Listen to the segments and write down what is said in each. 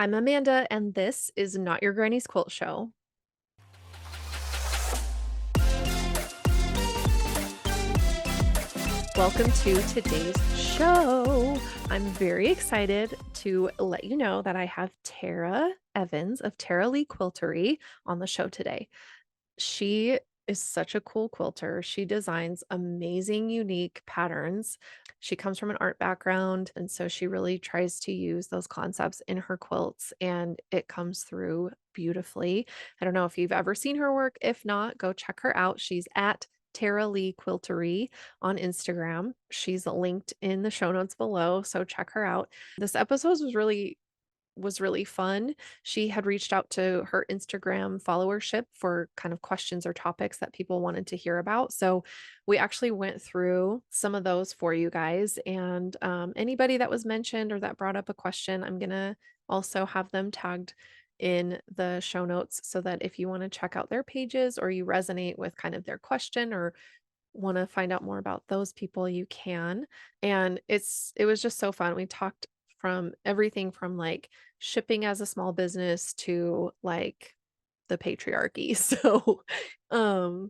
I'm Amanda, and this is Not Your Granny's Quilt Show. Welcome to today's show. I'm very excited to let you know that I have Tara Evans of Taralee Quiltery on the show today. She is such a cool quilter. She designs amazing, unique patterns. She comes from an art background, and so she really tries to use those concepts in her quilts, and it comes through beautifully. I don't know if you've ever seen her work. If not, go check her out. She's at Taralee Quiltery on Instagram. She's linked in the show notes below, so check her out. This episode was really fun. She had reached out to her Instagram followership for kind of questions or topics that people wanted to hear about. So we actually went through some of those for you guys. And anybody that was mentioned or that brought up a question, I'm going to also have them tagged in the show notes so that if you want to check out their pages or you resonate with kind of their question or want to find out more about those people, you can. And it was just so fun. We talked from everything from like shipping as a small business to like the patriarchy. So um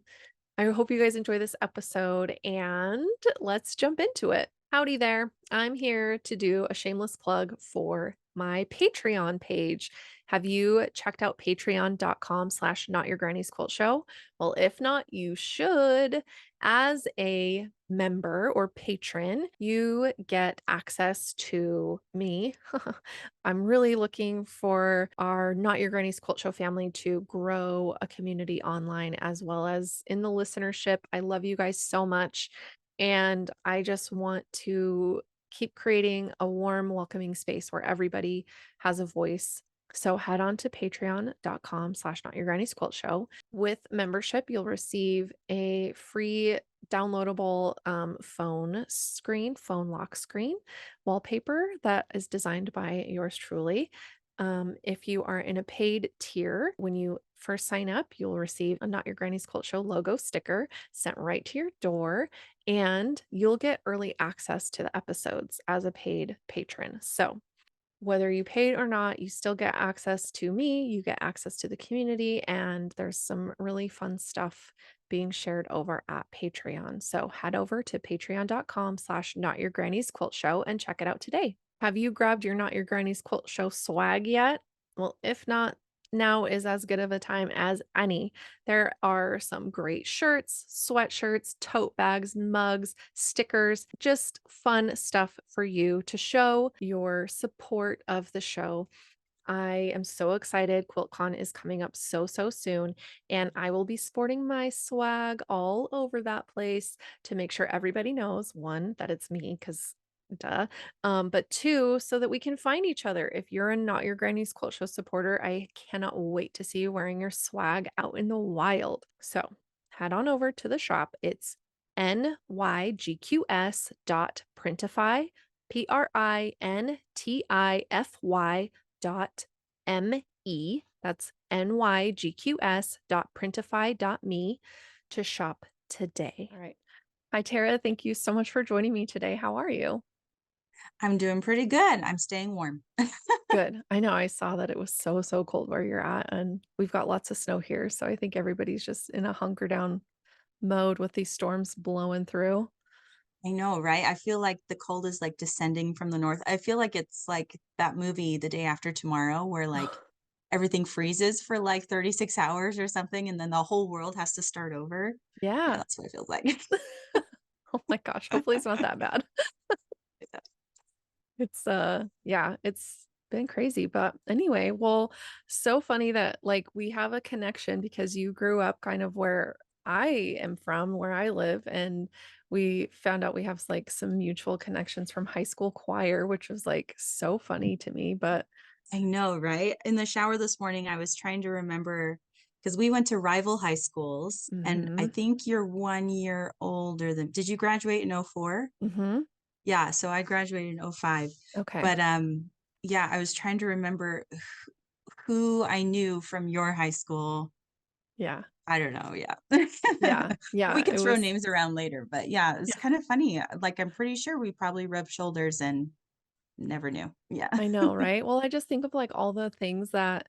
I hope you guys enjoy this episode and let's jump into it. Howdy there. I'm here to do a shameless plug for my Patreon page. Have you checked out patreon.com/slash not your granny's quilt show? Well, if not, you should. As a member or patron, you get access to me. I'm really looking for our Not Your Granny's Quilt Show family to grow a community online as well as in the listenership. I love you guys so much. And I just want to keep creating a warm, welcoming space where everybody has a voice. So head on to patreon.com/slash not your granny's quilt show. With membership, you'll receive a free downloadable phone lock screen wallpaper that is designed by yours truly. If you are in a paid tier, when you first sign up, you'll receive a Not Your Granny's Quilt Show logo sticker sent right to your door, and you'll get early access to the episodes as a paid patron. So, whether you paid or not, you still get access to me, you get access to the community, and there's some really fun stuff being shared over at Patreon. So head over to patreon.com/slash not your granny's quilt show and check it out today. Have you grabbed your Not Your Granny's Quilt Show swag yet? Well, if not, now is as good of a time as any. There are some great shirts, sweatshirts, tote bags, mugs, stickers, just fun stuff for you to show your support of the show. I am so excited. QuiltCon is coming up so soon, and I will be sporting my swag all over that place to make sure everybody knows, one, that it's me, because duh. But two, so that we can find each other. If you're a Not Your Granny's Quilt Show supporter, I cannot wait to see you wearing your swag out in the wild. So head on over to the shop. It's nygqs.printify, printify.me. That's nygqs.printify.me to shop today. All right. Hi, Tara. Thank you so much for joining me today. How are you? I'm doing pretty good. I'm staying warm. Good. I know I saw that it was so cold where you're at, and we've got lots of snow here. So I think everybody's just in a hunker down mode with these storms blowing through. I know, right? I feel like the cold is like descending from the north. I feel like it's like that movie The Day After Tomorrow where like everything freezes for like 36 hours or something and then the whole world has to start over. Yeah, Yeah. that's what it feels like. Oh my gosh. Hopefully it's not that bad. It's yeah, it's been crazy. But anyway, well, so funny that like we have a connection because you grew up kind of where I am from, where I live, and we found out we have like some mutual connections from high school choir, which was like so funny to me. But I know, right? In the shower this morning, I was trying to remember because we went to rival high schools and I mhm, think you're 1 year older than, did you graduate in '04? mhm. Yeah, so I graduated in '05. Okay. But yeah, I was trying to remember who I knew from your high school. Yeah. I don't know, yeah. Yeah. We Yeah. could It throw was names around later, but yeah, it's yeah. kind of funny. Like I'm pretty sure we probably rubbed shoulders and never knew. Yeah. I know, right? Well, I just think of, like, all the things that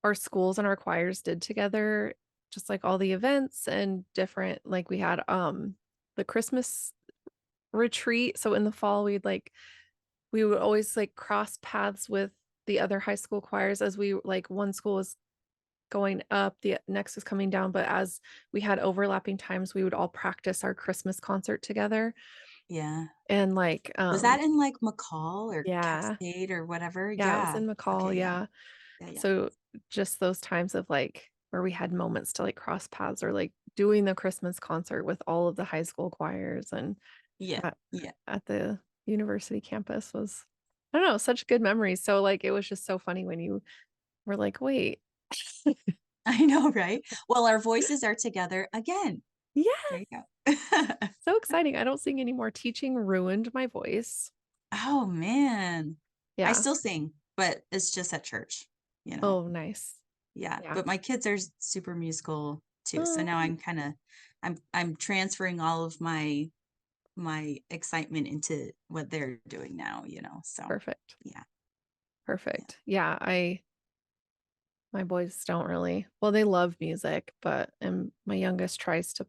our schools and our choirs did together, just, like, all the events and different like, we had, the Christmas retreat, so in the fall, we would always, like, cross paths with the other high school choirs as we like, one school was going up, the next was coming down, but as we had overlapping times, we would all practice our Christmas concert together, Yeah. and, like, Was that in, like, McCall or yeah. Cascade or whatever? Yeah, it was Yeah. in McCall, Okay, yeah. yeah. Yeah, yeah. So, just those times of, like, where we had moments to, like, cross paths or, like, doing the Christmas concert with all of the high school choirs and Yeah, at yeah. at the university campus was I don't know, such good memories. So, like, it was just so funny when you were like, "Wait." I know, right? Well, our voices are together again. Yeah, There you go. so exciting. I don't sing anymore. Teaching ruined my voice. Oh, man. I Yeah. still sing, but it's just at church, you know? Oh, nice. Yeah, Yeah. but my kids are super musical too, so now Oh, I'm transferring all of my excitement into what they're doing now, so, perfect. yeah, yeah. Perfect. Yeah, I my boys don't really well, they love music, but my youngest tries to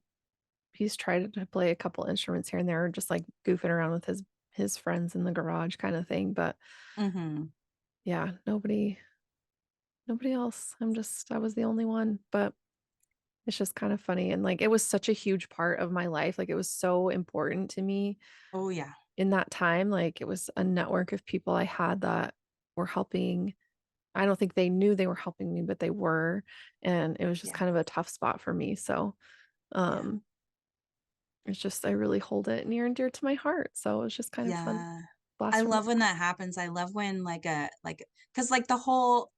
he's tried to play a couple instruments here and there, just, like, goofing around with his friends in the garage kinda thing, but, Mhm. yeah, nobody else. I was the only one, but it's just kind of funny, and, like, it was such a huge part of my life, like, it was so important to me Oh, yeah. in that time, like, it was a network of people I had that were helping I don't think they knew they were helping me, but they were, and it was just Yeah, kind of a tough spot for me, so, yeah, um, it's just I really hold it near and dear to my heart, so it's just kind of fun yeah. I blast from the love when past. that happens. I love when, because like, the whole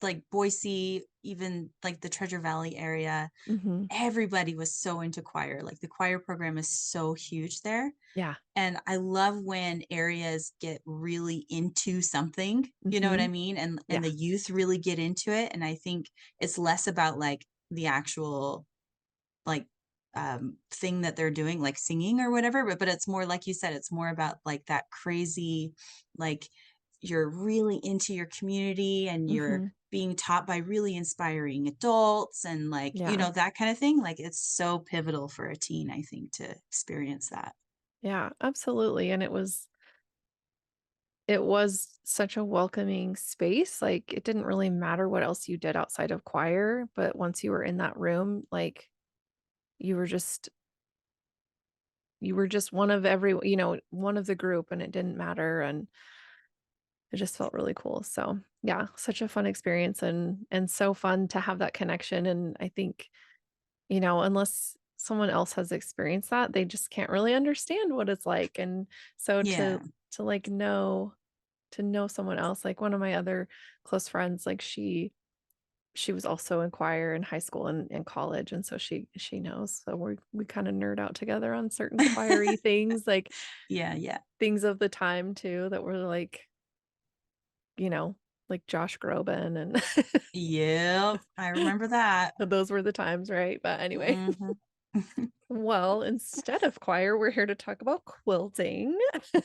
like, Boise, even, like, the Treasure Valley area, Mhm. everybody was so into choir, like, the choir program is so huge there. Yeah. And I love when areas get really into something, you know what I Mhm. mean? And Yeah. the youth really get into it, and I think it's less about, like, the actual, like, thing that they're doing, like singing or whatever, but it's more like you said, it's more about, like, that crazy, like, you're really into your community and you're Mhm. being taught by really inspiring adults and, like, Yeah. that kinda thing, like, it's so pivotal for a teen, I think, to experience that. Yeah, absolutely, and it was such a welcoming space, like, it didn't really matter what else you did outside of choir, but once you were in that room, like, you were just you were just one of one of the group, and it didn't matter, and it just felt really cool, so, yeah, such a fun experience and so fun to have that connection, and I think, unless someone else has experienced that, they just can't really understand what it's like, and so Yeah. to, like, know someone else, like, one of my other close friends, like, she was also in choir in high school and college, and so she knows, so we kinda nerd out together on certain choir-y things, like, Yeah, yeah. things of the time too that were, you know, like Josh Groban and Yep, I remember that. those were the times, right? But anyway, Mhm. well, instead of choir, we're here to talk about quilting.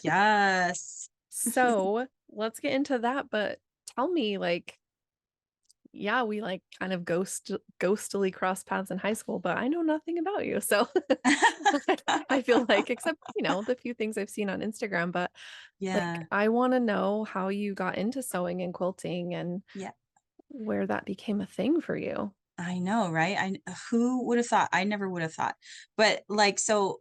Yes. So, let's get into that, but tell me, like yeah, we, like, kind of ghostily crossed paths in high school, but I know nothing about you, so I feel like except, the few things I've seen on Instagram, but, like, Yeah, I wanna know how you got into sewing and quilting and yeah. where that became a thing for you. I know, right? Who would have thought? I never would have thought. But, like, so,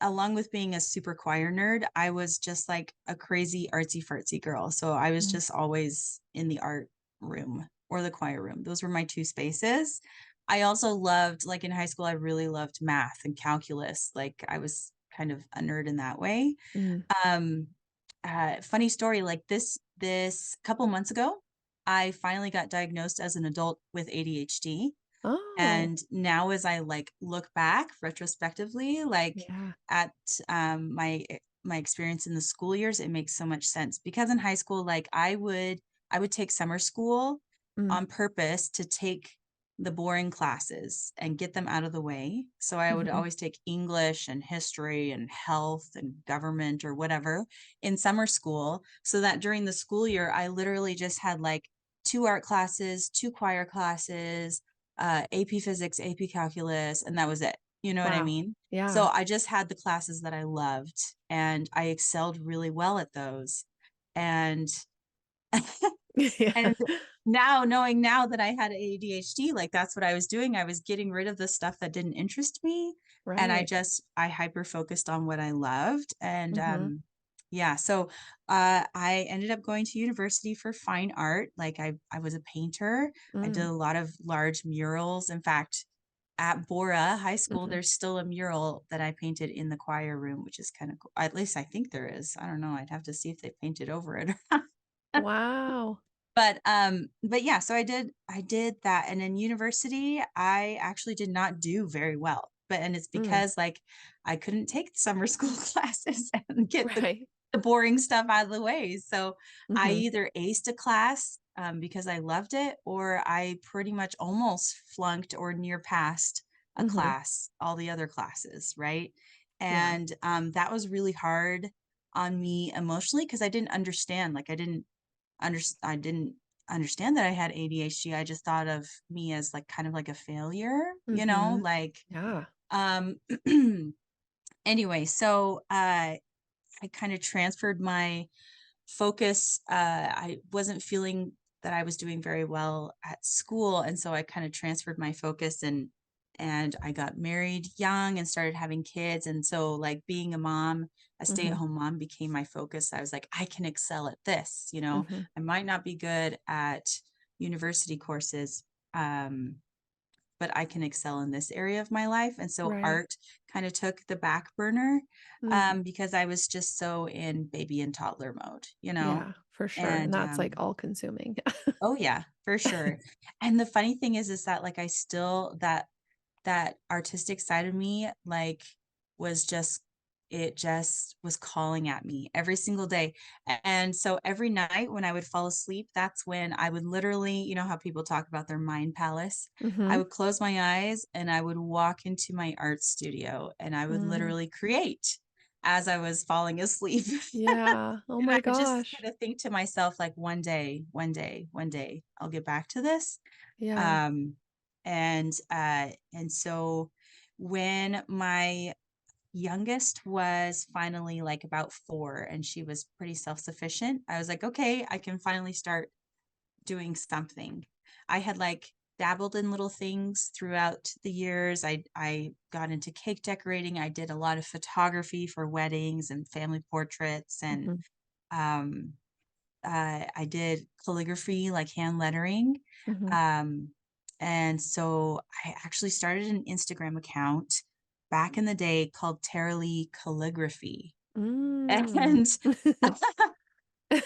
along with being a super choir nerd, I was just, like, a crazy artsy fartsy girl, so I was Mm, just always in the art room or the choir room. Those were my 2 spaces. I also loved, like, in high school, I really loved math and calculus, like, I was kind of a nerd in that way. mm. Um, Funny story, like, this couple months ago, I finally got diagnosed as an adult with ADHD, Oh, and now as I, like, look back retrospectively, like, yeah. at, my experience in the school years, it makes so much sense because in high school, like, I would take summer school Mm, on purpose to take the boring classes and get them out of the way. So I would Mhm. always take English and history and health and government or whatever in summer school, so that during the school year, I literally just had like two art classes, two choir classes, AP physics, AP calculus, and that was it. You know what I Wow. mean? So Yeah. I just had the classes that I loved and I excelled really well at those. And Yeah. and now knowing now that I had ADHD, like that's what I was doing. I was getting rid of the stuff that didn't interest me. And Right. I hyper focused on what I loved. And Mhm. yeah, so I ended up going to university for fine art. Like I was a painter. I did Mm. a lot of large murals. In fact, at Bora High School, Mhm. there's still a mural that I painted in the choir room, which is kind of cool. At least I think there is. I don't know. I'd have to see if they painted over it. Wow. But yeah, so I did that. And in university, I actually did not do very well. But and it's Mm. because like I couldn't take summer school classes and get Right. the boring stuff out of the way. So I Mhm. either aced a class because I loved it, or I pretty much almost flunked or near passed a Mhm. class, all the other classes, right? Yeah. And that was really hard on me emotionally because I didn't understand. Like I didn't understand that I had ADHD. I just thought of me as like kind of like a failure, Mhm. like Yeah. um anyway, so I kind of transferred my focus. I wasn't feeling that I was doing very well at school, and so I kind of transferred my focus and I got married young and started having kids. And so like being a mom, a Mhm. stay-at-home mom became my focus. I was like, I can excel at this, you know. Mhm. I might not be good at university courses, um, but I can excel in this area of my life. And so Right. art kind of took the back burner Mm. because I was just so in baby and toddler mode, you know? Yeah, for sure, and And that's, like, all-consuming. oh yeah, for sure. And the funny thing is that like I still that artistic side of me like was just it just was calling at me every single day. And so every night when I would fall asleep, that's when I would literally, you know how people talk about their mind palace? I Mhm. would close my eyes and I would walk into my art studio and I would Mm. literally create as I was falling asleep. Yeah. Oh And I my would just gosh. kind of think to myself, like, one day, one day, one day, I'll get back to this. Yeah. Um, and so when my youngest was finally like about 4 and she was pretty self-sufficient, I was like, okay, I can finally start doing something. I had like dabbled in little things throughout the years. I got into cake decorating. I did a lot of photography for weddings and family portraits, and Mhm. um I did calligraphy, like hand lettering. Mhm. Um, and so I actually started an Instagram account back in the day called Taralee Calligraphy. Mm. And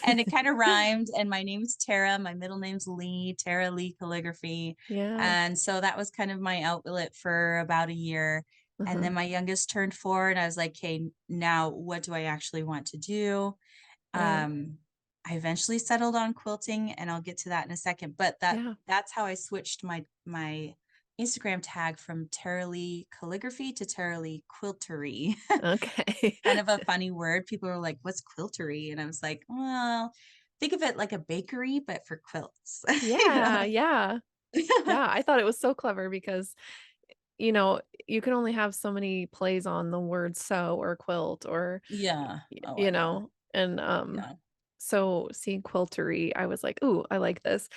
and it kind of rhymed. And my name's Tara, my middle name's Lee, Tara Lee Calligraphy. Yeah. And so that was kind of my outlet for about a year. And Uh-huh. then my youngest turned 4, and I was like, okay, now what do I actually want to do? Right. Um, I eventually settled on quilting, and I'll get to that in a second, but Yeah. that's how I switched my Instagram tag from Taralee Calligraphy to Taralee Quiltery. Okay. Kind of a funny word. People are like, "What's quiltery?" And I was like, "Well, think of it like a bakery, but for quilts." You Yeah, know? yeah. Yeah, I thought it was so clever because, you know, you can only have so many plays on the word sew or quilt or, Yeah. Oh, you I know. know, and, Yeah. so seeing quiltery, I was like, "Ooh, I like this."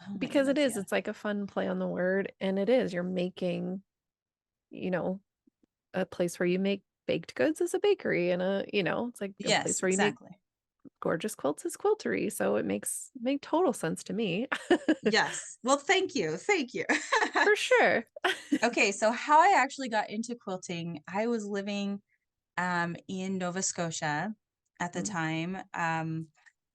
Oh my Because it goodness, is, yeah. it's like a fun play on the word, and it is, you're making, you know, a place where you make baked goods is a bakery and it's like a Yes, place where you make exactly. gorgeous quilts is quiltery, so it make total sense to me. Yes. Well, thank you. Thank you. For sure. Okay, so how I actually got into quilting, I was living in Nova Scotia at the Mm, time.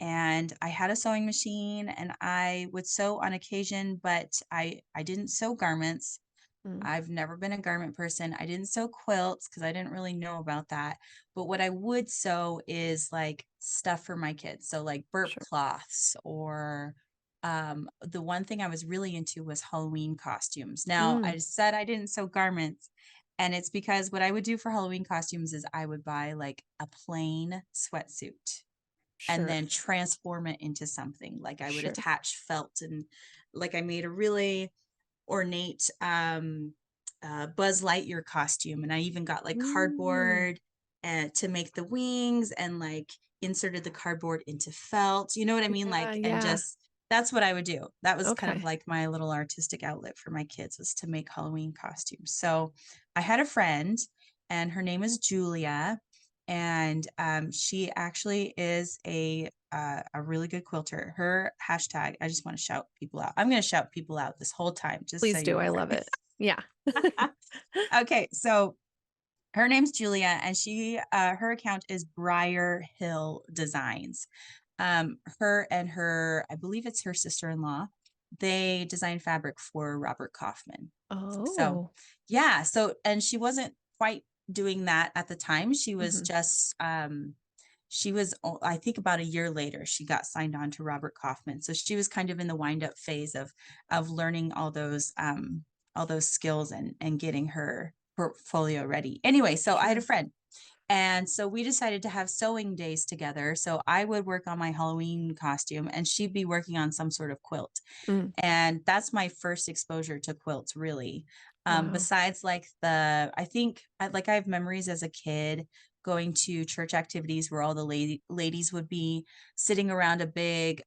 And I had a sewing machine and I would sew on occasion, but I didn't sew garments. mm, I've never been a garment person. I didn't sew quilts because I didn't really know about that. But what I would sew is like stuff for my kids. So like burp sure. cloths or the one thing I was really into was Halloween costumes. Now, Mm, I said I didn't sew garments, and it's because what I would do for Halloween costumes is I would buy like a plain sweatsuit and sure, then transform it into something. Like I would sure. attach felt, and like I made a really ornate Buzz Lightyear costume, and I even got like Mm, cardboard to make the wings, and like inserted the cardboard into felt. You know what I mean? yeah, Like, and yeah. just that's what I would do. That was kind of Okay. like my little artistic outlet for my kids, was to make Halloween costumes. So I had a friend, and her name is Julia, and she actually is a really good quilter. Her hashtag, I just want to shout people out. I'm going to shout people out this whole time, just so Please you do. know. I love it. Yeah. Okay, so her name's Julia, and her account is Briar Hill Designs. Her and her, I believe it's her sister-in-law, they design fabric for Robert Kaufman. So, Oh. yeah, so and she wasn't quite doing that at the time. She was Mhm. just she was I think about a year later she got signed on to Robert Kaufman. So she was kind of in the wind up phase of learning all those skills and getting her portfolio ready. Anyway, so I had a Sure. friend, and so we decided to have sewing days together. So I would work on my Halloween costume and she'd be working on some sort of quilt. Mm. And that's my first exposure to quilts, really. Wow. Besides like I have memories as a kid going to church activities where all the ladies would be sitting around a big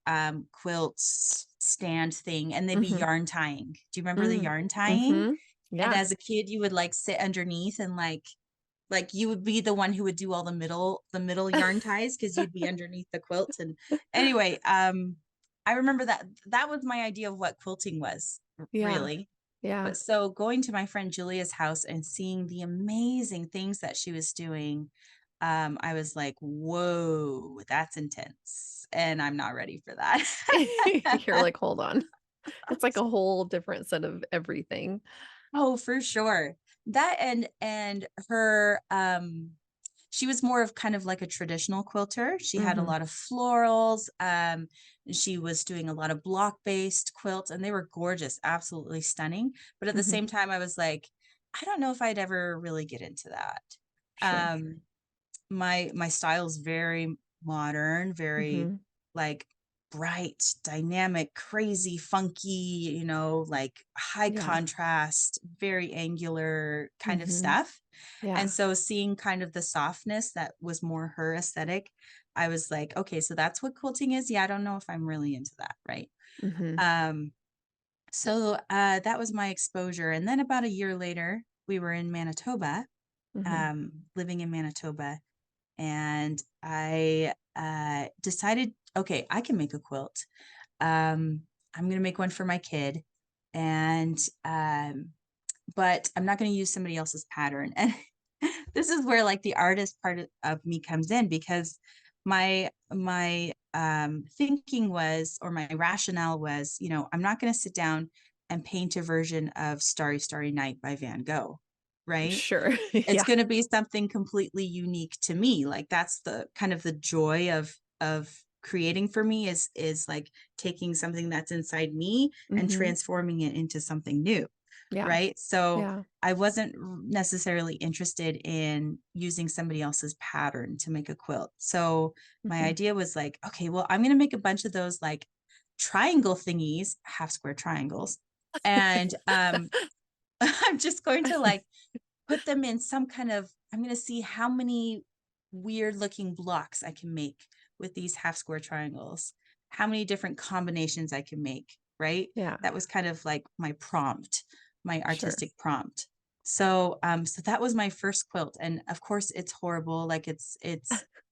quilt stand thing, and they'd be Mhm. yarn tying. Do you remember the Mm. yarn tying? Mhm. And Yeah. as a kid, you would like sit underneath and like you would be the one who would do all the middle yarn ties because you'd be underneath the quilt. And anyway, I remember that was my idea of what quilting was, Yeah. really. Yeah. But so going to my friend Julia's house and seeing the amazing things that she was doing, I was like, whoa, that's intense, and I'm not ready for that. You're like, "Hold on." It's like a whole different set of everything. Oh, for sure. That and her she was more of kind of like a traditional quilter. She had a Mhm. lot of florals. She was doing a lot of block-based quilts, and they were gorgeous, absolutely stunning. But at the Mhm. same time, I was like, I don't know if I'd ever really get into that. Sure. Um, my style is very modern, very Mhm. like bright, dynamic, crazy, funky, like high Yeah. contrast, very angular kind of Mhm. stuff. And Yeah. so seeing kind of the softness that was more her aesthetic, I was like, okay, so that's what quilting is. Yeah, I don't know if I'm really into that, right? Mhm. Um, so that was my exposure. And then about a year later, we were in Manitoba, Mhm. living in Manitoba, and I decided, okay, I can make a quilt. I'm going to make one for my kid, and but I'm not going to use somebody else's pattern. And this is where like the artist part of me comes in, because my thinking was, or my rationale was, I'm not going to sit down and paint a version of Starry Starry Night by Van Gogh, right? Sure. It's Yeah. going to be something completely unique to me. Like that's the kind of the joy of creating for me, is like taking something that's inside me and Mhm. transforming it into something new, Yeah. right? So Yeah. I wasn't necessarily interested in using somebody else's pattern to make a quilt. So my Mhm. idea was like, okay, well, I'm going to make a bunch of those like triangle thingies, half square triangles. And I'm just going to like put them in some kind of, I'm going to see how many weird looking blocks I can make with these half square triangles, how many different combinations I can make, right? Yeah. That was kind of like my prompt, my Sure. artistic prompt. So that was my first quilt. And of course it's horrible. Like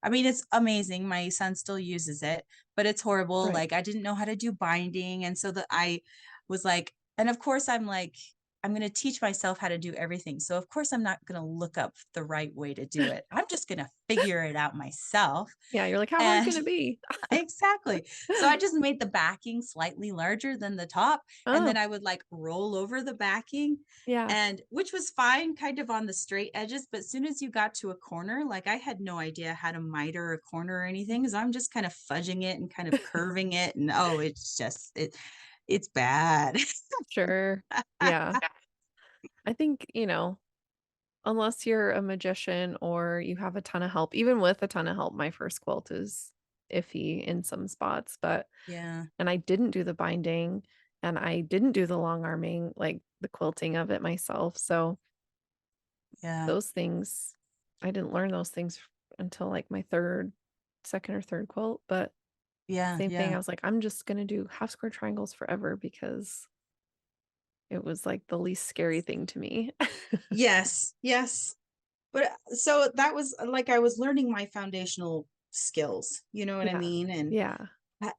I mean, it's amazing. My son still uses it, but it's horrible. Right. Like I didn't know how to do binding. And so that I was like, and of course I'm like, I'm going to teach myself how to do everything. So of course I'm not going to look up the right way to do it. I'm just going to figure it out myself. Yeah, you're like, "How hard And can it be?" exactly. So I just made the backing slightly larger than the top. And then Oh, I would like roll over the backing, yeah. and which was fine kind of on the straight edges. But as soon as you got to a corner, like I had no idea how to miter a corner or anything. So I'm just kind of fudging it and kind of curving it. And oh, it's bad. Sure. Yeah. I think, unless you're a magician or you have a ton of help, even with a ton of help, my first quilt is iffy in some spots, but Yeah. and I didn't do the binding and I didn't do the long arming, like the quilting of it myself. So Yeah. those things, I didn't learn those things until like my second or third quilt. But Yeah. same thing, Yeah. I was like, I'm just gonna do half square triangles forever because it was like the least scary thing to me. Yes. Yes. But so that was like I was learning my foundational skills, you know what I Yeah. mean? And Yeah.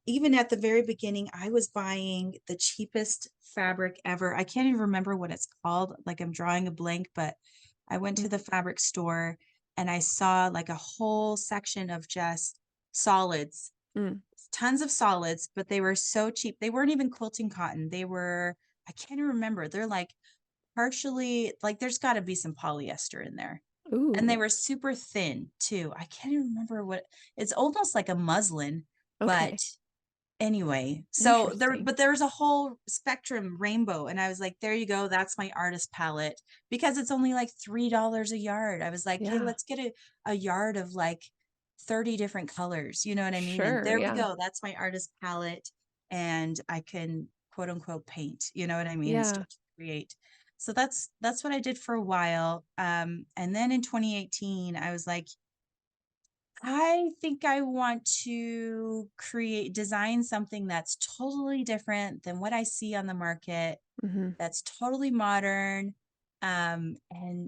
even at the very beginning, I was buying the cheapest fabric ever. I can't even remember what it's called. Like I'm drawing a blank, but I went to the Mhm. fabric store and I saw like a whole section of just solids, Mm. tons of solids, but they were so cheap. They weren't even quilting cotton. They were, I can't even remember. They're like partially, like there's got to be some polyester in there. And they Ooh, were super thin too. I can't even remember what it's almost like a muslin, but okay. anyway, so Interesting. there's a whole spectrum rainbow. And I was like, there you go. That's my artist palette because it's only like $3 a yard. I was like, hey, Yeah. let's get a yard of like 30 different colors. You know what I mean? And Sure, there we yeah. go. That's my artist palette. And I can quote unquote paint, you know what I mean? And Yeah. start to create. So that's what I did for a while. And then in 2018, I was like, I think I want to design something that's totally different than what I see on the market, Mhm. that's totally modern. And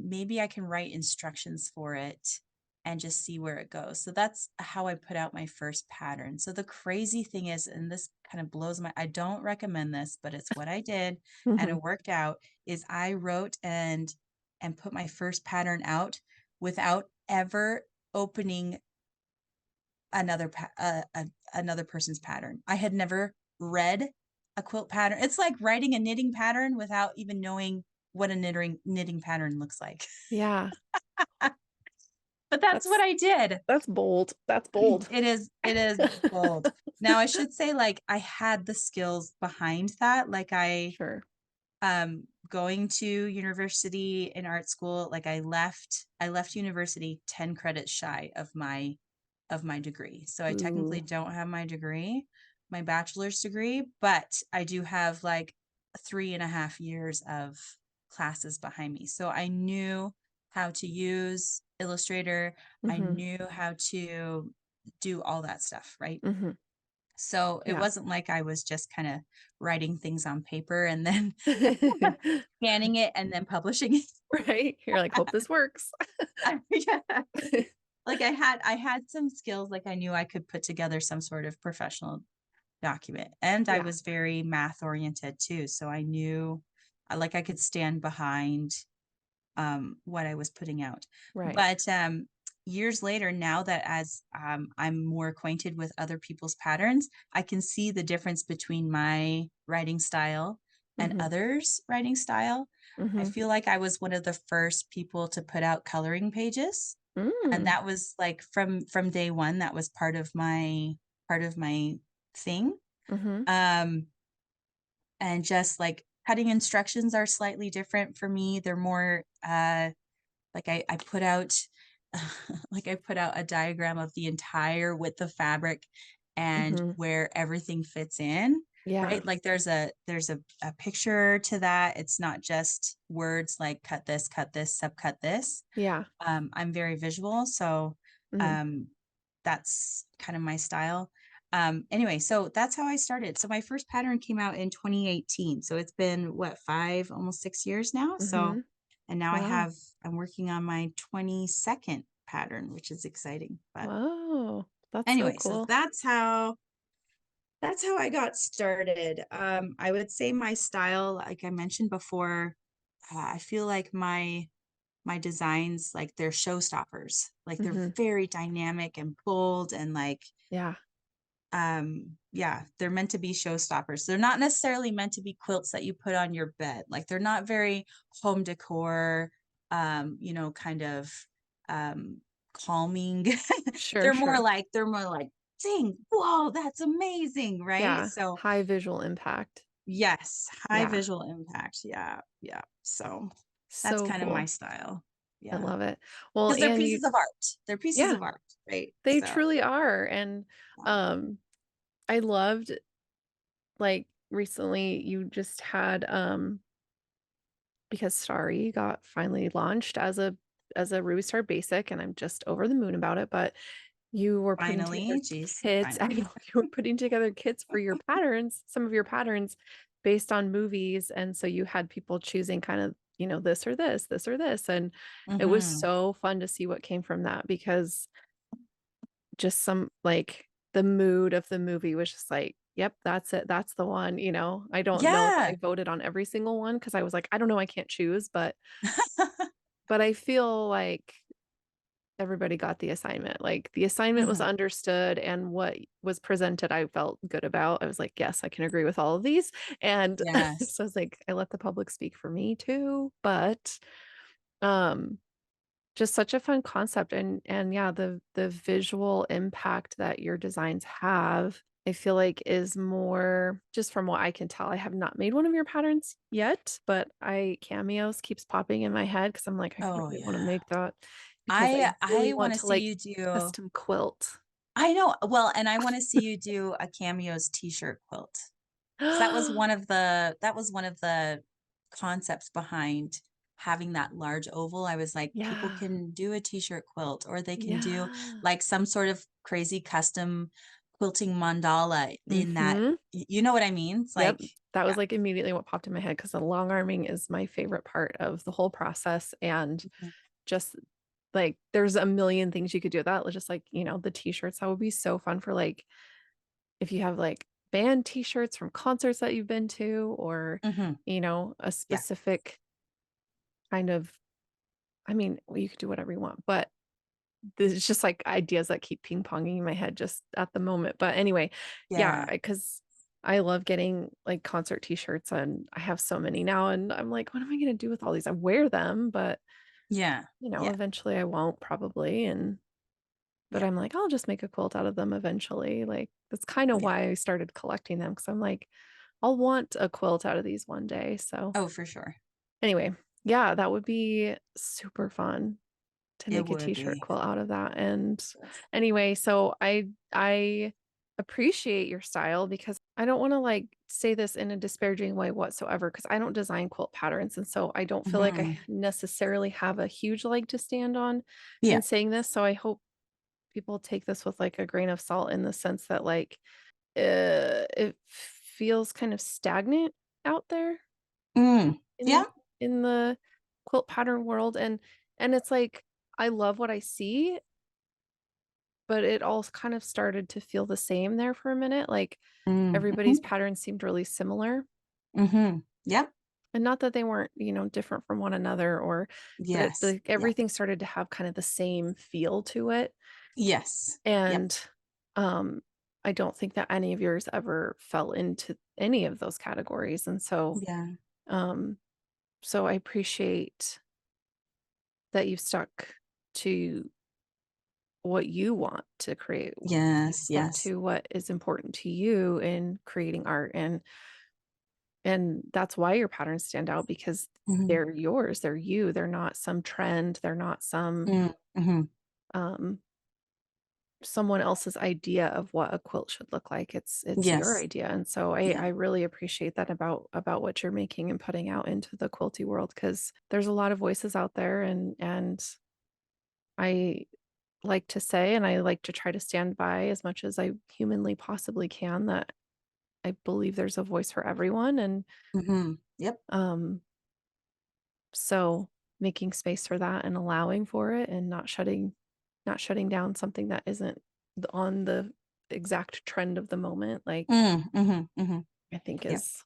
maybe I can write instructions for it and just see where it goes. So that's how I put out my first pattern. So the crazy thing is, and this kind of blows I don't recommend this, but it's what I did and Mhm. it worked out, is I wrote and put my first pattern out without ever opening another person's pattern. I had never read a quilt pattern. It's like writing a knitting pattern without even knowing what a knitting pattern looks like. Yeah. But that's what That's I did. that's bold. That's bold. It is bold. Now I should say like I had the skills behind that. Like Sure. going to university in art school, like I left university 10 credits shy of my degree. So I technically Ooh. don't have my degree, my bachelor's degree, but I do have like 3.5 years of classes behind me. So I knew how to use Illustrator. I Mhm. knew how to do all that stuff, right? Mhm. So it Yeah. wasn't like I was just kind of writing things on paper and then scanning it and then publishing it. Right? You're like, "Hope this works." Yeah. Like I had some skills, like I knew I could put together some sort of professional document. And I Yeah. was very math oriented too. So I knew like I could stand behind what I was putting out. Right. But years later, now that as I'm more acquainted with other people's patterns, I can see the difference between my writing style and Mhm. others' writing style. I Mhm. feel like I was one of the first people to put out coloring pages, and Mm. that was like from day one. That was part of my thing. Mhm. Um, and just like cutting instructions are slightly different for me. They're more like I put out like I put out a diagram of the entire width of fabric and Mhm. where everything fits in, Yeah. right? Like there's a picture to that. It's not just words like cut this, subcut this. Yeah. I'm very visual, so Mhm. um that's kind of my style. Anyway, so that's how I started. So my first pattern came out in 2018. So it's been what, almost 6 years now. So, Mhm. and now Wow. I'm working on my 22nd pattern, which is exciting. But Wow. That's so anyway, so cool. that's how I got started. I would say my style, like I mentioned before, I feel like my designs, like, they're showstoppers. Like, they're Mhm. very dynamic and bold and, like, Yeah, yeah, they're meant to be showstoppers. They're not necessarily meant to be quilts that you put on your bed. Like, they're not very home decor, kind of, um, calming. sure, sure. They're more like, "Dang, whoa, that's amazing," right? Yeah, So, high visual impact. yes, high Yeah, visual impact. Yeah, yeah. So, that's so kind of my cool. style. I Yeah, love it. Well, because 'cause they're and you pieces of art. They're pieces yeah, of art, right? they So, truly are, and, yeah, um, I loved, like, recently you just had, because Starry got finally launched as a Ruby Star Basic, and I'm just over the moon about it, but you were putting together finally, geez, kits I finally. know, you were putting together kits for your patterns, some of your patterns based on movies, and so you had people choosing kind of, this or this, and it was Mhm. so fun to see what came from that because just the mood of the movie was just like, "Yep, that's it, that's the one," you know? I don't know if Yeah. I voted on every single one because I was like, "I don't know, I can't choose," but I feel like everybody got the assignment. Like, the assignment was Mhm. understood, and what was presented, I felt good about. I was like, "Yes, I can agree with all of these," and Yes. so I was like, "I let the public speak for me too," but, um, just such a fun concept, and yeah, the visual impact that your designs have, I feel like is more just from what I can tell, I have not made one of your patterns yet, but I Cameos keeps popping in my head because 'cause I'm like, "I Oh, really wanna yeah. make that," because I really I want wanna to, see like, you do custom quilt. I know, well, and I wanna see you do a Cameos T-shirt quilt. 'Cause that was one of the concepts behind having that large oval. I was like, people Yeah, can do a T-shirt quilt, or they can do, yeah. like, some sort of crazy custom quilting mandala in that Mhm. you know what I mean? It's Yep, like that was, yeah. like, immediately what popped in my head because the long arming is my favorite part of the whole process, and Mhm, just, like, there's a million things you could do with that, just like, the T-shirts, that would be so fun for, like, if you have, like, band T-shirts from concerts that you've been to or, mhm, a yeah, specific kind of I mean, well, you could do whatever you want, but there's just, like, ideas that keep ping-ponging in my head just at the moment, but anyway, yeah, yeah, because I love getting, like, concert T-shirts, and I have so many now, and I'm like, "What am I gonna do with all these?" I wear them, but, yeah, yeah, eventually I won't probably, but yeah, I'm like, "I'll just make a quilt out of them eventually," like, that's kinda yeah. why I started collecting them because 'cause I'm like, "I'll want a quilt out of these one day," so, Oh, for sure. anyway, yeah, that would be super fun to It make a would t-shirt be. quilt out of that, and Yes. anyway, so I appreciate your style because I don't wanna, like, say this in a disparaging way whatsoever because I don't design quilt patterns, and so I don't feel like I Mhm. necessarily have a huge leg to stand on Yeah. in saying this, so I hope people take this with, like, a grain of salt in the sense that, like, it feels kind of stagnant out there Mm. in Yeah. the quilt pattern world, and it's like, I love what I see, but it all kind of started to feel the same there for a minute, like, Mm, everybody's mhm, patterns seemed really similar, mhm. Yep. and not that they weren't, different from one another but Yes. Yeah. everything started to have kind of the same feel to it, Yes. Yep. and, um, I don't think that any of yours ever fell into any of those categories, and Yeah. um, so I appreciate that you've stuck to what you want to create. You've Yes, stuck yes. to what is important to you in creating art, and that's why your patterns stand out because Mhm. they're yours, they're you, they're not some trend, they're not Mm, mhm. um, someone else's idea of what a quilt should look like. It's your Yes. idea, and so I Yeah. really appreciate that about what you're making and putting out into the quilty world because there's a lot of voices out there, and I like to say, and I like to try to stand by as much as I humanly possibly can that I believe there's a voice for everyone, and, Mhm. Yep. um, so making space for that and allowing for it and not shutting down something that isn't on the exact trend of the moment, like, Mm, mhm, mhm. I think Yep. is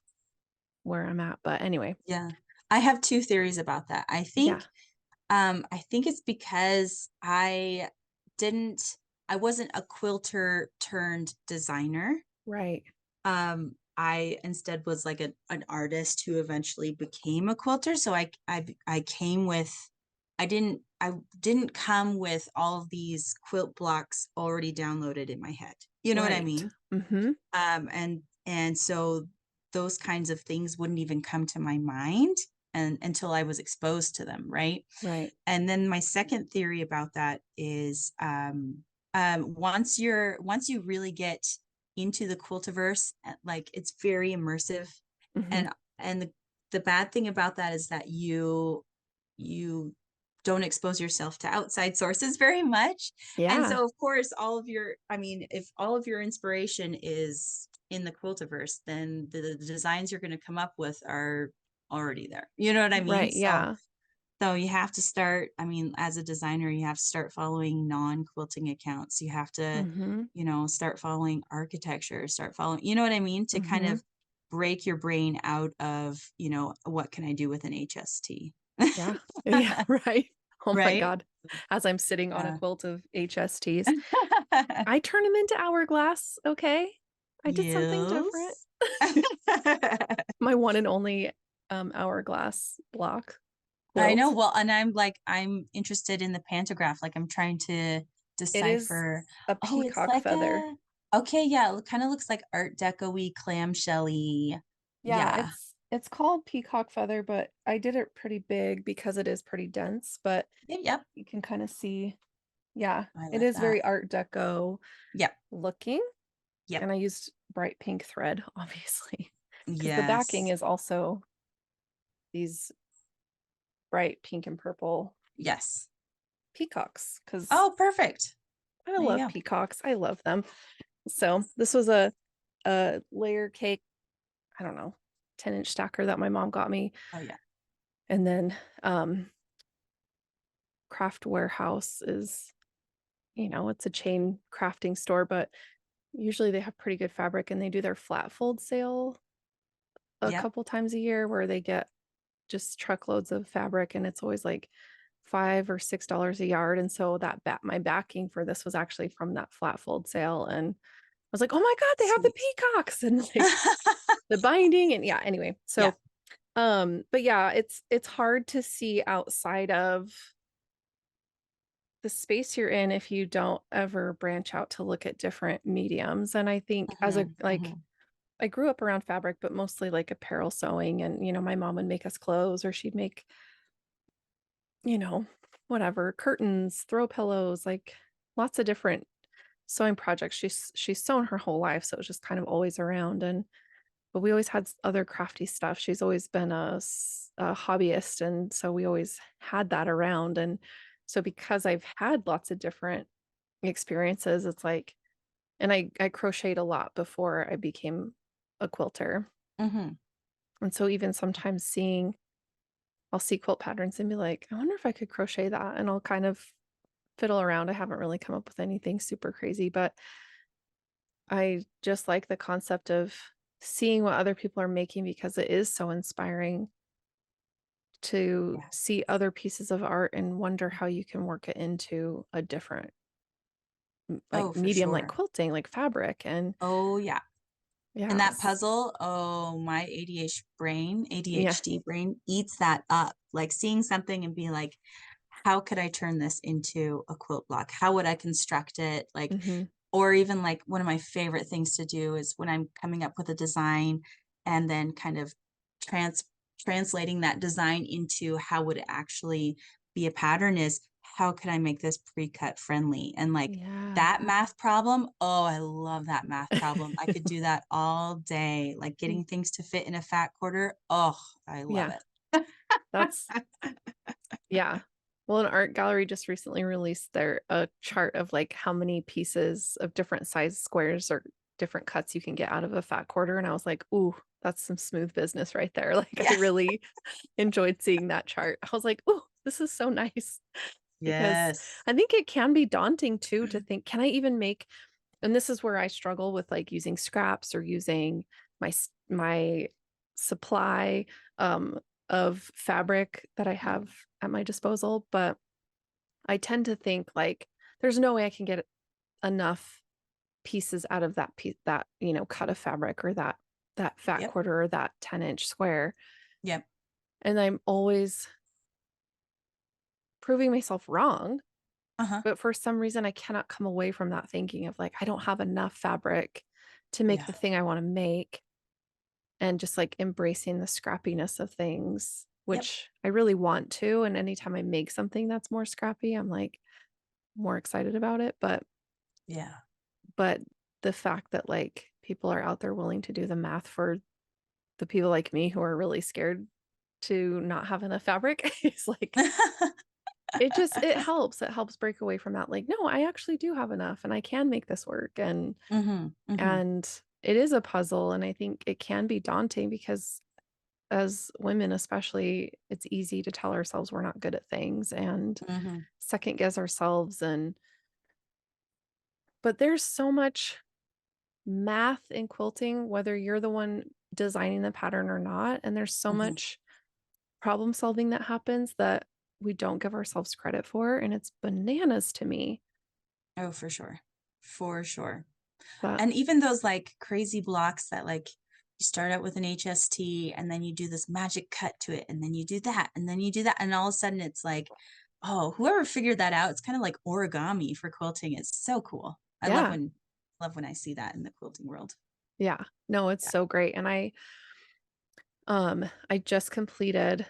where I'm at, but anyway. Yeah. I have 2 theories about that. Yeah, I think it's because didn't I wasn't a quilter turned designer. right. I instead was like an artist who eventually became a quilter. So I came with I didn't come with all of these quilt blocks already downloaded in my head. You know what I Right. mean? Mhm. And so those kinds of things wouldn't even come to my mind and until I was exposed to them, right? Right. And then my second theory about that is once you really get into the quiltiverse, like it's very immersive, Mhm. and the bad thing about that is that you don't expose yourself to outside sources very much. And Yeah. so of course all of your I mean, if all of your inspiration is in the quiltiverse, then the designs you're going to come up with are already there. You know what I mean? Right, yeah. So you have to start, I mean, as a designer, you have to start following non-quilting accounts. You have to, Mhm. start following architecture, start following, you know what I mean? To kind Mhm. of break your brain out of, what can I do with an HST? Yeah. Yeah, right. Oh my Right? god. As I'm sitting on a Yeah. quilt of HSTs, I turn them into hourglass, okay? I did something different. Yes. My one and only, hourglass block I know. quilt. Well, and I'm interested in the pantograph. Like I'm trying to It is decipher. a Oh, it's peacock like feather. okay, yeah, it kind of looks like Art Deco-y, clamshelly. Yeah, Yeah. it's called peacock feather, but I did it pretty big because it is pretty dense, but Yep, yep. you can kind of see, yeah, I it like is that. very Art Deco Yep, looking. yep. And I used bright pink thread, obviously, because the backing Yes. is also these bright pink and purple Yes. peacocks, because Oh, perfect. I There you love go. peacocks. I love them. So this was a layer cake, I don't know, 10-inch stacker that my mom got me. Oh, yeah. And then Craft Warehouse is, it's a chain crafting store, but usually they have pretty good fabric and they do their flat fold sale a Yep. couple times a year where they get just truckloads of fabric and it's always like $5 or $6 a yard. And so my backing for this was actually from that flat fold sale. And I was like, oh my God, they have the Sweet. peacocks and like the binding and yeah, anyway. Yeah. So but yeah, it's hard to see outside of the space you're in if you don't ever branch out to look at different mediums. And I think as a Mhm, like mhm. I grew up around fabric, but mostly like apparel sewing and my mom would make us clothes or she'd make, you know, whatever, curtains, throw pillows, like lots of different sewing projects. She's sewn her whole life, so it was just kind of always around and but we always had other crafty stuff. She's always been a hobbyist and so we always had that around and so because I've had lots of different experiences, it's like and I crocheted a lot before I became a quilter. Mhm. And so even sometimes I'll see quilt patterns and be like, I wonder if I could crochet that. And I'll kind of fiddle around. I haven't really come up with anything super crazy, but I just like the concept of seeing what other people are making because it is so inspiring to Yeah. see other pieces of art and wonder how you can work it into a different like Oh, for medium like sure. quilting, like fabric. And Oh, yeah. And that yes. puzzle, oh, my Yeah. ADHD brain eats that up. Like seeing something and be like, how could I turn this into a quilt block? How would I construct it? Like, Hmm. or even like one of my favorite things to do is when I'm coming up with a design and then kind of trans translating that design into how would it actually be a pattern is how could I make this pre-cut friendly? And like Yeah. that math problem, oh, I love that math problem. I could do that all day, like getting things to fit in a fat quarter. Oh, I love Yeah. it. That's Yeah. Well, an art gallery just recently released their a chart of like how many pieces of different size squares or different cuts you can get out of a fat quarter. And I was like, ooh, that's some smooth business right there. Like I Yeah. really enjoyed seeing that chart. I was like, ooh, this is so nice because Yes. I think it can be daunting too to think, can I even make, and this is where I struggle with like using scraps or using my supply. of fabric that I have at my disposal, but I tend to think like there's no way I can get enough pieces out of that piece, that, cut of fabric, or that fat Yep. quarter, or that 10-inch square. Yep. And I'm always proving myself wrong, Uh-huh. but for some reason I cannot come away from that thinking of like I don't have enough fabric to make Yeah. the thing I want to make, and just like embracing the scrappiness of things, Yep. which I really want to. And anytime I make something that's more scrappy, I'm like more excited about it. Yeah. But the fact that like people are out there willing to do the math for the people like me who are really scared to not have enough fabric is like it helps break away from that, like, no, I actually do have enough and I can make this work. Mhm. Mhm. And it is a puzzle, and I think it can be daunting because as women especially, it's easy to tell ourselves we're not good at things and Mhm. second guess ourselves. And but there's so much math in quilting, whether you're the one designing the pattern or not, and there's so Mhm. much problem solving that happens that we don't give ourselves credit for, and it's bananas to me. Oh, for sure. For sure. But And even those, like, crazy blocks that, like, you start out with an HST and then you do this magic cut to it, and then you do that, and then you do that, and all of a sudden it's like, oh, whoever figured that out, it's kinda like origami for quilting. It's so cool. I yeah, love when I see that in the quilting world. yeah, no, it's Yeah. so great. And I just completed,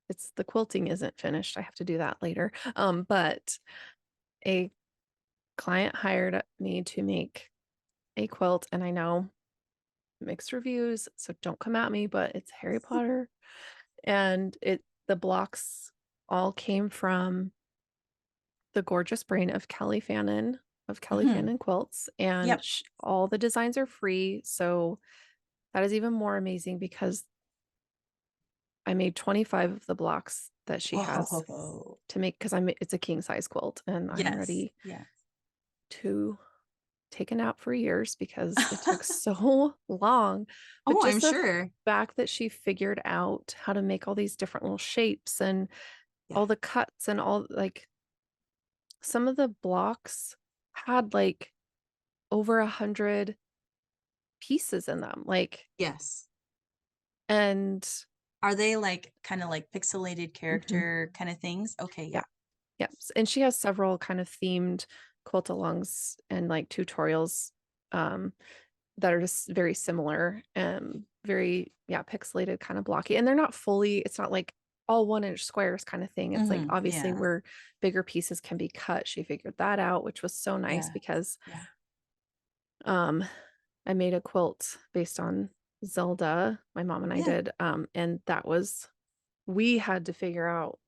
it's the quilting isn't finished. I have to do that later. But a client hired me to make a quilt, and I know mixed reviews, so don't come at me, but it's Harry Potter. And the blocks all came from the gorgeous brain of Kelly Fannin of Kelly Mhm. Fannin Quilts, and Yep. all the designs are free. So that is even more amazing because I made 25 of the blocks that she has Whoa. to make, because it's a king size quilt and I'm Yes. ready Yes. to take a nap for years because it took so long. But Oh, I'm just the sure. fact that she figured out how to make all these different little shapes and Yeah. all the cuts and all, like, some of the blocks had like over 100 pieces in them. Like, Yes. and Are they, like, kinda like pixelated mhm, character kinda things? Okay, yeah, yeah. yeah. And she has several kind of themed quilt alongs and like tutorials um that are just very similar and very, yeah, pixelated, kind of blocky. And they're not fully, it's not like all 1-inch squares kind of thing. It's like Mhm. obviously Yeah. where bigger pieces can be cut. She figured that out, which was so nice Yeah. because Yeah. um I made a quilt based on Zelda, my mom and I Yeah. did. And that was, we had to figure out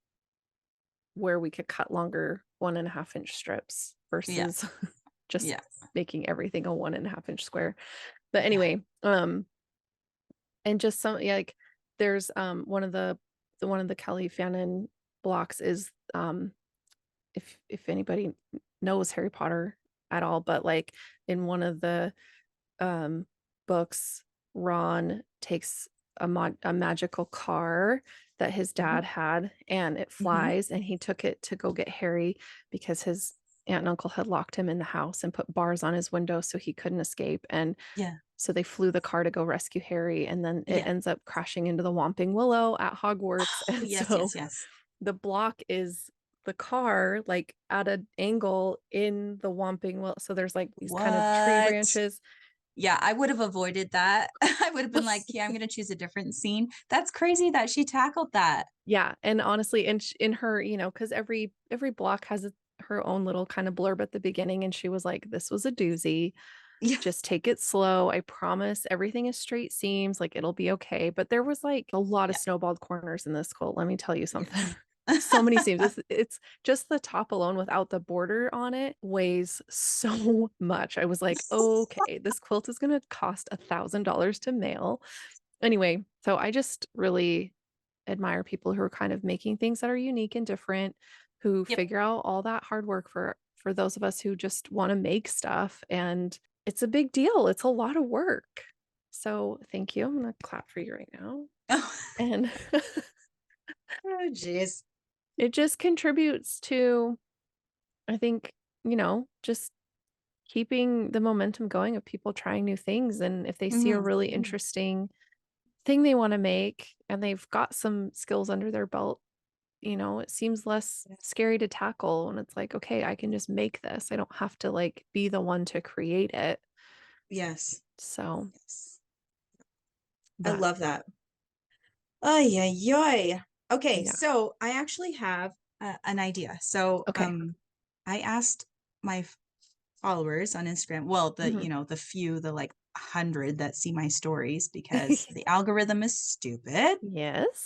where we could cut longer 1.5-inch strips Yeah. versus just Yeah. making everything a 1.5-inch square. But Yeah. anyway, and just some, yeah, like there's one of the Kelly Fannin blocks is if anybody knows Harry Potter at all, but like in one of the um books, Ron takes a magical car that his Mhm. dad had, and it Mhm. flies, and he took it to go get Harry because his aunt and uncle had locked him in the house and put bars on his window so he couldn't escape. And Yeah. so they flew the car to go rescue Harry, and then it Yeah. ends up crashing into the Whomping Willow at Hogwarts. Oh, And yes, yes, so yes. the block is the car like at an angle in the Whomping Willow. So there's like these kind of tree What? branches. Yeah, I would have avoided that. I would have been like, "Yeah, I'm gonna choose a different scene." That's crazy that she tackled that. Yeah, and honestly, and in her, because every block has her own little kind of blurb at the beginning, and she was like, "This was a doozy. Yeah. Just take it slow. I promise everything is straight seams, like it'll be okay." But there was like a lot of Yeah. snowballed corners in this quilt. Let me tell you something. Yes. So many seams. It's just the top alone without the border on it weighs so much. I was like, okay, this quilt is gonna cost $1,000 to mail. Anyway, so I just really admire people who are kind of making things that are unique and different, who Yep. figure out all that hard work for those of us who just want to make stuff. And it's a big deal. It's a lot of work. So thank you. I'm gonna clap for you right now. Oh, And oh, geez. it just contributes to, I think, just keeping the momentum going of people trying new things. And if they see a Mhm, really mhm. interesting thing they want to make and they've got some skills under their belt, it seems less Yes. scary to tackle when it's like, okay, I can just make this. I don't have to like be the one to create it. Yes. So, Yes. I but love that. Ay, ay, ay. Okay, yeah. so I actually have an idea. So, Okay. I asked my followers on Instagram, well, Hmm. the few, the like 100 that see my stories because the algorithm is stupid. Yes.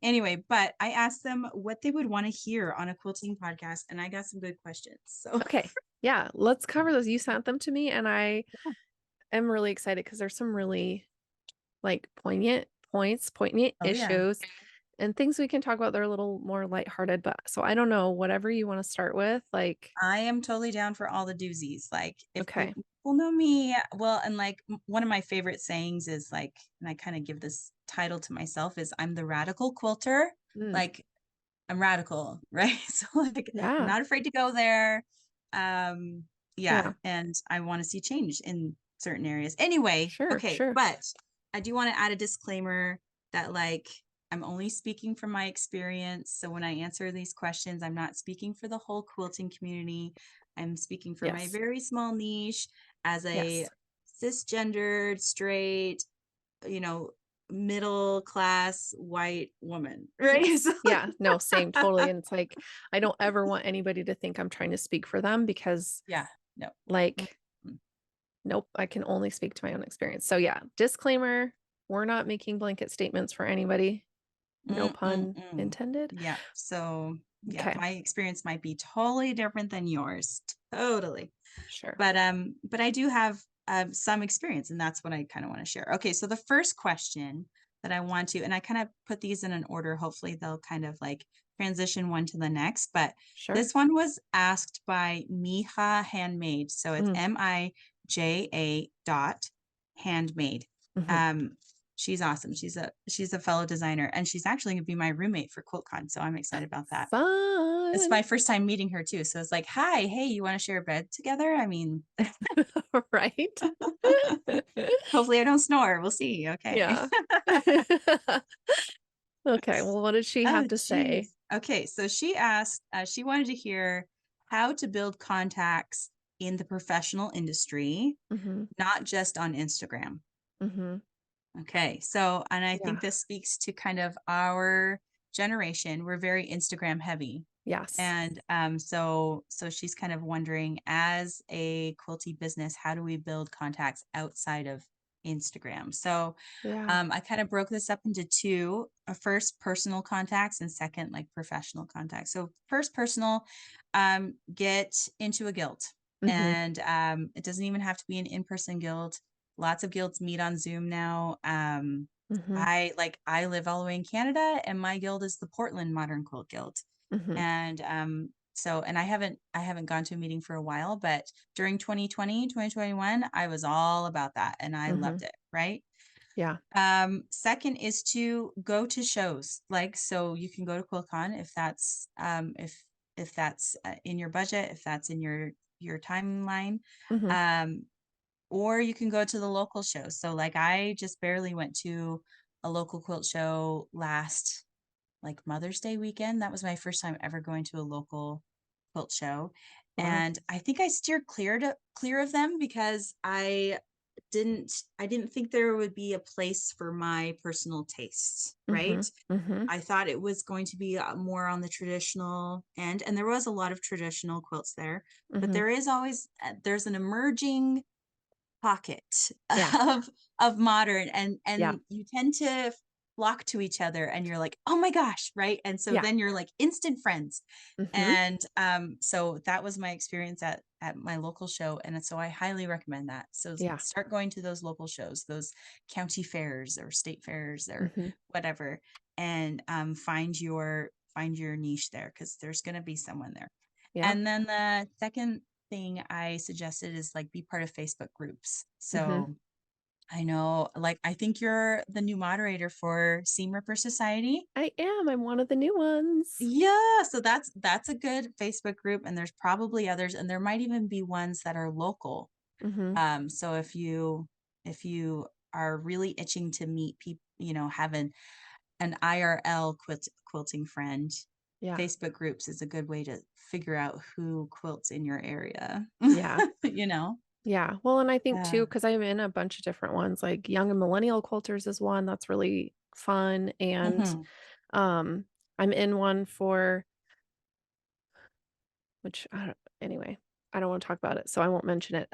Anyway, but I asked them what they would want to hear on a quilting podcast, and I got some good questions. So, Okay. Yeah. Let's cover those. You sent them to me, and I am really excited because there's some really like poignant points, poignant oh yeah. issues, and things we can talk about. They're a little more lighthearted, but so I don't know, whatever you want to start with. Like, I am totally down for all the doozies. Like, if okay. people know me, well, and like one of my favorite sayings is like, and I kind of give this title to myself is I'm the radical quilter. Mm, Like, I'm radical, right? So like, I'm yeah. not afraid to go there. Um, yeah, Yeah. and I want to see change in certain areas. Anyway, Sure. okay, Sure. but I do want to add a disclaimer that like I'm only speaking from my experience. So when I answer these questions, I'm not speaking for the whole quilting community. I'm speaking for my Yes. very small niche as a Yes. cisgendered, straight, you know, middle class white woman, right? Yes. So, Yeah. No, same. Totally. And it's like, I don't ever want anybody to think I'm trying to speak for them because, yeah, no. like, Mhm. nope, I can only speak to my own experience. So, yeah, disclaimer, we're not making blanket statements for anybody. No pun Mm-mm-mm. intended. Yeah. So, yeah, Okay. my experience might be totally different than yours. Totally. Sure. But I do have some experience, and that's what I kind of want to share. Okay, so the first question that I want to, and I kind of put these in an order. Hopefully, they'll kind of like transition one to the next. But Sure. this one was asked by Mija Handmade, so it's Mm, Mija dot handmade. mhm. Um, she's awesome. She's a fellow designer, and she's actually going to be my roommate for QuiltCon. So I'm excited about that. It's Fun. my first time meeting her too. So it's like, hi, hey, you want to share a bed together? I mean, Right? hopefully I don't snore. We'll see. Okay. Yeah. Okay, well, what did she have Oh, to say? geez. Okay. So she asked, she wanted to hear how to build contacts in the professional industry, Mhm, not just on Instagram. mhm. Okay. So, and I think Yeah. this speaks to kind of our generation. We're very Instagram heavy. Yes. And so she's kind of wondering, as a quilty business, how do we build contacts outside of Instagram? So Yeah. I kind of broke this up into two: first, personal contacts, and second, like professional contacts. So first, personal, get into a guild, Mhm, and it doesn't even have to be an in-person guild. Lots of guilds meet on Zoom now. mhm, I live all the way in Canada, and my guild is the Portland Modern Quilt Guild. mhm, And so and I haven't gone to a meeting for a while, but during 2020, 2021, I was all about that and I loved mhm. it, right? Yeah. Second is to go to shows. Like, so you can go to QuiltCon if that's in your budget, if that's in your timeline. Mhm. Um, or you can go to the local shows. So like I just barely went to a local quilt show last like Mother's Day weekend. That was my first time ever going to a local quilt show. Wow. And I think I steered clear of them because I didn't think there would be a place for my personal tastes, right? Mhm, mhm, I thought it was going to be more on the traditional end, and there was a lot of traditional quilts there, but mhm. there's an emerging pocket Yeah. of modern, Yeah. and you tend to flock to each other and you're like, oh my gosh, right? And so Yeah. then you're like instant friends. Mhm. And so that was my experience at my local show, and so I highly recommend that. So Yeah. start going to those local shows, those county fairs or state fairs or Mhm. whatever, and find your niche there, because there's going to be someone there. Yeah. And then the second thing I suggested is like be part of Facebook groups. Mhm. So I know, like, I think you're the new moderator for Seam Ripper Society. I am, I'm one of the new ones. Yeah, so that's a good Facebook group, and there's probably others, and there might even be ones that are local. Mhm. So if you are really itching to meet people, have an IRL quilting friend, Yeah. Facebook groups is a good way to figure out who quilts in your area. Yeah. You know? Yeah. Well, and I think too, Yeah. because I'm in a bunch of different ones, like young and millennial quilters is one that's really fun. And Mhm. um I'm in one for which I don't anyway, I don't want to talk about it, so I won't mention it.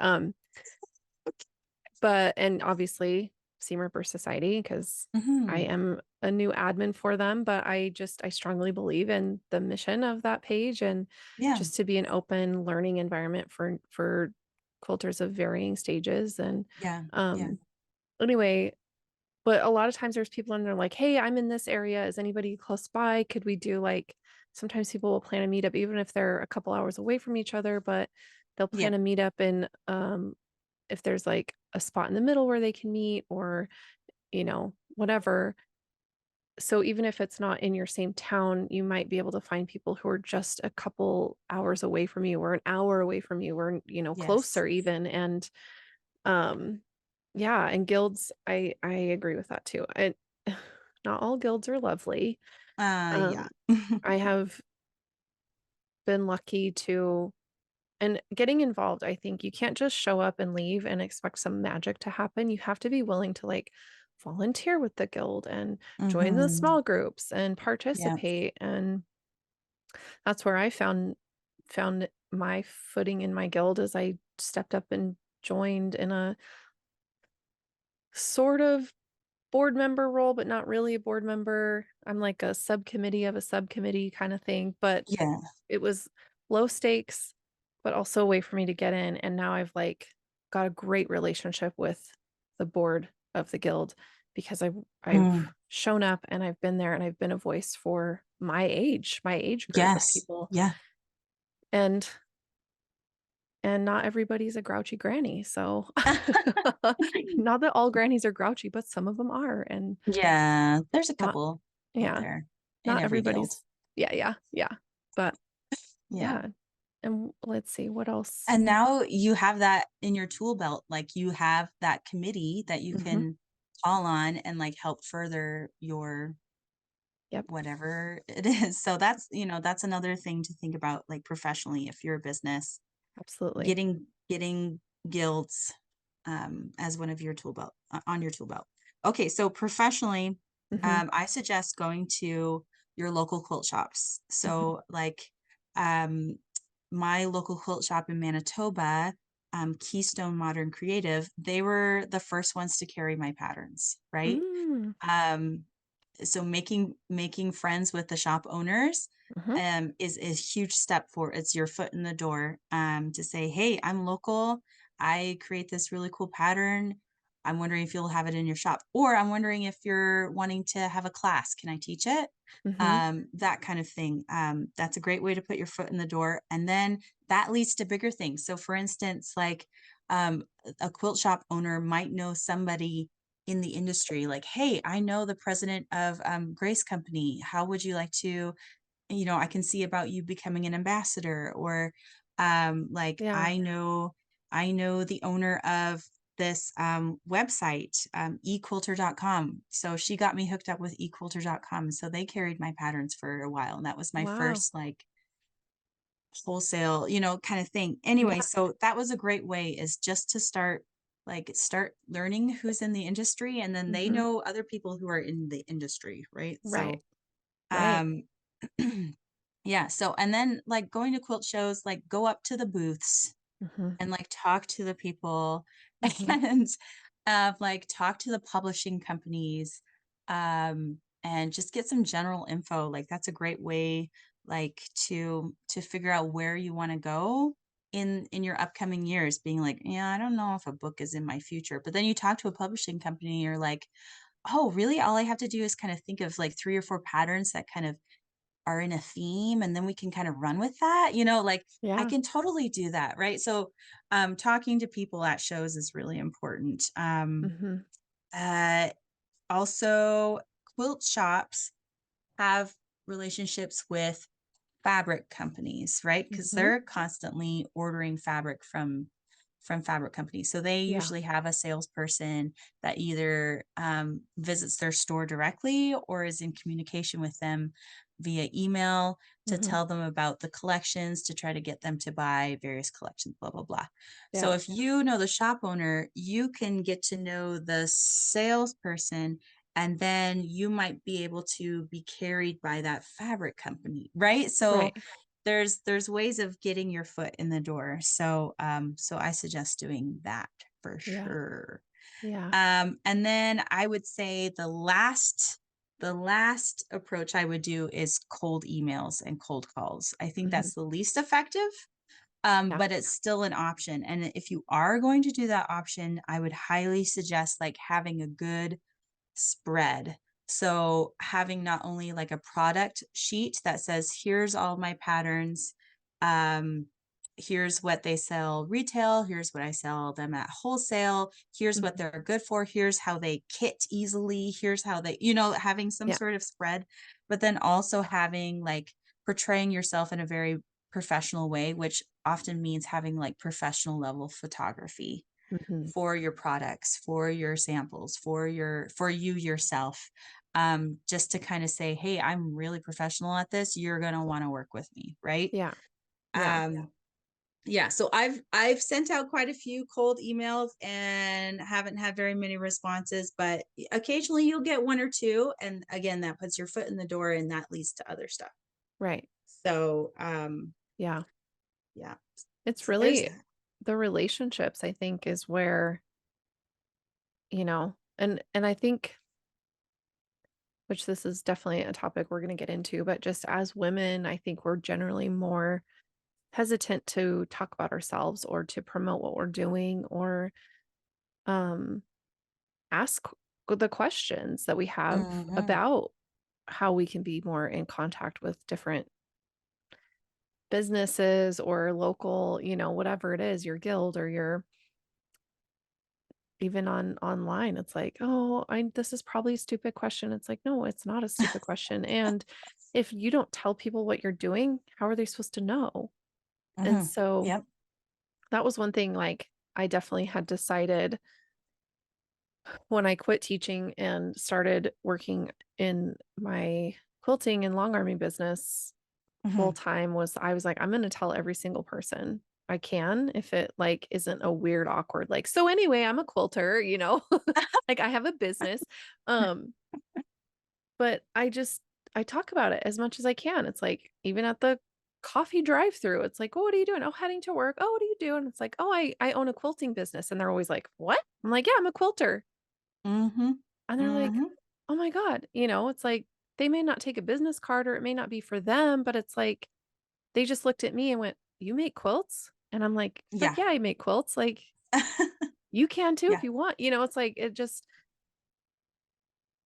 But and obviously Seam Ripper Society, because I Mhm. am a new admin for them, but I strongly believe in the mission of that page and Yeah. just to be an open learning environment for quilters of varying stages. And Yeah. Yeah. um anyway, but a lot of times there's people and they're like, "Hey, I'm in this area. Is anybody close by? Could we do like" sometimes people will plan a meetup even if they're a couple hours away from each other, but they'll Yeah. plan a meetup and if there's like a spot in the middle where they can meet or, whatever. So even if it's not in your same town, you might be able to find people who are just a couple hours away from you or an hour away from you or, Yes. closer even. And um yeah, and guilds, I agree with that too. And not all guilds are lovely. Yeah. Um, I have been lucky to and getting involved, I think you can't just show up and leave and expect some magic to happen. You have to be willing to like volunteer with the guild and join the Mhm. small groups and Yeah. participate. And that's where I found my footing in my guild as I stepped up and joined in a sort of board member role, but not really a board member. I'm like a subcommittee of a subcommittee kind of thing, but Yeah. it was low stakes, but also a way for me to get in. And now I've like got a great relationship with the board of the guild because I've Mm. shown up and I've been there and I've been a voice for my age group of Yes. people. Yeah. And not everybody's a grouchy granny. So not that all grannies are grouchy, but some of them are. And Yeah. There's a not couple out yeah, there in not every guild. everybody's yeah, yeah, yeah. But Yeah. yeah, and let's see what else. And now you have that in your tool belt, like, you have that committee that you Mhm. can call on and, like, help further your Yep, whatever it is. So that's another thing to think about, like, professionally, if you're a business, absolutely. getting guilds, as one of your tool belt on your tool belt. Okay, so professionally, Mhm, I suggest going to your local quilt shops. mhm, So, like, um, my local quilt shop in Manitoba, Keystone Modern Creative, they were the first ones to carry my patterns, right? mm, Um, so making friends with the shop owners mhm, is a huge step for it's your foot in the door to say, hey, I'm local, I create this really cool pattern, I'm wondering if you'll have it in your shop, or I'm wondering if you're wanting to have a class, can I teach it? mhm, That kind of thing. That's a great way to put your foot in the door, and then that leads to bigger things. So for instance, like, a quilt shop owner might know somebody in the industry, like, hey, I know the president of Grace Company, how would you like to, I can see about you becoming an ambassador, or like, yeah, I know the owner of this website, equilter.com, so she got me hooked up with equilter.com, so they carried my patterns for a while, and that was my wow, first, like, wholesale, kind of thing. Anyway, yeah, so that was a great way, is just to start learning who's in the industry, and then they mhm, know other people who are in the industry, right? right, So, right, um yeah, so and then, like, going to quilt shows, like, go up to the booths mhm, and, like, talk to the people mhm, and, like, talk to the publishing companies, and just get some general info, like, that's a great way, like, to figure out where you wanna go in your upcoming years, being like, "Yeah, I don't know if a book is in my future," but then you talk to a publishing company, and you're like, "Oh, really? All I have to do is kinda think of, like, 3 or 4 patterns that kind of are in a theme and then we can kind of run with that, like I Yeah. can totally do that, right? So talking to people at shows is really important. Mhm. Uh Also, quilt shops have relationships with fabric companies, right? Because Mhm. they're constantly ordering fabric from fabric companies. So they Yeah. usually have a salesperson that either visits their store directly or is in communication with them via email to Mhm. tell them about the collections to try to get them to buy various collections, blah, blah, blah. So Yeah. if you know the shop owner, you can get to know the salesperson and then you might be able to be carried by that fabric company, right? So Right. there's ways of getting your foot in the door. So I suggest doing that for Yeah. sure. Yeah. And then I would say the last approach I would do is cold emails and cold calls. I think Mhm. that's the least effective, Yeah. but it's still an option. And if you are going to do that option, I would highly suggest like having a good spread. So having not only like a product sheet that says, here's all my patterns, um, here's what they sell retail, here's what I sell them at wholesale, here's what Mhm. they're good for, here's how they kit easily, here's how they, having some Yeah. sort of spread, but then also having like portraying yourself in a very professional way, which often means having like professional level photography Mhm. for your products, for your samples, for you yourself. Just to kind of say, hey, I'm really professional at this. You're gonna want to work with me, right? Yeah. Yeah. Um, yeah. So I've sent out quite a few cold emails and haven't had very many responses, but occasionally you'll get one or two. And again, that puts your foot in the door and that leads to other stuff. Right. So Yeah. yeah. It's So there's really that. the relationships, I think, is where, and I think, which this is definitely a topic we're going to get into, but just as women, I think we're generally more hesitant to talk about ourselves or to promote what we're doing or um ask the questions that we have Hmm. about how we can be more in contact with different businesses or local, whatever it is, your guild or your even online. It's like, "Oh, I this is probably a stupid question." It's like, "No, it's not a stupid question." And if you don't tell people what you're doing, how are they supposed to know? And Hmm. so Yep. that was one thing like I definitely had decided when I quit teaching and started working in my quilting and long arming business full Hmm. time was I was like, I'm gonna tell every single person I can if it like isn't a weird, awkward, like, so anyway, I'm a quilter, like I have a business. Um, but I talk about it as much as I can. It's like even at the coffee drive-through, it's like, oh, what are you doing? Oh, heading to work. Oh, what do you do? And it's like, oh, I own a quilting business. And they're always like, what? I'm like, yeah, I'm a quilter. Hmm. And they're like, Hmm. "Oh my god," it's like they may not take a business card or it may not be for them, but it's like they just looked at me and went, "You make quilts?" And I'm like, "Heck Yeah. yeah, I make quilts." Like, "You can too if Yeah. you want." It's like it just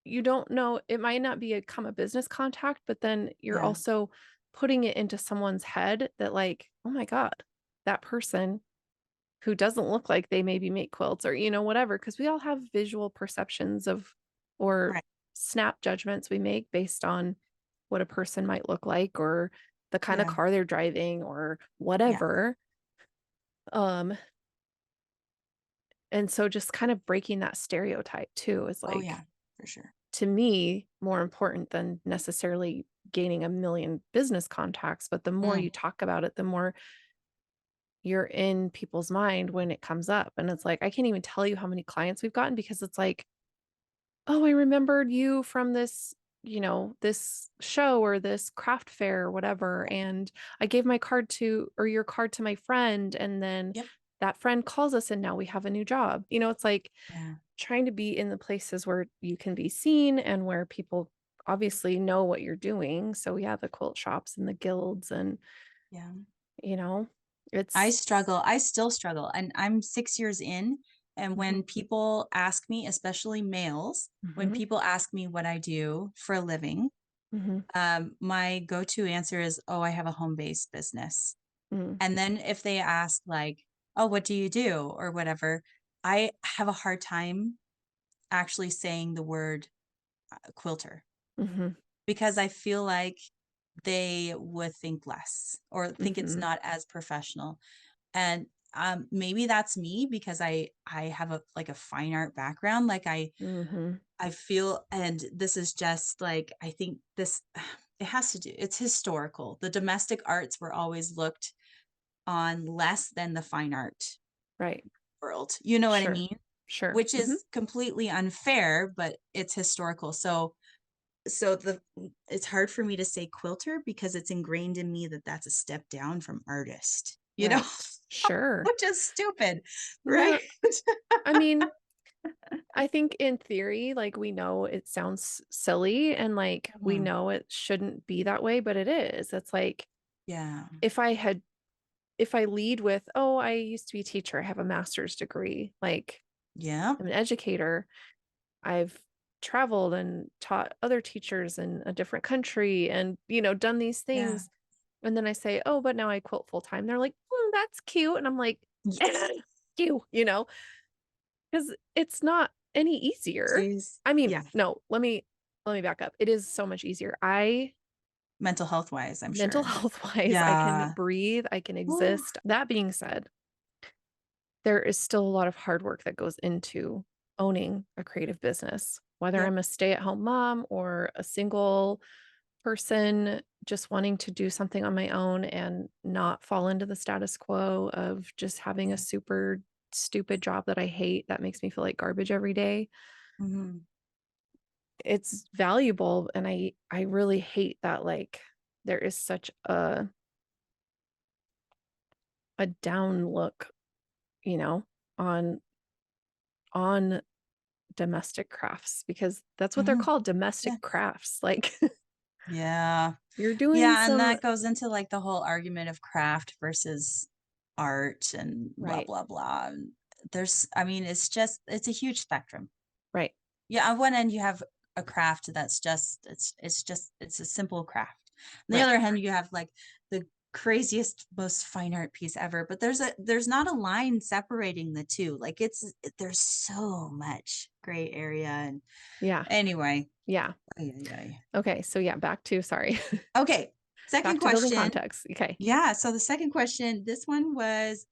you don't know, it might not become a business contact, but then you're Yeah. also putting it into someone's head that like, "Oh my god, that person who doesn't look like they maybe make quilts or, whatever, because we all have visual perceptions of or Right. snap judgments we make based on what a person might look like or the kind of Yeah. car they're driving or Yeah. whatever. Um, and so just kind of breaking that stereotype too is Oh, like, yeah, for sure. to me, more important than necessarily gaining a million business contacts. But the more you Mm. talk about it, the more you're in people's mind when it comes up. And it's like, I can't even tell you how many clients we've gotten because it's like, "Oh, I remembered you from this show or this craft fair or whatever, and I gave my card to or your card to my friend, and then Yep. that friend calls us and now we have a new job." It's like Yeah. trying to be in the places where you can be seen and where people obviously know what you're doing. So yeah, the quilt shops and the guilds and, Yeah. you know, I it's struggle. I still struggle, and I'm 6 years in, and Mhm, when people ask me, especially males, when mhm, people ask me what I do for a living, Mhm. My go-to answer is, "Oh, I have a home-based business." Mm. And then if they ask like, "Oh, what do you do?" or whatever, I have a hard time actually saying the word quilter Mhm. because I feel like they would think less or think it's Mhm. not as professional. And maybe that's me because I have a like a fine art background. Like Mhm. I feel, and this is just like, I think this, it has to do, it's historical. The domestic arts were always looked on less than the fine art Right. world. You know what I Sure. mean? Sure. Which Mhm. is completely unfair, but it's historical. So it's hard for me to say quilter because it's ingrained in me that that's a step down from artist, you know, Right. Sure. which is stupid, right? Yeah. I mean, I think in theory, like, we know it sounds silly and, like, we Mhm. know it shouldn't be that way, but it is. It's like, Yeah. if I had if I lead with, "Oh, I used to be a teacher, I have a master's degree," like, Yeah. I'm an educator, I've traveled and taught other teachers in a different country and, done these Yeah. things, and then I say, "Oh, but now I quilt full time." They're like, "Mm, that's cute," and I'm like, Yeah. "You," 'cause it's not any easier. Jeez. I mean, Yeah. no, let me back up. It is so much easier. I Mental health wise, I'm mental sure. health-wise, I can Yeah. breathe, I can Ooh. exist. That being said, there is still a lot of hard work that goes into owning a creative business. Whether Yep. I'm a stay-at-home mom or a single person just wanting to do something on my own and not fall into the status quo of just having a Yeah. super stupid job that I hate that makes me feel like garbage every day. Mhm. It's valuable, and I really hate that, like, there is such a down look, you know, on on domestic crafts because that's what they're Mhm. called, Yeah. domestic crafts. Like, Yeah. you're doing Yeah, and some that goes into, like, the whole argument of craft versus art and blah, right, blah, blah, and there's I mean, it's a huge spectrum. right, Yeah, on one end, you have a craft that's just it's a simple craft. On the right. other hand, you have, like, the craziest, most fine art piece ever, but there's not a line separating the 2, like, there's so much gray area, and Yeah, anyway. yeah. Ay, ay, ay. Okay, so yeah, back to sorry. Okay, second Back to building question. context. Okay. Yeah, so the second question, this one was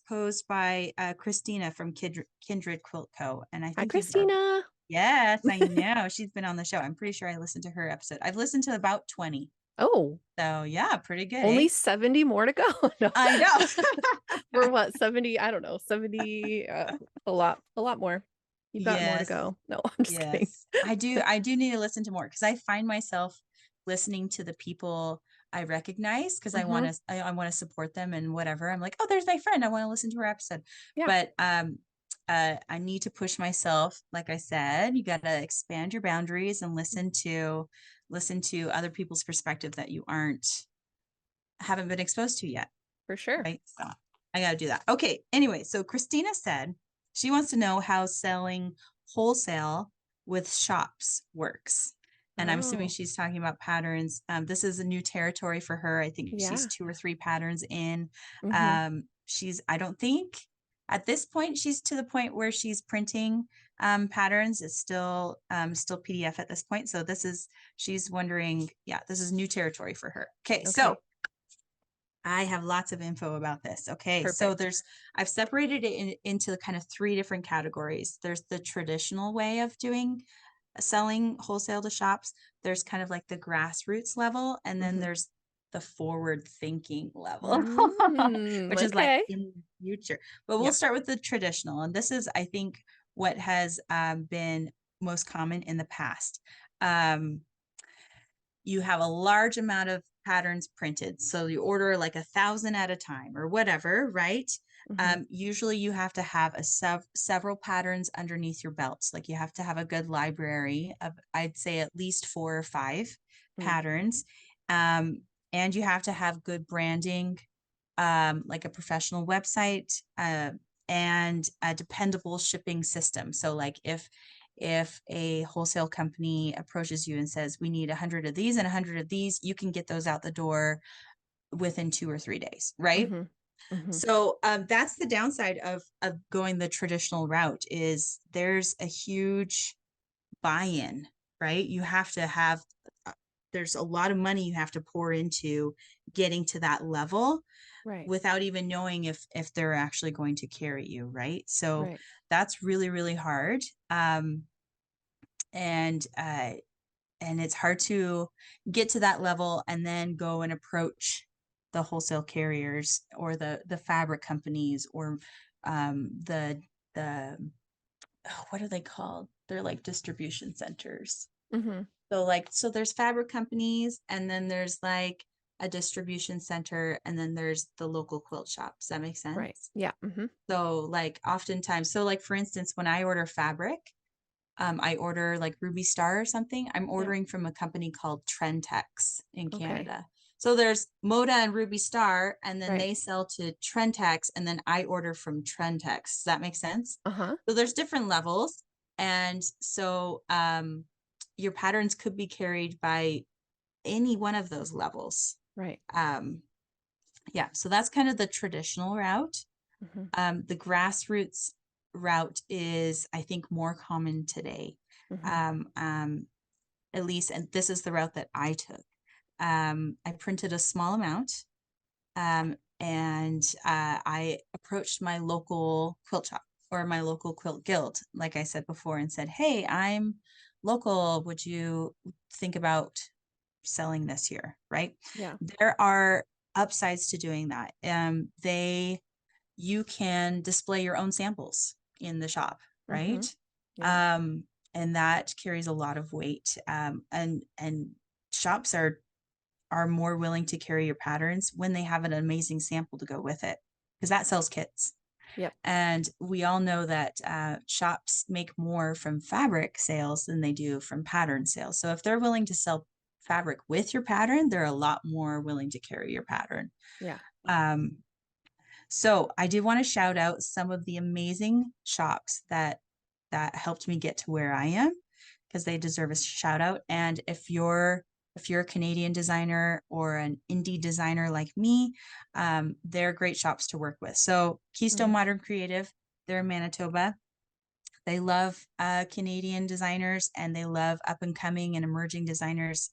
posed by Christina from Kindred Quilt Co. And I Hi, think you've Christina. yes, I know. She's been on the show. I'm pretty sure I listened to her episode. I've listened to about 20. Oh, So yeah, pretty good, eh? only 70 more to go. No. I know. We're what, 70? I don't know, 70, a lot more. You've got more to Yes. go. No, I'm just kidding. Yes. I do need to listen to more because I find myself listening to the people I recognize because Mhm. I want to support them and whatever. I'm like, "Oh, there's my friend. I want to listen to her episode." Yeah, But I need to push myself. Like I said, you got to expand your boundaries and listen to other people's perspective that you aren't haven't been exposed to yet. for sure. Right? So I got to do that. Okay. Anyway, so Christina said she wants to know how selling wholesale with shops works. And I'm assuming Oh, she's talking about patterns. This is a new territory for her. I think she's yeah. 2 or 3 patterns in. Mhm. I don't think at this point she's to the point where she's printing patterns. It's still PDF at this point. So she's wondering, yeah, this is new territory for her. Okay, so Okay, I have lots of info about this. Okay, so perfect. I've separated it into kind of 3 different categories. There's the traditional way of doing selling wholesale to shops. There's kind of like the grassroots level, and then Mhm. there's the forward thinking level, Mm, which is like okay. in the future. But we'll Yeah. start with the traditional, and this is, I think, what has been most common in the past. Um, you have a large amount of patterns printed. So you order like 1,000 at a time or whatever, right? Mhm. Usually you have to have several patterns underneath your belts. Like you have to have a good library of, I'd say, at least 4 or 5 Mm. patterns. And you have to have good branding, like a professional website, and a dependable shipping system. So like if a wholesale company approaches you and says, we need 100 of these and 100 of these, you can get those out the door within 2 or 3 days, right? Mhm. Mhm. So that's the downside of going the traditional route is there's a huge buy-in, right? You have to have there's a lot of money you have to pour into getting to that level Right. without even knowing if they're actually going to carry you, right? So Right. that's really really hard. And and it's hard to get to that level and then go and approach the wholesale carriers or the fabric companies or the what are they called? They're like distribution centers. Mhm. So like so there's fabric companies and then there's like a distribution center and then there's the local quilt shop. Does that make Right. sense? Yeah. Mhm. So like oftentimes, so like for instance, when I order fabric, I order like Ruby Star or something. I'm Yeah. ordering from a company called Trentex in Okay. Canada. So there's Moda and Ruby Star, and then Right. they sell to Trentex, and then I order from Trentex. Does that make sense? Uh-huh. So there's different levels. And so your patterns could be carried by any one of those levels. Right. Um, yeah, so that's kind of the traditional route. Mhm. The grassroots route is, I think, more common today. Mhm. Um, um, at least, and this is the route that I took. I printed a small amount, and I approached my local quilt shop or my local quilt guild, like I said before, and said, "Hey, I'm local. Would you think about selling this here?" Right? Yeah. There are upsides to doing that. They you can display your own samples in the shop, right? Mhm. Yeah. Um, and that carries a lot of weight. And shops are more willing to carry your patterns when they have an amazing sample to go with it, because that sells kits. Yep. And we all know that shops make more from fabric sales than they do from pattern sales. So if they're willing to sell fabric with your pattern, they're a lot more willing to carry your pattern. Yeah. Um, so I do want to shout out some of the amazing shops that helped me get to where I am because they deserve a shout out. And if you're a Canadian designer or an indie designer like me, they're great shops to work with. So Keystone Mhm. Modern Creative, they're in Manitoba. They love Canadian designers and they love up and coming and emerging designers.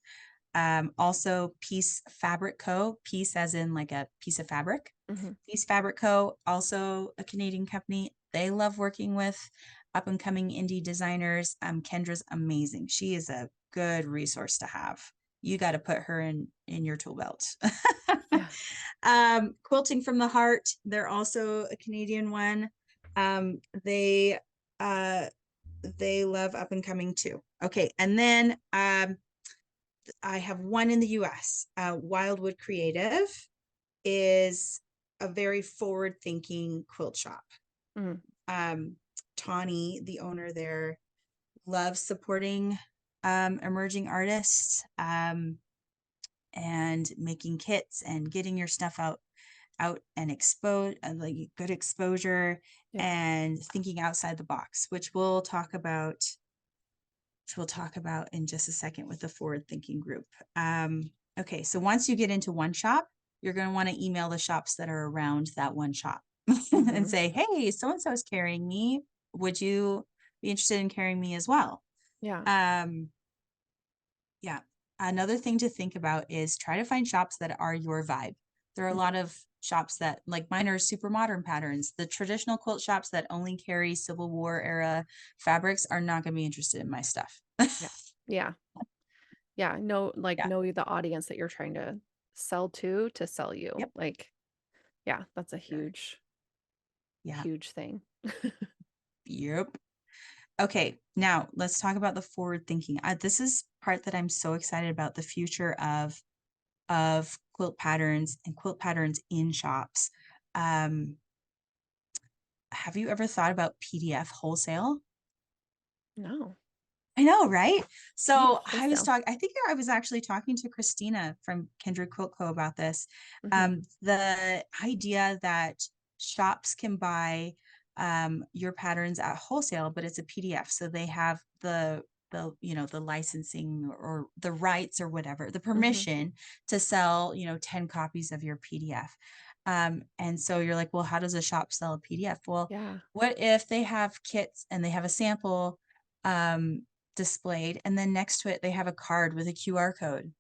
Also, Piece Fabric Co. Piece as in like a piece of fabric. Mhm. Piece Fabric Co. Also a Canadian company. They love working with up and coming indie designers. Kendra's amazing. She is a good resource to have. You got to put her in your tool belt. Yeah. Quilting from the Heart. They're also a Canadian one. Um, they uh, they love up and coming too. Okay, and then I have one in the US. Wildwood Creative is a very forward thinking quilt shop. Mhm. Um, Tawny, the owner there, loves supporting emerging artists and making kits and getting your stuff out and expose like good exposure Yeah. and thinking outside the box, which we'll talk about in just a second with the forward thinking group. Okay, so once you get into one shop, you're going to want to email the shops that are around that one shop and Mhm. say, hey, so and so is carrying me. Would you be interested in carrying me as well? Yeah. Um, yeah. Another thing to think about is try to find shops that are your vibe. There are a lot Mhm. of shops that, like mine, are super modern patterns. The traditional quilt shops that only carry Civil War era fabrics are not going to be interested in my stuff. Yeah. Yeah. Yeah. Know like, Yeah. know the audience that you're trying to sell you. Yep. Like, yeah, that's a Yeah. huge, Yeah. huge thing. Yep. Okay, now let's talk about the forward thinking. This is part that I'm so excited about the future of quilt patterns and quilt patterns in shops. Um, have you ever thought about PDF wholesale? No. I know, right? PDF So wholesale. I think I was actually talking to Christina from Kindred Quilt Co. about this. Mhm. The idea that shops can buy your patterns at wholesale, but it's a PDF. So they have the licensing or the rights or whatever, the Mhm. permission to sell 10 copies of your PDF. And so you're like, well, how does a shop sell a PDF? Well, Yeah. what if they have kits and they have a sample displayed, and then next to it they have a card with a QR code,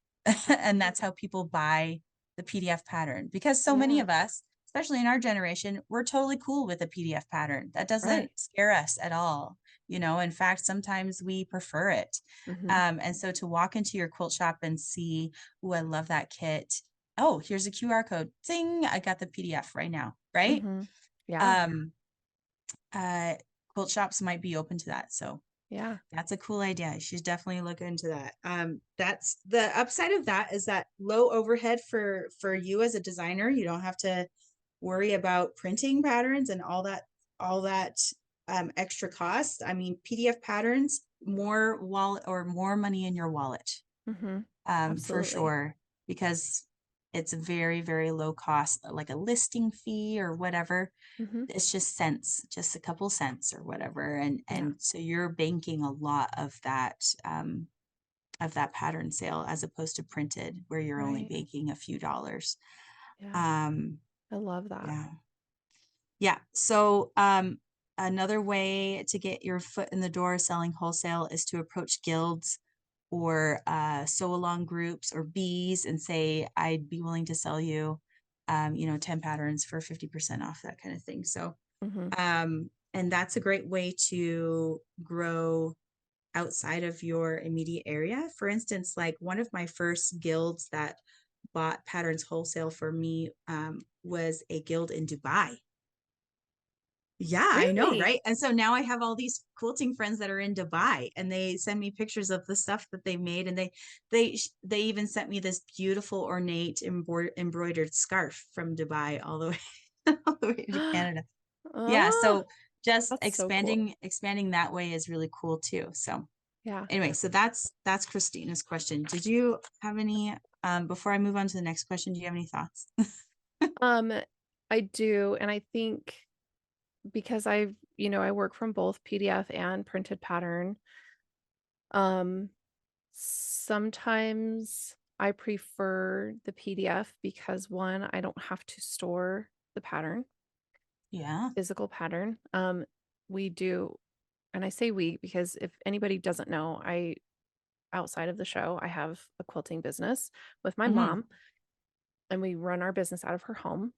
and that's how people buy the PDF pattern, because so many Yeah. of us, especially in our generation, we're totally cool with a PDF pattern. That doesn't Right. scare us at all. In fact, sometimes we prefer it. Mhm. And so to walk into your quilt shop and see, oh, I love that kit. Oh, here's a QR code. Zing, I got the PDF right now. Right. Mhm. Yeah. Um, uh, Quilt shops might be open to that. So Yeah. that's a cool idea. You should definitely look into that. That's the upside of that, is that low overhead for you as a designer. You don't have to worry about printing patterns and all that extra cost. I mean, PDF patterns, more wallet or more money in your wallet, Mhm. for Absolutely. sure, because it's very, very low cost, like a listing fee or whatever. Mhm. It's just cents, just a couple cents or whatever, and Yeah. so you're banking a lot of that pattern sale, as opposed to printed, where you're only Right. banking a few dollars. Yeah. um I love that. yeah. Yeah. So, another way to get your foot in the door selling wholesale is to approach guilds or sew along groups or bees and say, I'd be willing to sell you, 10 patterns for 50% off, that kind of thing. So, Mhm. and that's a great way to grow outside of your immediate area. For instance, like one of my first guilds that bought patterns wholesale for me was a guild in Dubai. Yeah, I know, Really? right? And so now I have all these quilting friends that are in Dubai, and they send me pictures of the stuff that they made, and they even sent me this beautiful ornate embroidered scarf from Dubai all the way all the way to Canada. Yeah, Oh, so just that's so cool. expanding that way is really cool too. So Yeah. anyway, so that's Christina's question. Did you have any before I move on to the next question, do you have any thoughts? Um, I do, and I think because I work from both PDF and printed pattern, um, sometimes I prefer the PDF because one, I don't have to store the pattern, Yeah. physical pattern. We do, and I say we because if anybody doesn't know, outside of the show, I have a quilting business with my Hmm. mom, and we run our business out of her home.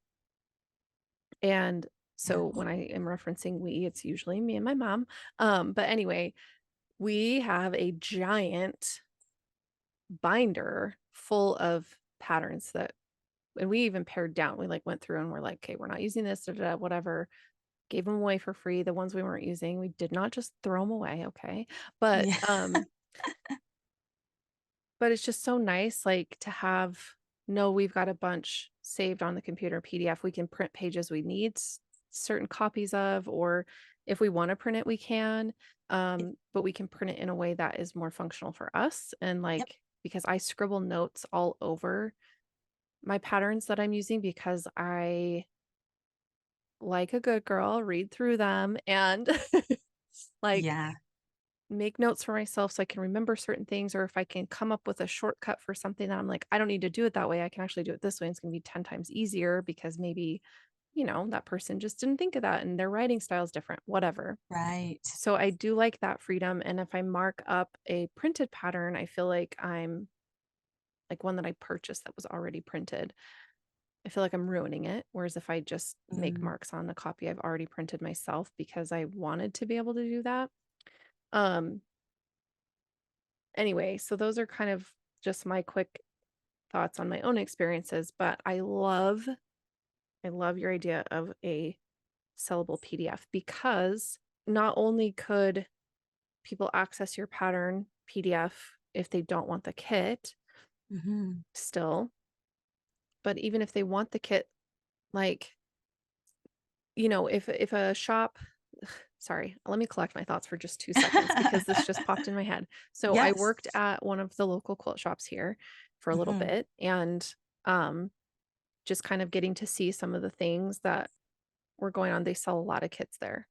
And Yeah. so when I am referencing we, it's usually me and my mom. But anyway, we have a giant binder full of patterns that, and we even pared down. We like went through and we're like, okay, we're not using this, da, da, da, whatever. Gave them away for free. The ones we weren't using, we did not just throw them away. Okay. But, Yeah. but it's just so nice, like to have, no, we've got a bunch saved on the computer PDF. We can print pages we need certain copies of, or if we want to print it, we can. But we can print it in a way that is more functional for us. And Yep. like, because I scribble notes all over my patterns that I'm using because I, like a good girl, read through them and like Yeah. make notes for myself so I can remember certain things, or if I can come up with a shortcut for something that I'm like, I don't need to do it that way. I can actually do it this way. And it's going to be 10 times easier because maybe, that person just didn't think of that and their writing style is different, whatever. Right. So I do like that freedom. And if I mark up a printed pattern, I feel like I'm like one that I purchased that was already printed. I feel like I'm ruining it. Whereas if I just make Mm, marks on the copy I've already printed myself because I wanted to be able to do that. Um, anyway, so those are kind of just my quick thoughts on my own experiences, but I love your idea of a sellable PDF because not only could people access your pattern PDF if they don't want the kit mhm. still, but even if they want the kit, like, if a shop, sorry, let me collect my thoughts for just 2 seconds because this just popped in my head. So I Yes. worked at one of the local quilt shops here for a little Mhm. bit, and um just kind of getting to see some of the things that were going on, they sell a lot of kits there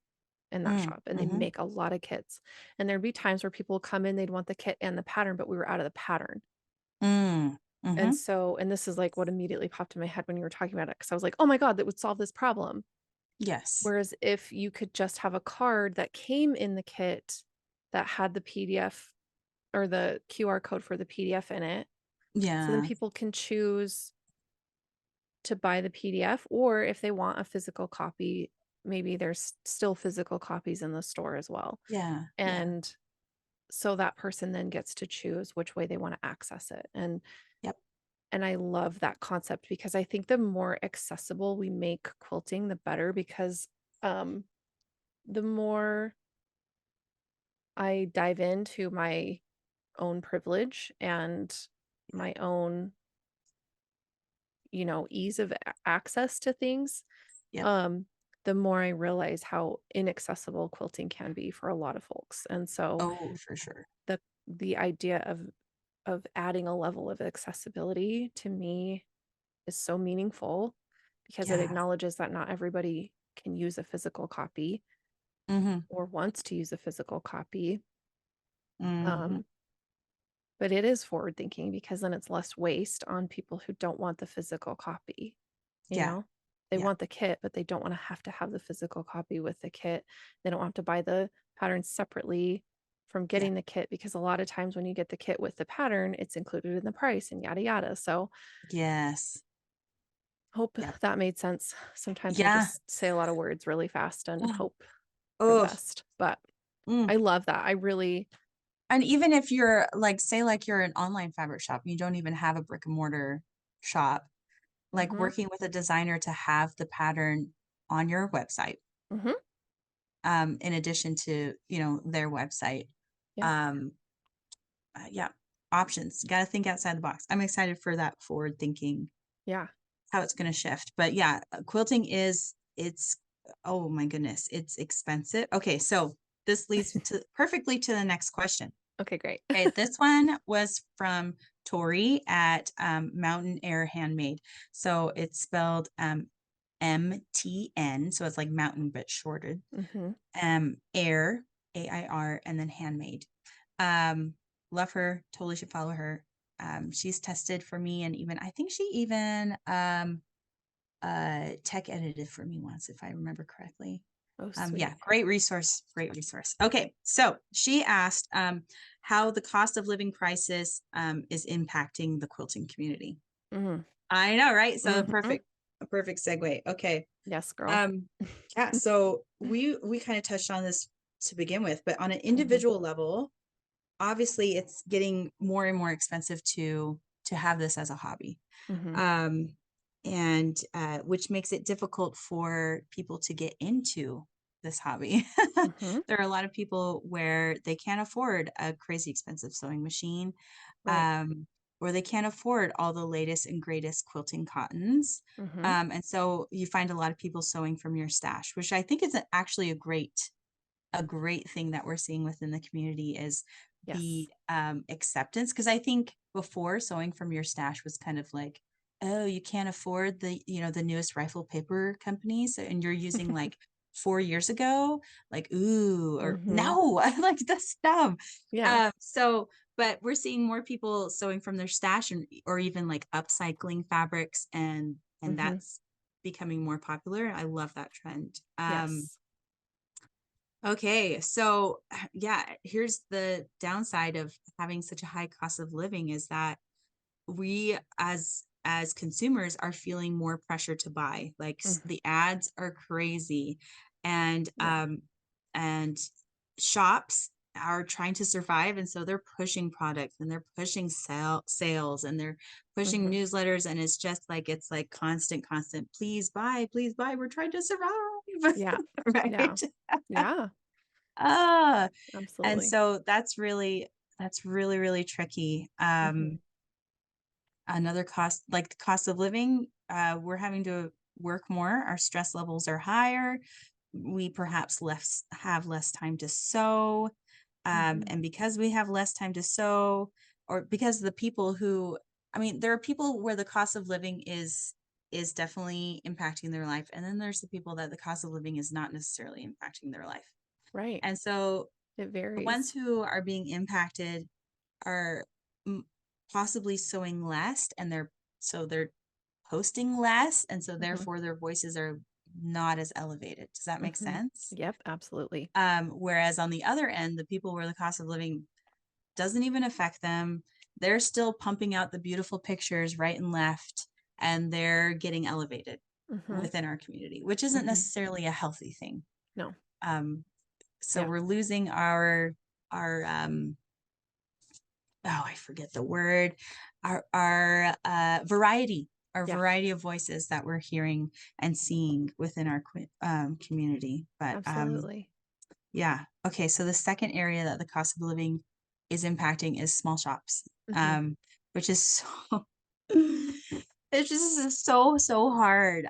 in that Mm, shop, and they mhm, make a lot of kits. And there'd be times where people would come in, they'd want the kit and the pattern, but we were out of the pattern. mm, And mhm. so and this is, like, what immediately popped in my head when you were talking about it, because I was like, "Oh my god, that would solve this problem." Yes. Whereas if you could just have a card that came in the kit that had the PDF or the QR code for the PDF in it, so then Yeah, people can choose to buy the PDF, or if they want a physical copy, maybe there's still physical copies in the store as well. yeah, yeah. And so that person then gets to choose which way they want to access it. Yep, And I love that concept because I think the more accessible we make quilting, the better, because um the more I dive into my own privilege and my own, ease of access to things, yep. um, the more I realize how inaccessible quilting can be for a lot of folks. And so Oh, for sure. the idea of adding a level of accessibility to me is so meaningful because it Yeah. acknowledges that not everybody can use a physical copy Mhm, or wants to use a physical copy. mhm. Um, but it is forward thinking because then it's less waste on people who don't want the physical copy, you Yeah, know? They yeah, want the kit, but they don't want to have the physical copy with the kit. They don't have to buy the pattern separately from yeah. getting the kit because a lot of times when you get the kit with the pattern, it's included in the price and yada yada. So, Yes. hope Yep. that made sense. Sometimes I Yeah. just say a lot of words really fast and hope for the Oh, best. But mm. I love that. I really And even if you're like, say, like you're an online fabric shop, you don't even have a brick and mortar shop, like mhm, working with a designer to have the pattern on your website, mhm, in addition to, their website. yeah, Um, yeah, options. Got to think outside the box. I'm excited for that forward thinking, yeah. how it's going to shift. But yeah, quilting it's, oh my goodness, it's expensive. Okay, so this leads to perfectly to the next question. Okay, great. Okay, this one was from Tori at Mountain Air Handmade. So it's spelled MTN. So it's like mountain but shorted. Mhm, Air, AIR, and then handmade. Um, Love her. Totally should follow her. She's tested for me, and even I think she even tech edited for me once, if I remember correctly. oh, Yeah, sweet. great resource, great resource. Okay, so she asked how the cost of living crisis is impacting the quilting community. Mhm, I know, right? So mhm. a perfect segue. Okay. Yes, girl. Um, yeah, so we kind of touched on this to begin with, but on an Mhm, individual level, obviously it's getting more and more expensive to have this as a hobby. mhm, Um, and which makes it difficult for people to get into this hobby. mhm. There are a lot of people where they can't afford a crazy expensive sewing machine, Right. um, or they can't afford all the latest and greatest quilting cottons. Mhm. And so you find a lot of people sewing from your stash, which I think is actually a great thing that we're seeing within the community is Yes. the acceptance. Because I think before sewing from your stash was kind of like, oh, you can't afford the newest rifle paper companies, and you're using like 4 years ago, like ooh, or Mhm. no, I like that's dumb. Yeah. So, but we're seeing more people sewing from their stash, or even like upcycling fabrics, and Mhm. that's becoming more popular. I love that trend. Yes. Okay, so yeah, here's the downside of having such a high cost of living is that we as consumers are feeling more pressure to buy. Like Mm, the ads are crazy, and yeah. shops are trying to survive, and so they're pushing products and they're pushing sales and they're pushing Mhm. newsletters, and it's like constant, please buy, we're trying to survive. Yeah. Yeah. Right. Yeah. Ah, and Absolutely. so that's really, really tricky. Mhm. Another cost, like the cost of living, we're having to work more. Our stress levels are higher. We perhaps less have less time to sew. Mhm. And because we have less time to sew, or because the people who, I mean, there are people where the cost of living is is definitely impacting their life, and then there's the people that the cost of living is not necessarily impacting their life. Right. And so It the ones varies. who are being impacted are m possibly sewing less, and they're posting less, and so Mhm. therefore their voices are not as elevated. Does that make Mhm. sense? Yep, absolutely. Whereas on the other end, the people where the cost of living doesn't even affect them, they're still pumping out the beautiful pictures right and left, and they're getting elevated Mhm. within our community, which isn't Mhm. necessarily a healthy thing. No. Um, so Yeah. we're losing our oh, I forget the word, our Yeah. variety of voices that we're hearing and seeing within our community. But Absolutely. yeah, okay. So the second area that the cost of living is impacting is small shops, Mhm. um, which is so it's just so hard.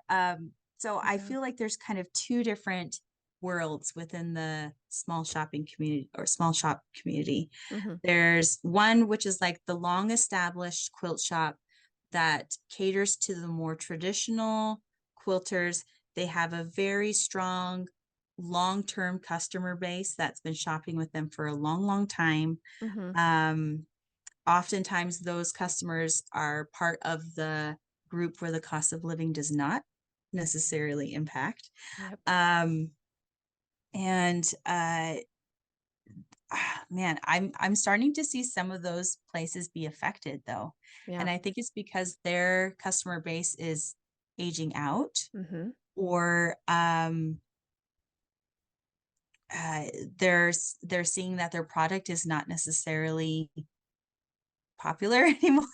So I Yeah. feel like there's kind of two different worlds within the small shopping community or small shop community. Mhm. There's one which is like the long established quilt shop that caters to the more traditional quilters. They have a very strong long-term customer base that's been shopping with them for a long time. Mhm. Um, Oftentimes those customers are part of the group where the cost of living does not necessarily impact. Yep. Um, and Man, I'm starting to see some of those places be affected though. Yeah. And I think it's because their customer base is aging out Mhm. or uh, they're seeing that their product is not necessarily popular anymore.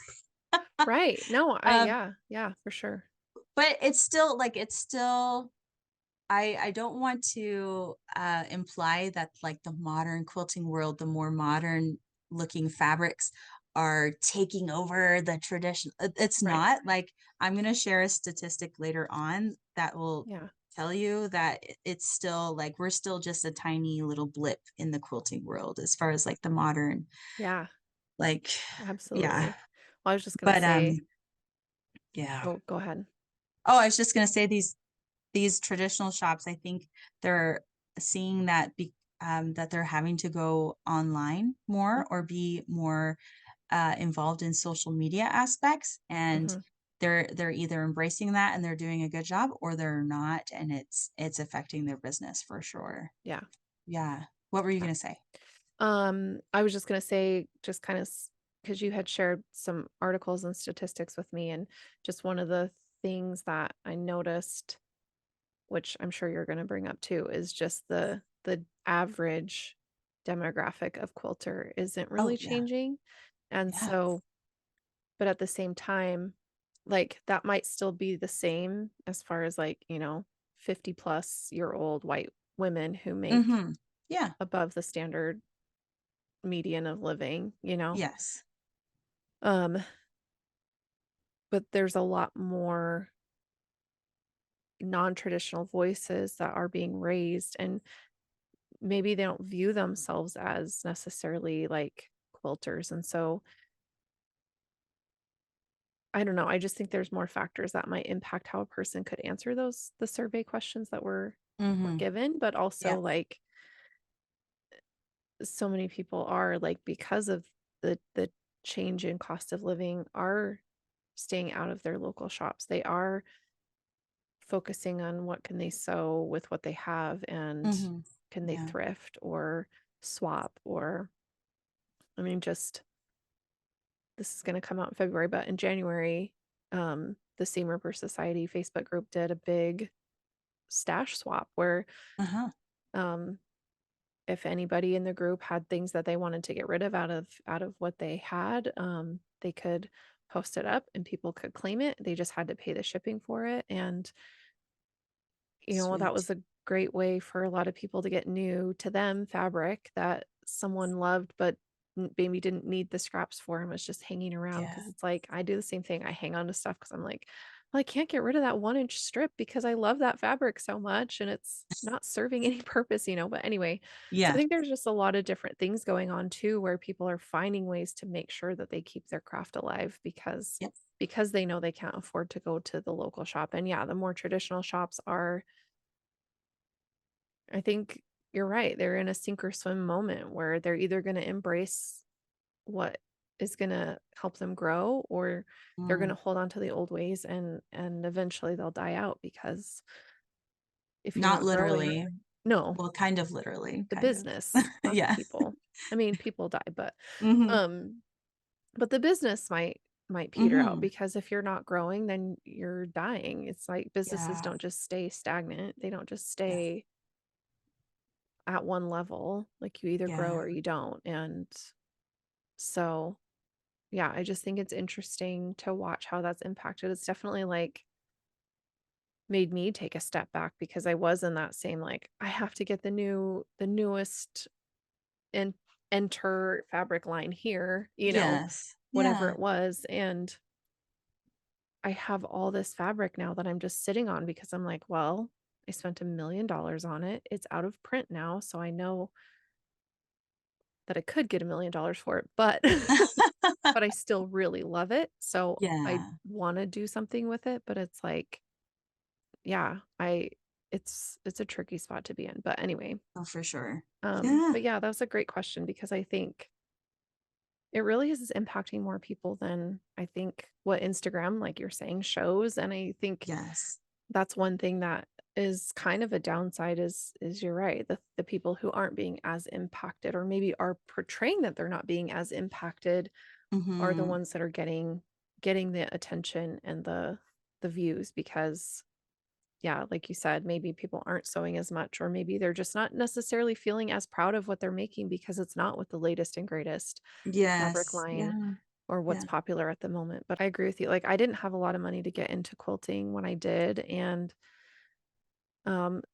Right. No, Um, yeah, for sure. but it's still I don't want to imply that like the modern quilting world, the more modern looking fabrics are taking over the tradition. It's Right. not. Like I'm going to share a statistic later on that will Yeah. tell you that it's still like we're still just a tiny little blip in the quilting world as far as like the modern Yeah. like yeah. Absolutely. Well, I was just gonna But say yeah. oh, go ahead. Oh, I was just going to say these traditional shops, I think they're seeing that that they're having to go online more or be more involved in social media aspects, and Mhm. they're either embracing that and they're doing a good job, or they're not, and it's affecting their business for sure. Yeah. Yeah. What were you Yeah. gonna say? I was just gonna say, just kind of because you had shared some articles and statistics with me, and just one of the things that I noticed, which I'm sure you're gonna bring up too, is just the average demographic of quilter isn't Oh really yeah. changing. And Yeah. so, but at the same time, like that might still be the same as far as like, 50 plus year old white women who make Mm-hmm. Yeah. above the standard median of living. Yes. Um, but there's a lot more non-traditional voices that are being raised, and maybe they don't view themselves as necessarily like quilters. And so I don't know, I just think there's more factors that might impact how a person could answer the survey questions that were Mm-hmm. given, but also Yep. like so many people are like because of the change in cost of living are staying out of their local shops. They are focusing on what can they sew with what they have, and Mm-hmm. can they Yeah. thrift or swap, or I mean just this is going to come out in February, but in January, the Seam Ripper Society Facebook group did a big stash swap where Uh-huh. um, if anybody in the group had things that they wanted to get rid of out of what they had, they could post it up and people could claim it. They just had to pay the shipping for it. And that Sweet. was a great way for a lot of people to get new to them fabric that someone loved, but maybe didn't need the scraps for and was just hanging around. Yeah. Because it's like I do the same thing. I hang on to stuff because I'm like, Well, I can't get rid of that 1-inch strip because I love that fabric so much and it's not serving any purpose, but anyway, so I Yeah. think there's just a lot of different things going on too where people are finding ways to make sure that they keep their craft alive Yep. because they know they can't afford to go to the local shop. And yeah, the more traditional shops are, I think you're right. They're in a sink or swim moment where they're either going to embrace what is gonna help them grow, or they're gonna Mm. hold on to the old ways and eventually they'll die out because if you're Not not growing. literally. No, Well, kind of literally, the kind of. business, not the Yeah. people. I mean, people die, Mhm. um, but the business might peter out Mhm. because if you're not growing, then you're dying. It's like businesses Yeah. don't just stay stagnant. They don't just Yeah. stay at one level. Like you either grow Yeah. or you don't. And so yeah, I just think it's interesting to watch how that's impacted. It's definitely like made me take a step back because I was in that same like I have to get the newest and enter fabric line here, Yes. whatever Yeah. it was. And I have all this fabric now that I'm just sitting on because I'm like, well, I spent $1 million on it. It's out of print now. So I know that I could get $1 million for it, but but I still really love it. So I Yeah. want to do something with it, but it's like, yeah, it's a tricky spot to be in. But anyway, Oh, for sure. Yeah. but yeah, that was a great question because I think it really is impacting more people than I think what Instagram, like you're saying, shows. And I think Yes. that's one thing that is kind of a downside is you're right. The people who aren't being as impacted or maybe are portraying that they're not being as impacted are the Mhm. ones that are getting the attention and the views because yeah, like you said, maybe people aren't sewing as much, or maybe they're just not necessarily feeling as proud of what they're making because it's not with the latest and greatest fabric Yes. line Yeah. or what's Yeah. popular at the moment. But I agree with you. Like I didn't have a lot of money to get into quilting when I did, and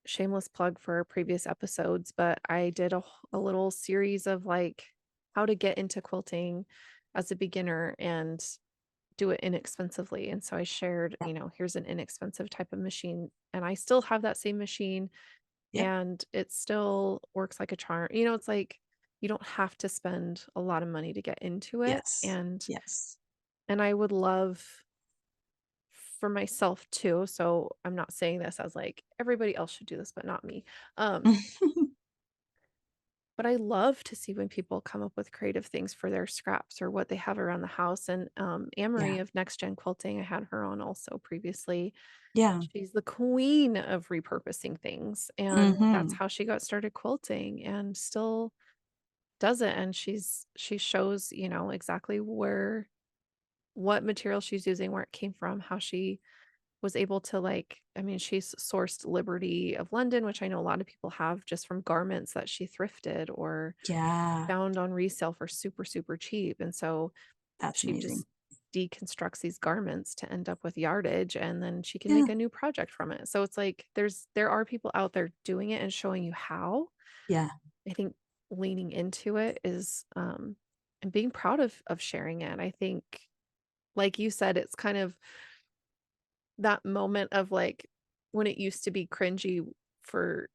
shameless plug for previous episodes, but I did a little series of like how to get into quilting as a beginner and do it inexpensively. And so I shared, Yeah. here's an inexpensive type of machine. And I still have that same machine Yep. and it still works like a charm. It's like you don't have to spend a lot of money to get into it. Yes. Yes. And I would love for myself too. So I'm not saying this as like everybody else should do this, but not me. Um, But I love to see when people come up with creative things for their scraps or what they have around the house. And Yeah. Amory of Next Gen Quilting, I had her on also previously. Yeah. She's the queen of repurposing things. And that's Mhm. how she got started quilting and still does it. And she shows, exactly what material she's using, where it came from, how she was able to like, I mean, she's sourced Liberty of London, which I know a lot of people have just from garments that she thrifted or Yeah. found on resale for super, super cheap. And so That's she amazing. just deconstructs these garments to end up with yardage and then she can Yeah. make a new project from it. So it's like there are people out there doing it and showing you how. Yeah. I think leaning into it is and being proud of sharing it. I think like you said, it's kind of that moment of like when it used to be cringy for,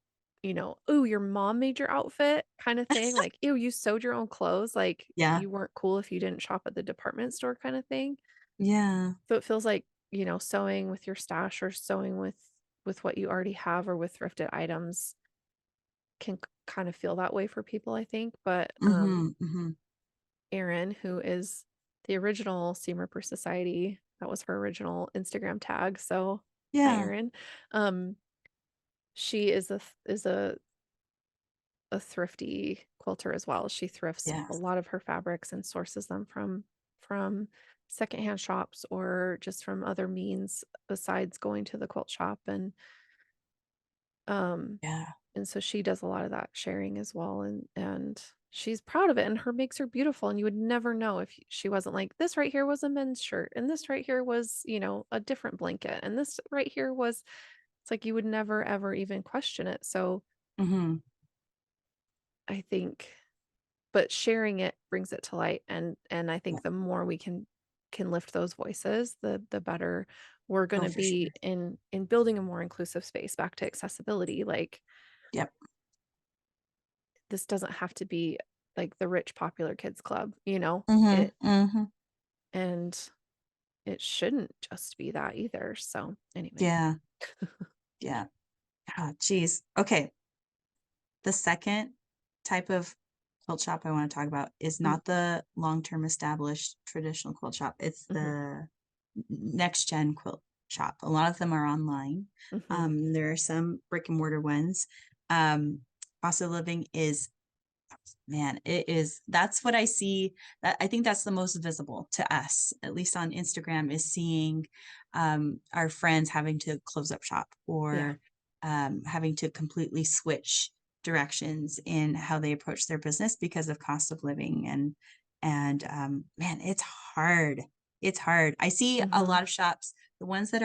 "Ooh, your mom made your outfit," kind of thing, like, "Ew, you sewed your own clothes," like, Yeah. you weren't cool if you didn't shop at the department store kinda thing. Yeah. So it feels like, sewing with your stash or sewing with what you already have or with thrifted items can kind of feel that way for people, I think, but, Mhm. Mhm. Erin, who is the original Seam Ripper Society, that was her original Instagram tag, so hi, Yeah. Erin. Um, she is a thrifty quilter as well. She thrifts a Yes. lot of her fabrics and sources them from secondhand shops or just from other means besides going to the quilt shop um Yeah. and so she does a lot of that sharing as well and she's proud of it and her makes her beautiful and you would never know if she wasn't like this right here was a men's shirt and this right here was, a different blanket and this right here was it's like you would never ever even question it. So Mhm. I think but sharing it brings it to light and I Yeah. think the more we can lift those voices, the better we're Oh, gonna for sure. be in building a more inclusive space, back to accessibility, like, Yep. this doesn't have to be like the rich popular kids club, you know? Mhm, It mhm. and it shouldn't just be that either, so, anyway. Yeah, yeah. Ah, geez. Okay. The second type of quilt shop I wanna talk about is Mm, not the long-term established traditional quilt shop. It's mhm, the next gen quilt shop. A lot of them are online. mhm, There are some brick and mortar ones. Cost of living is Man, it is that's what I see. That I think that's the most visible to us, at least on Instagram, is seeing our friends having to close up shop yeah, or having to completely switch directions in how they approach their business because of cost of living and man, it's hard. It's hard. I see a mhm, lot of shops, the ones that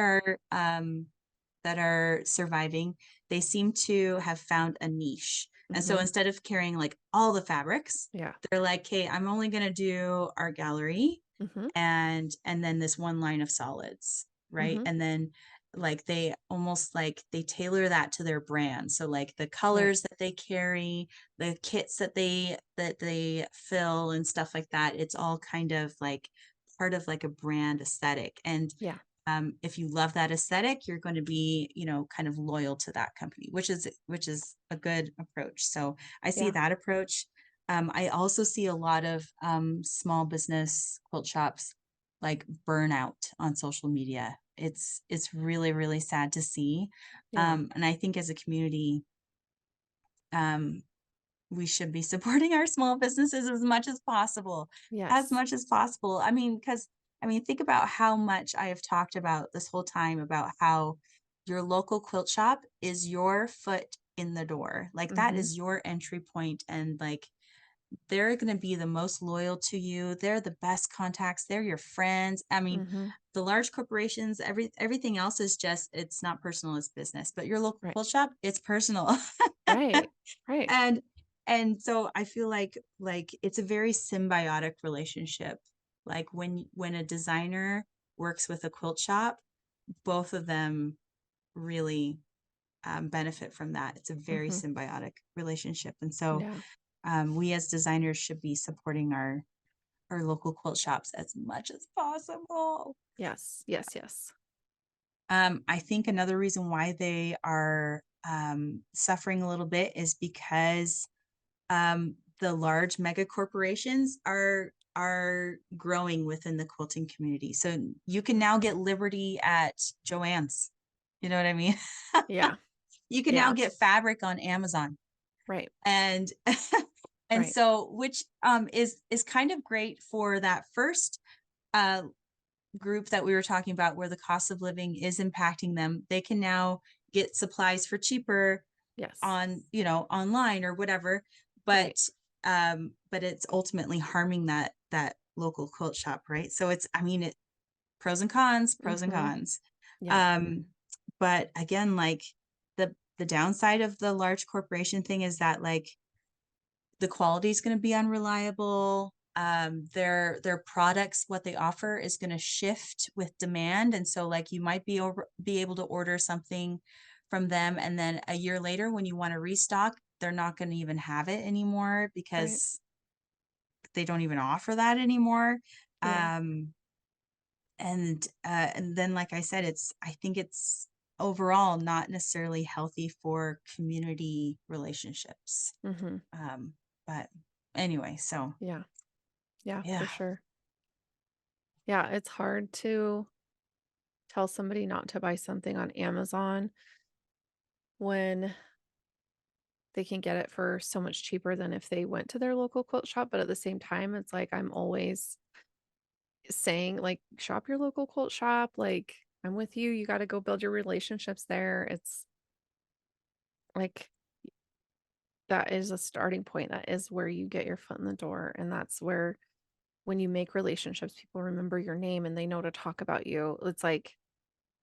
are surviving, they seem to have found a niche. And so mhm, instead of carrying like all the fabrics, yeah, they're like, "Hey, I'm only going to do art gallery mhm, and then this one line of solids," right? mhm, And then like they almost like they tailor that to their brand. So like the right, colors that they carry, the kits that they fill and stuff like that, it's all kind of like part of like a brand aesthetic. And yeah, if you love that aesthetic, you're going to be, kind of loyal to that company, which is a good approach. So I see yeah, that approach. I also see a lot of small business quilt shops like burnout on social media. It's really really sad to see, yeah, and I think as a community, um, we should be supporting our small businesses as much as possible. As yes, much as possible. I mean, because I mean, think about how much I have talked about this whole time about how your local quilt shop is your foot in the door. Like that mhm, is your entry point and like they're going to be the most loyal to you. They're the best contacts. They're your friends. I mean, mhm, the large corporations, everything else is just it's not personal, it's business. But your local right, quilt shop, it's personal. right, right, and and so I feel like it's a very symbiotic relationship. Like when a designer works with a quilt shop, both of them really benefit from that. It's a very mhm, symbiotic relationship, and so yeah, we as designers should be supporting our local quilt shops as much as possible. yes, yes, yes, I think another reason why they are suffering a little bit is because the large mega corporations are growing within the quilting community. So you can now mhm, get Liberty at Joann's. You know what I mean? yeah, You can now yeah, get fabric on Amazon. right, And and right, so which is kind of great for that first uh group that we were talking about where the cost of living is impacting them. They can now get supplies for cheaper yes, on, online or whatever, right, but it's ultimately harming that local quilt shop, right? So it's I mean it pros and cons, pros and mhm, cons. yeah, Um, but again, like the downside of the large corporation thing is that like the quality is going to be unreliable. Their products, what they offer, is going to shift with demand, and so like you might be able to order something from them, and then a year later, when you want to restock, they're not going to even have it anymore right, because they don't even offer that anymore. yeah, Um, and then, like I said, I think it's overall not necessarily healthy for community relationships. mhm, Um, but anyway, so yeah, yeah, yeah, for sure. Yeah, it's hard to tell somebody not to buy something on Amazon when they can get it for so much cheaper than if they went to their local quilt shop, but at the same time, it's like I'm always saying, like, "Shop your local quilt shop," like, "I'm with you, you gotta go build your relationships there." It's like, that is a starting point, that is where you get your foot in the door, and that's where when you make relationships, people remember your name and they know to talk about you. It's like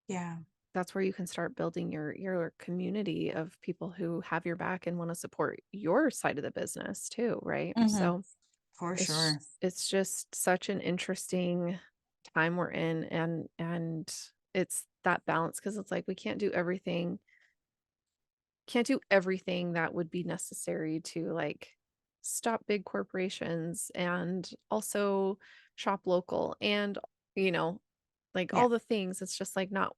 yeah, that's where you can start building your community of people who have your back and wanna support your side of the business too, right? hmm So, for it's sure. it's just such an interesting time we're in, and it's that balance because it's like we can't do everything that would be necessary to like stop big corporations and also shop local and you know like Yeah. all the things. It's just like not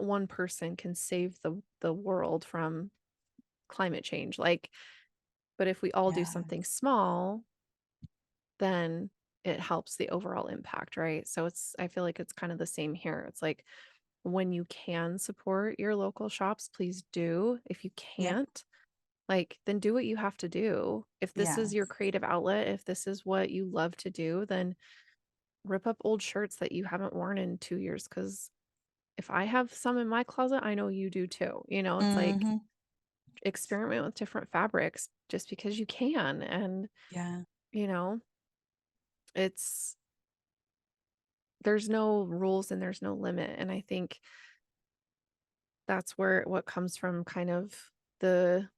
one person can save the world from climate change. Like, but if we all do Yeah. something small, then it helps the overall impact, right? So I feel like it's kind of the same here. It's like when you can support your local shops, please do. If you Yep. can't, like, then do what you have to do. If this Yeah. is your creative outlet, if this is what you love to do, then rip up old shirts that you haven't worn in 2 years. Because if I have some in my closet, I know you do too. It's like Mhm. experiment with different fabrics just because you can. And, Yeah. you know, it's there's no rules and there's no limit. And I think that's where what comes from kind of the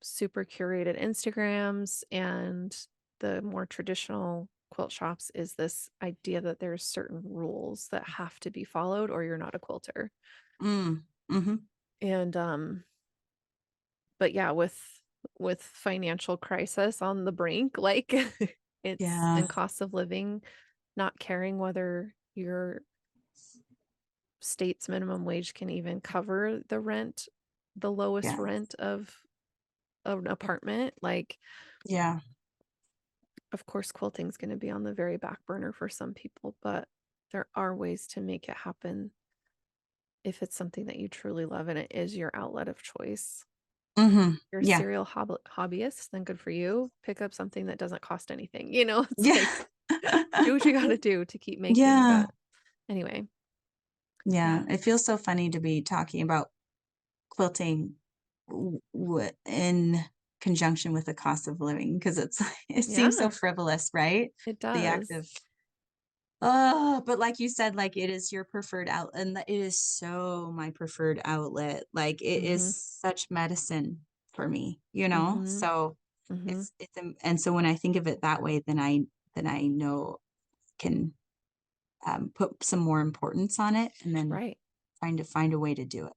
super curated Instagrams and the more traditional quilt shops is this idea that there's certain rules that have to be followed or you're not a quilter. Mm. Mhm. And but yeah, with financial crisis on the brink, like it's Yeah. and cost of living, not caring whether your state's minimum wage can even cover the rent, the lowest Yeah. rent of an apartment, like Yeah. of course, quilting is gonna be on the very back burner for some people, but there are ways to make it happen if it's something that you truly love and it is your outlet of choice. Mhm. You're a Yeah. serial hobbyist, then good for you. Pick up something that doesn't cost anything, It's Yeah. like, do what you gotta do to keep making, Yeah. but anyway, Yeah. yeah. It feels so funny to be talking about quilting in conjunction with the cost of living because it seems so Yeah, frivolous, right? it The act does. of oh, but like you said, like it is your preferred out, and it is so my preferred outlet. Like it is Mhm, such medicine for me, you know? mhm, So mhm. and so when I think of it that way, then I know can put some more importance on it and then Right. trying to find a way to do it.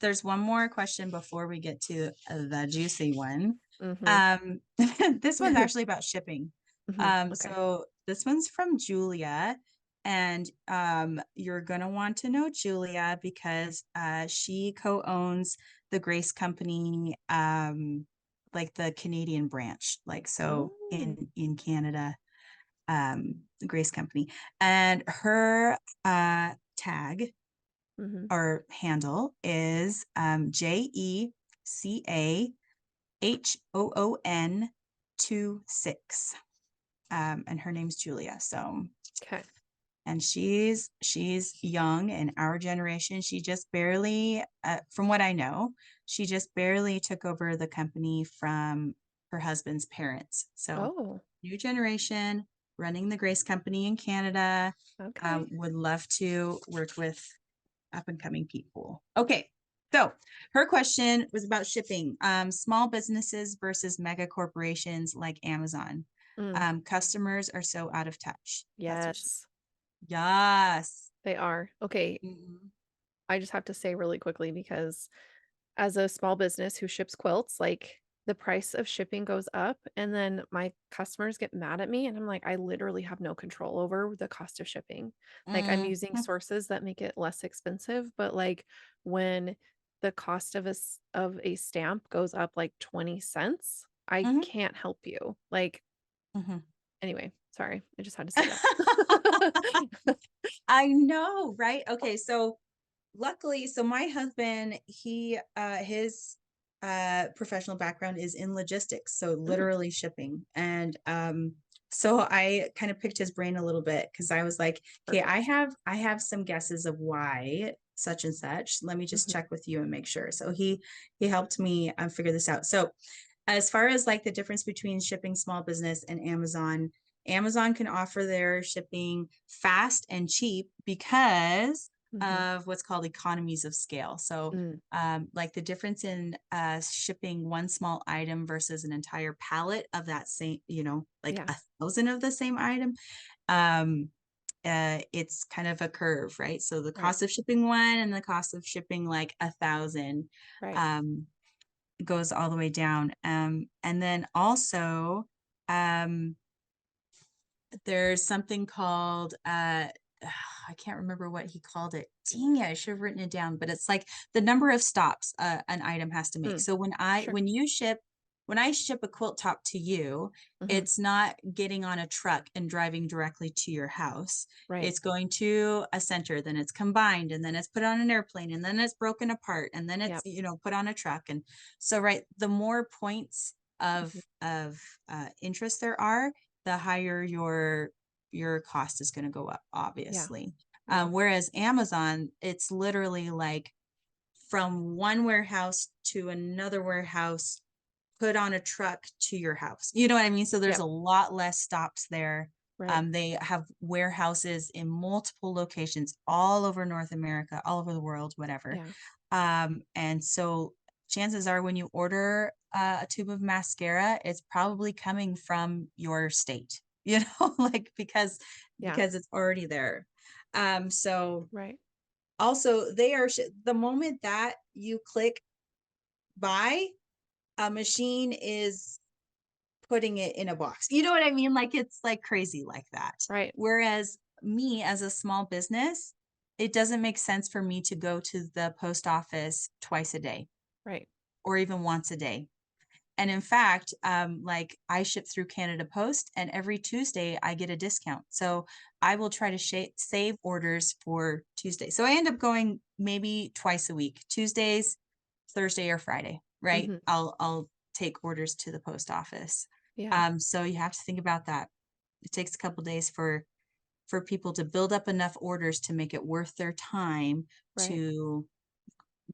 There's one more question before we get to the juicy one. Mhm. This one's actually about shipping. Mhm. Okay. So this one's from Julia, and you're gonna want to know Julia because she co-owns the Grace Company, like the Canadian branch, like so Oh. in Canada, the Grace Company, and her tag Mhm. or handle is JECAHOON 26. And her name's Julia. So, Okay. and she's young in our generation. She just barely, from what I know, she just barely took over the company from her husband's parents. So, Oh, new generation running the Grace Company in Canada. okay. Would love to work with up and coming people. Okay. So her question was about shipping, small businesses versus mega corporations like Amazon. Mm, Customers are so out of touch. That's what she. yes. Yes. They are. Okay, Mhm. I just have to say really quickly because as a small business who ships quilts, like the price of shipping goes up and then my customers get mad at me and I'm like, I literally have no control over the cost of shipping. Like I'm using Mhm. sources that make it less expensive, but like when the cost of of a stamp goes up like 20 cents, I Mhm. can't help you. Like Mhm. anyway, sorry. I just had to say that. I know, right? Okay, so luckily, so my husband, his professional background is in logistics, so Mm, literally shipping. And so I kind of picked his brain a little bit because I was like, okay, perfect. I have some guesses of why such and such. Let me just Mhm. check with you and make sure. So he helped me figure this out. So as far as like the difference between shipping small business and Amazon, Amazon can offer their shipping fast and cheap because Mhm. of what's called economies of scale. So, Mm, like the difference in shipping one small item versus an entire pallet of that same, like yeah. 1,000 of the same item. Um, it's kind of a curve, right? So the Right. cost of shipping one and the cost of shipping like 1,000 Right. um, goes all the way down. And then also, um, there's something called I can't remember what he called it. Dang it, I should have written it down, but it's like the number of stops an item has to make. Mm. So Sure. when I ship a quilt top to you, Mhm. it's not getting on a truck and driving directly to your house. Right. It's going to a center, then it's combined, and then it's put on an airplane, and then it's broken apart, and then it's, Yep. put on a truck. And so, right, the more points Mhm. of interest there are, the higher your cost is going to go up, Yeah. obviously. Yeah. Whereas Amazon, it's literally like from one warehouse to another warehouse, put on a truck to your house. You know what I mean? So there's Yep. a lot less stops there. Right. They have warehouses in multiple locations all over North America, all over the world, whatever. Yeah. And so chances are when you order a tube of mascara, it's probably coming from your state, like Yeah. because it's already there. So Right. also the moment that you click buy, a machine is putting it in a box. You know what I mean? Like it's like crazy like that. Right. Whereas me as a small business, it doesn't make sense for me to go to the post office twice a day Right. or even once a day. And in fact, like I ship through Canada Post, and every Tuesday I get a discount. So I will try to save orders for Tuesday. So I end up going maybe twice a week, Tuesdays, Thursday or Friday, right? Mhm. I'll take orders to the post office. Yeah. So you have to think about that. It takes a couple days for people to build up enough orders to make it worth their time Right. to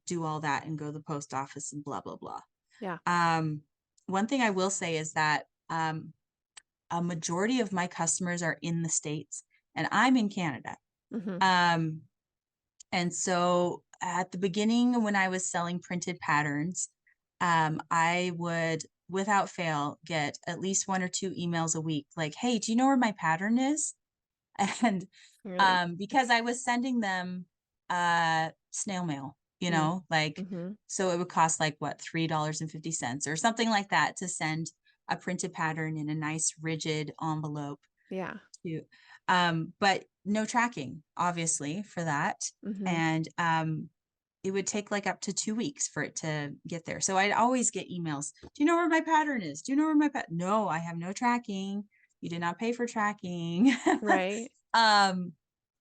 do all that and go to the post office and blah blah blah. Yeah. Um, One thing I will say is that a majority of my customers are in the States and I'm in Canada. Mhm. Um, and so at the beginning, when I was selling printed patterns, I would, without fail, get at least one or two emails a week like, hey, do you know where my pattern is? And You're like, because I was sending them snail mail, mm. like Mhm. so it would cost like what, $3.50 or something like that to send a printed pattern in a nice rigid envelope Yeah. to but no tracking, obviously, for that. Mhm. And it would take like up to 2 weeks for it to get there. So I'd always get emails. Do you know where my pattern is? Do you know where my No, I have no tracking. You did not pay for tracking. Right. um,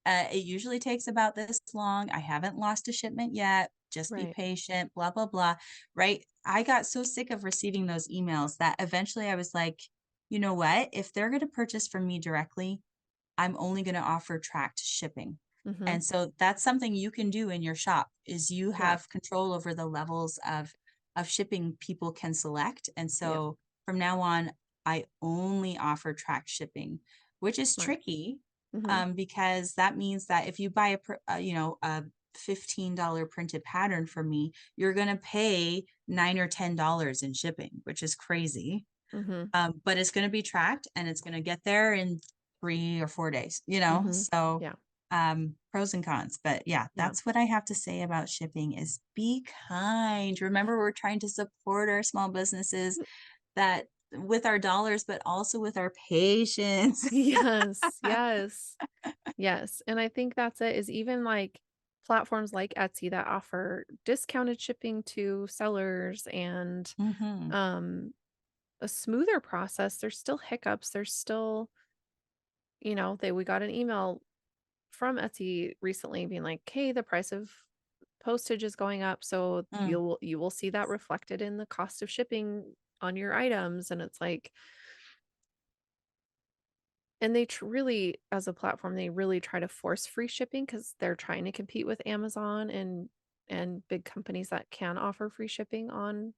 it usually takes about this long. I haven't lost a shipment yet. Just be Right. patient, blah, blah, blah. Right. I got so sick of receiving those emails that eventually I was like, you know what? If they're going to purchase from me directly, I'm only going to offer tracked shipping. Mhm. And so that's something you can do in your shop is you Yeah. have control over the levels of shipping people can select. And Yeah. so from now on, I only offer tracked shipping, which is Smart. tricky Mhm. because that means that if you buy a $15 printed pattern from me, you're going to pay $9 or $10 in shipping, which is crazy. Mhm. But it's going to be tracked and it's going to get there in 3 or 4 days, Mhm. so Yeah. pros and cons. But yeah, Yeah. that's what I have to say about shipping is be kind. Remember, we're trying to support our small businesses that with our dollars, but also with our patience. Yes. Yes. Yes, and I think that's it, is even, like, platforms like Etsy that offer discounted shipping to sellers and, Hmm. um, a smoother process, there's still hiccups, there's still we got an email from Etsy recently being like, "Hey, the price of postage is going up, so Mm, you will see that reflected in the cost of shipping on your items," and it's like and they really as a platform, they really try to force free shipping because 'cause they're trying to compete with Amazon and big companies that can offer free shipping on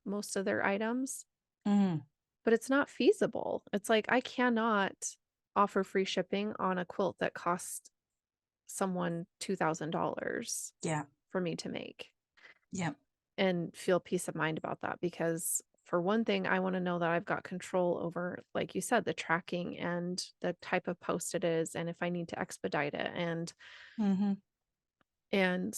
most of their items, mm, but it's not feasible. It's like, I cannot offer free shipping on a quilt that cost someone $2,000 yeah, for me to make yeah. and feel peace of mind about that because for one thing, I wanna know that I've got control over, like you said, the tracking and the type of post it is, and if I need to expedite it, Mhm. and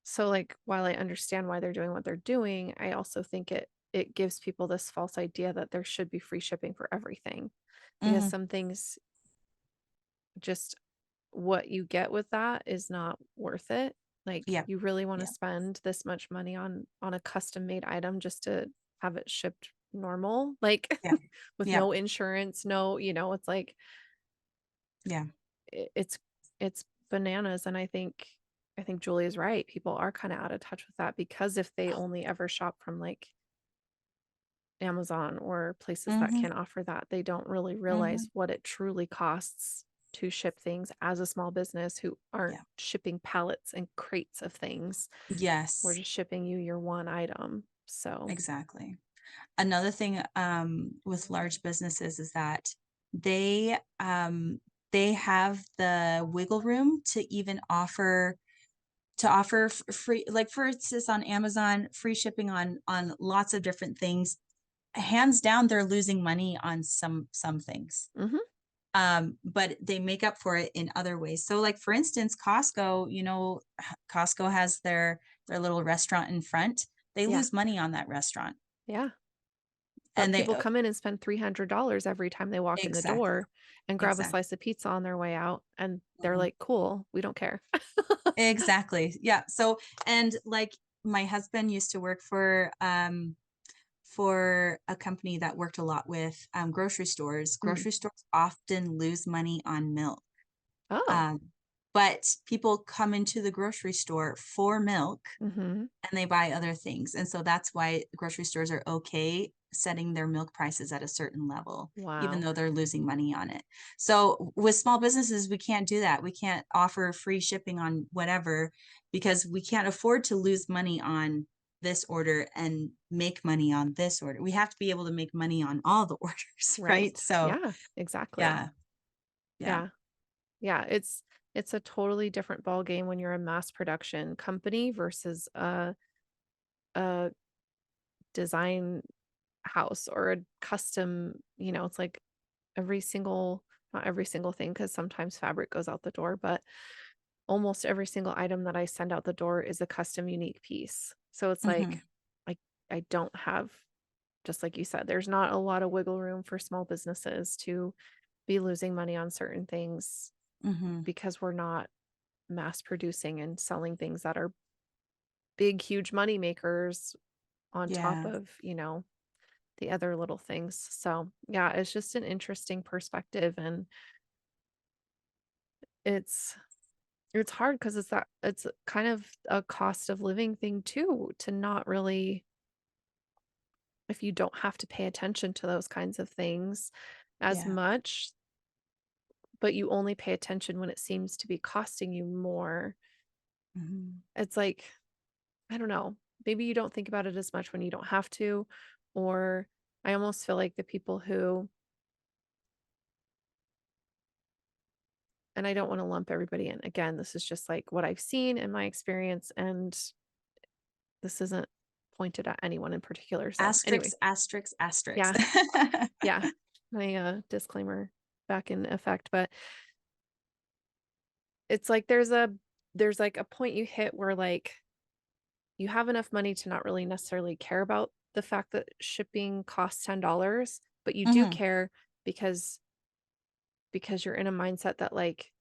so, like, while I understand why they're doing what they're doing, I also think it gives people this false idea that there should be free shipping for everything, because Mhm. some things just what you get with that is not worth it. Like, Yep. you really wanna Yep. spend this much money on a custom-made item just to have it shipped normal, like, Yep. with Yep. no insurance, no it's like, Yeah. it's bananas, and I think Julie is right. People are kinda out of touch with that because if they only ever shop from, like, Amazon or places that Mhm. can offer that, they don't really realize Mhm. what it truly costs to ship things as a small business who aren't Yeah. shipping pallets and crates of things. We're Yes. just shipping you your one item. So, Exactly. Another thing, with large businesses is that they, they have the wiggle room to even offer free, like, for instance, on Amazon, free shipping on lots of different things. Hands down, they're losing money on some things. mhm, But they make up for it in other ways. So, like, for instance, Costco, Costco has their little restaurant in front. They yeah, lose money on that restaurant. yeah. But And they people come in and spend $300 every time they walk in the exactly. door and grab a Exactly. slice of pizza on their way out, and they're Mhm. like, "Cool, we don't care." Exactly. Yeah. So, and like, my husband used to work for a company that worked a lot with grocery stores. Mm. Grocery stores often lose money on milk. Oh. Um, but people come into the grocery store for milk Mhm. and they buy other things. And so that's why grocery stores are okay setting their milk prices at a certain level, even Wow. though they're losing money on it. So with small businesses, we can't do that. We can't offer free shipping on whatever because we can't afford to lose money on this order and make money on this order. We have to be able to make money on all the orders, right? Right. So, Yeah, exactly. yeah, yeah. Yeah. Yeah, it's a totally different ball game when you're a mass production company versus a design house or a custom, it's like every single not every single thing because sometimes fabric goes out the door, but almost every single item that I send out the door is a custom unique piece. So it's like Mhm, I I don't have just like you said, there's not a lot of wiggle room for small businesses to be losing money on certain things mhm. because we're not mass producing and selling things that are big, huge money makers on top Yeah. of, the other little things. So, yeah, it's just an interesting perspective and it's it's hard because it's kind of a cost of living thing too to not really if you don't have to pay attention to those kinds of things as Yeah. much, but you only pay attention when it seems to be costing you more. Mhm. It's like I don't know. Maybe you don't think about it as much when you don't have to, or I almost feel like the people who, and I don't want to lump everybody in. Again, this is just like what I've seen in my experience, and this isn't pointed at anyone in particular. So, Asterix, anyway, asterix, asterix. yeah, yeah, my disclaimer back in effect, but it's like there's like a point you hit where like you have enough money to not really necessarily care about the fact that shipping costs $10, but you do Mhm, care because you're in a mindset that like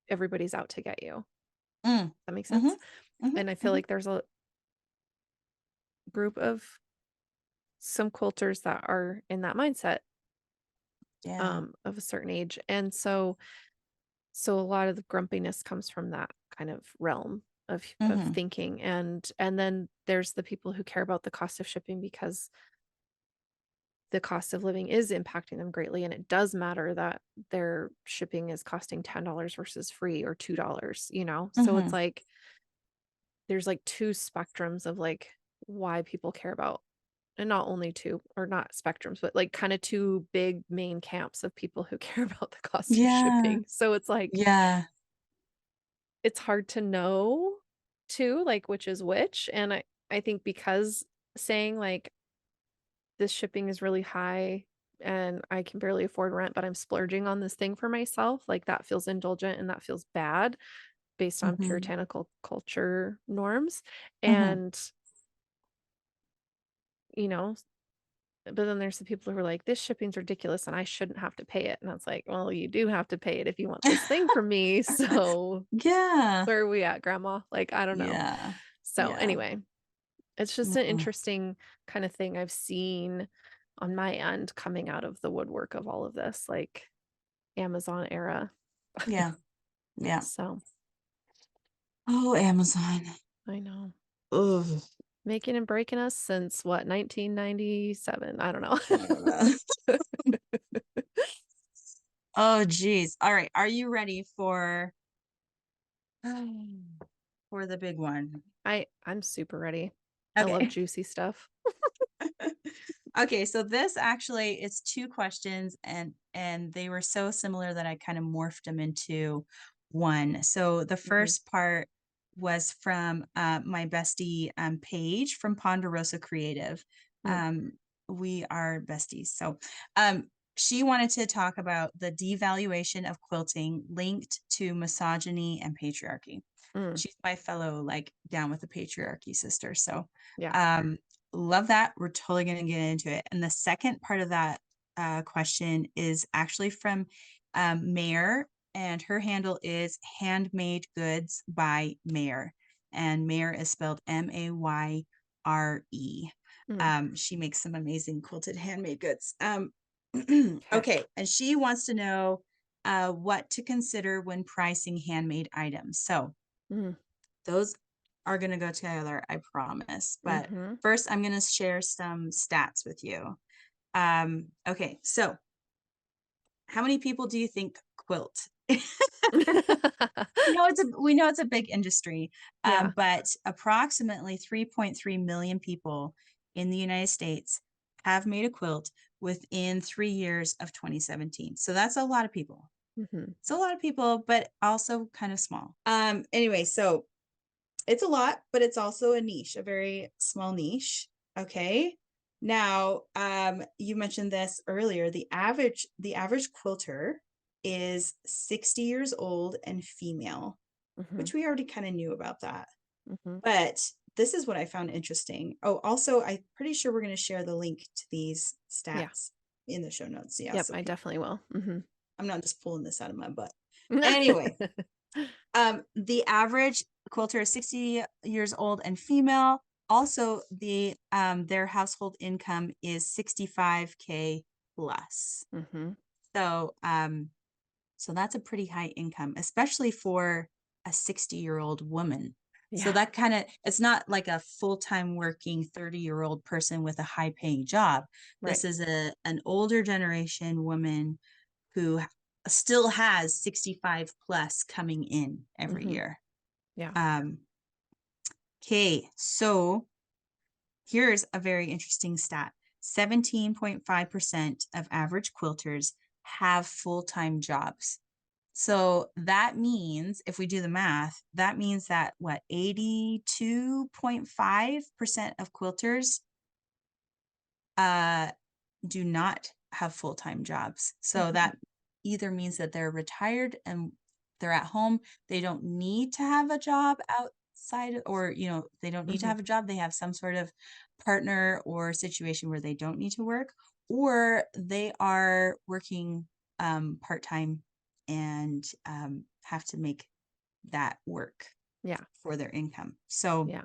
everybody's out to get you. mm, That makes mhm, sense? mhm, And I feel mhm. like there's a group of some quilters that are in that mindset Yeah. of a certain age. And so a lot of the grumpiness comes from that kind of realm of Mhm, thinking and then there's the people who care about the cost of shipping because the cost of living is impacting them greatly and it does matter that their shipping is costing $10 versus free or $2. So it's mhm. like there's like two spectrums of like why people care about and not only two or not spectrums but like kind of two big main camps of people who care about the cost of Yeah, shipping. So it's like yeah. it's hard to know too like which is which and I think because saying like this shipping is really high and I can barely afford rent, but I'm splurging on this thing for myself, like, that feels indulgent and that feels bad based on Mhm. puritanical culture norms, Mhm. and, you know, but then there's the people who are like, "This shipping's ridiculous and I shouldn't have to pay it," and I was like, "Well, you do have to pay it if you want this thing from me, so Yeah. where are we at, grandma?" Like, I don't know. Yeah. So, Yeah. anyway, it's just an Mm. interesting kinda thing I've seen on my end coming out of the woodwork of all of this, like, Amazon era. Yeah. Yeah. So, Oh, Amazon. I know. Ugh. Making and breaking us since what, 1997? I don't know. I don't know. Oh, geez. All right. Are you ready for the big one? I'm super ready. I love Okay. juicy stuff. Okay, so this actually is two questions and they were so similar that I kind of morphed them into one. So the Mhm, first part was from my bestie Paige from Ponderosa Creative. mm, Um, we are besties. So she wanted to talk about the devaluation of quilting linked to misogyny and patriarchy. mm, She's my fellow like down with the patriarchy sister. So yeah, um love that. We're totally going to get into it. And the second part of that question is actually from Mayor, and her handle is Handmade Goods by Mayor. And Mayor is spelled Mayre. mm, She makes some amazing quilted handmade goods. 'kay, Okay. And she wants to know what to consider when pricing handmade items. So, mm, those are going to go together, I promise. But mhm. first, I'm going to share some stats with you. Okay, so how many people do you think quilt? We know it's a big industry, Yeah, but approximately 3.3 million people in the United States have made a quilt within 3 years of 2017. So that's a lot of people. mhm, It's a lot of people, but also kind of small. Anyway, so it's a lot, but it's also a niche, a very small niche. Okay. Now, you mentioned this earlier. The average quilter is 60 years old and female, mhm, which we already kind of knew about that. mhm. But this is what I found interesting. Oh, also, I'm pretty sure we're going to share the link to these Yeah, stats in the show notes. Yeah, yep, so I people, definitely will. Mhm. I'm not just pulling this out of my butt. Anyway, the average quilter is 60 years old and female. Also, their household income is 65K plus. Mhm. So so that's a pretty high income, especially for a 60-year-old woman. So Yeah, that kind of, it's not like a full-time working 30-year-old person with a high paying job. right. This is an older generation woman who still has 65 plus coming in every Mhm. year. Yeah. Um, okay, so here's a very interesting stat. 17.5% of average quilters have full-time jobs. So that means, if we do the math, that means that what, 82.5% of quilters uh, do not have full-time jobs. So Mhm, that either means that they're retired and they're at home. They don't need to have a job outside, or, they don't need to mhm. have a job. They have some sort of partner or situation where they don't need to work, or they are working part-time and have to make that work Yeah, for their income. So yeah.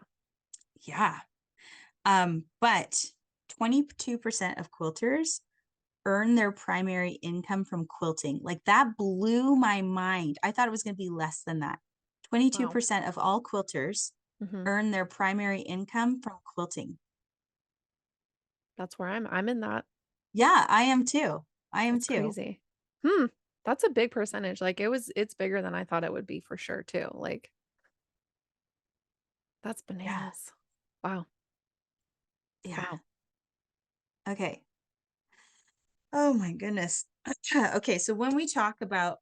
yeah. But 22% of quilters earn their primary income from quilting. Like that blew my mind. I thought it was going to be less than that. Wow. 22% of all quilters Mhm. earn their primary income from quilting. That's where I'm in that. Yeah, I am too. I am That's too. crazy. Hmm. That's a big percentage. Like, it's bigger than I thought it would be for sure too. Like, that's Yeah. bananas. Wow. Yeah. Wow. Okay. Oh my goodness. Okay, so when we talk about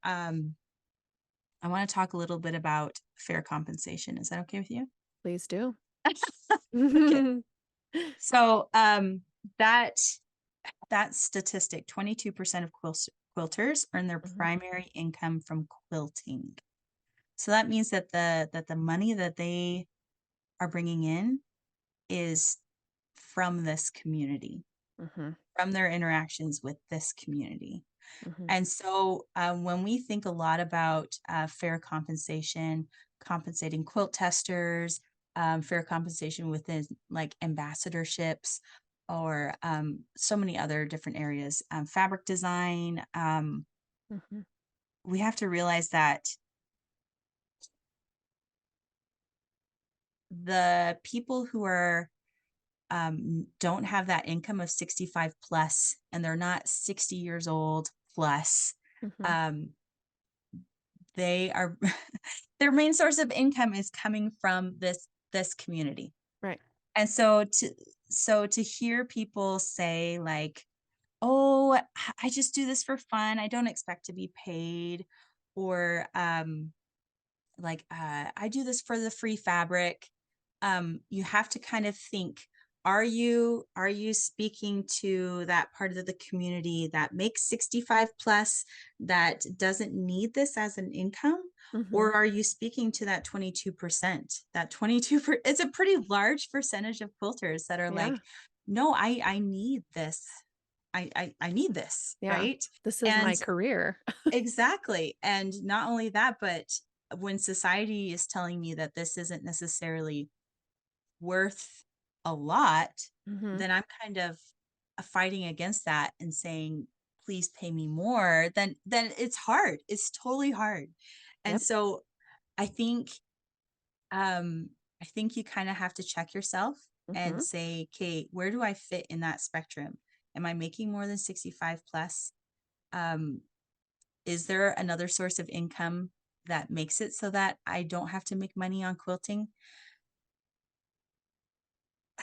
I want to talk a little bit about fair compensation. Is that okay with you? Please do. Okay. So that that statistic, 22% of quilters earn their Mhm, primary income from quilting. So that means that the money that they are bringing in is from this community, mhm, from their interactions with this community. mhm, And so when we think a lot about fair compensation, compensating quilt testers, fair compensation within like ambassadorships, or so many other different areas, fabric design, mhm, we have to realize that the people who are don't have that income of 65 plus, and they're not 60 years old plus, mhm. um, they are their main source of income is coming from this community. Right. And so to hear people say like, "Oh, I just do this for fun. I don't expect to be paid," or like I do this for the free fabric. You have to kind of think, are you speaking to that part of the community that makes 65 plus, that doesn't need this as an income, or Mhm. are you speaking to that 22%? That 22 it's a pretty large percentage of quilters that are Yeah, like, no, I need this. I need this, yeah. right? This is And my career. exactly. And not only that, but when society is telling me that this isn't necessarily worth a lot, Mhm. then I'm kind of fighting against that and saying, please pay me more. Then it's hard. It's totally hard. And Yep. so I think um I think you kind of have to check yourself and Mhm, say, okay, where do I fit in that spectrum? Am I making more than 65 plus? Um, is there another source of income that makes it so that I don't have to make money on quilting?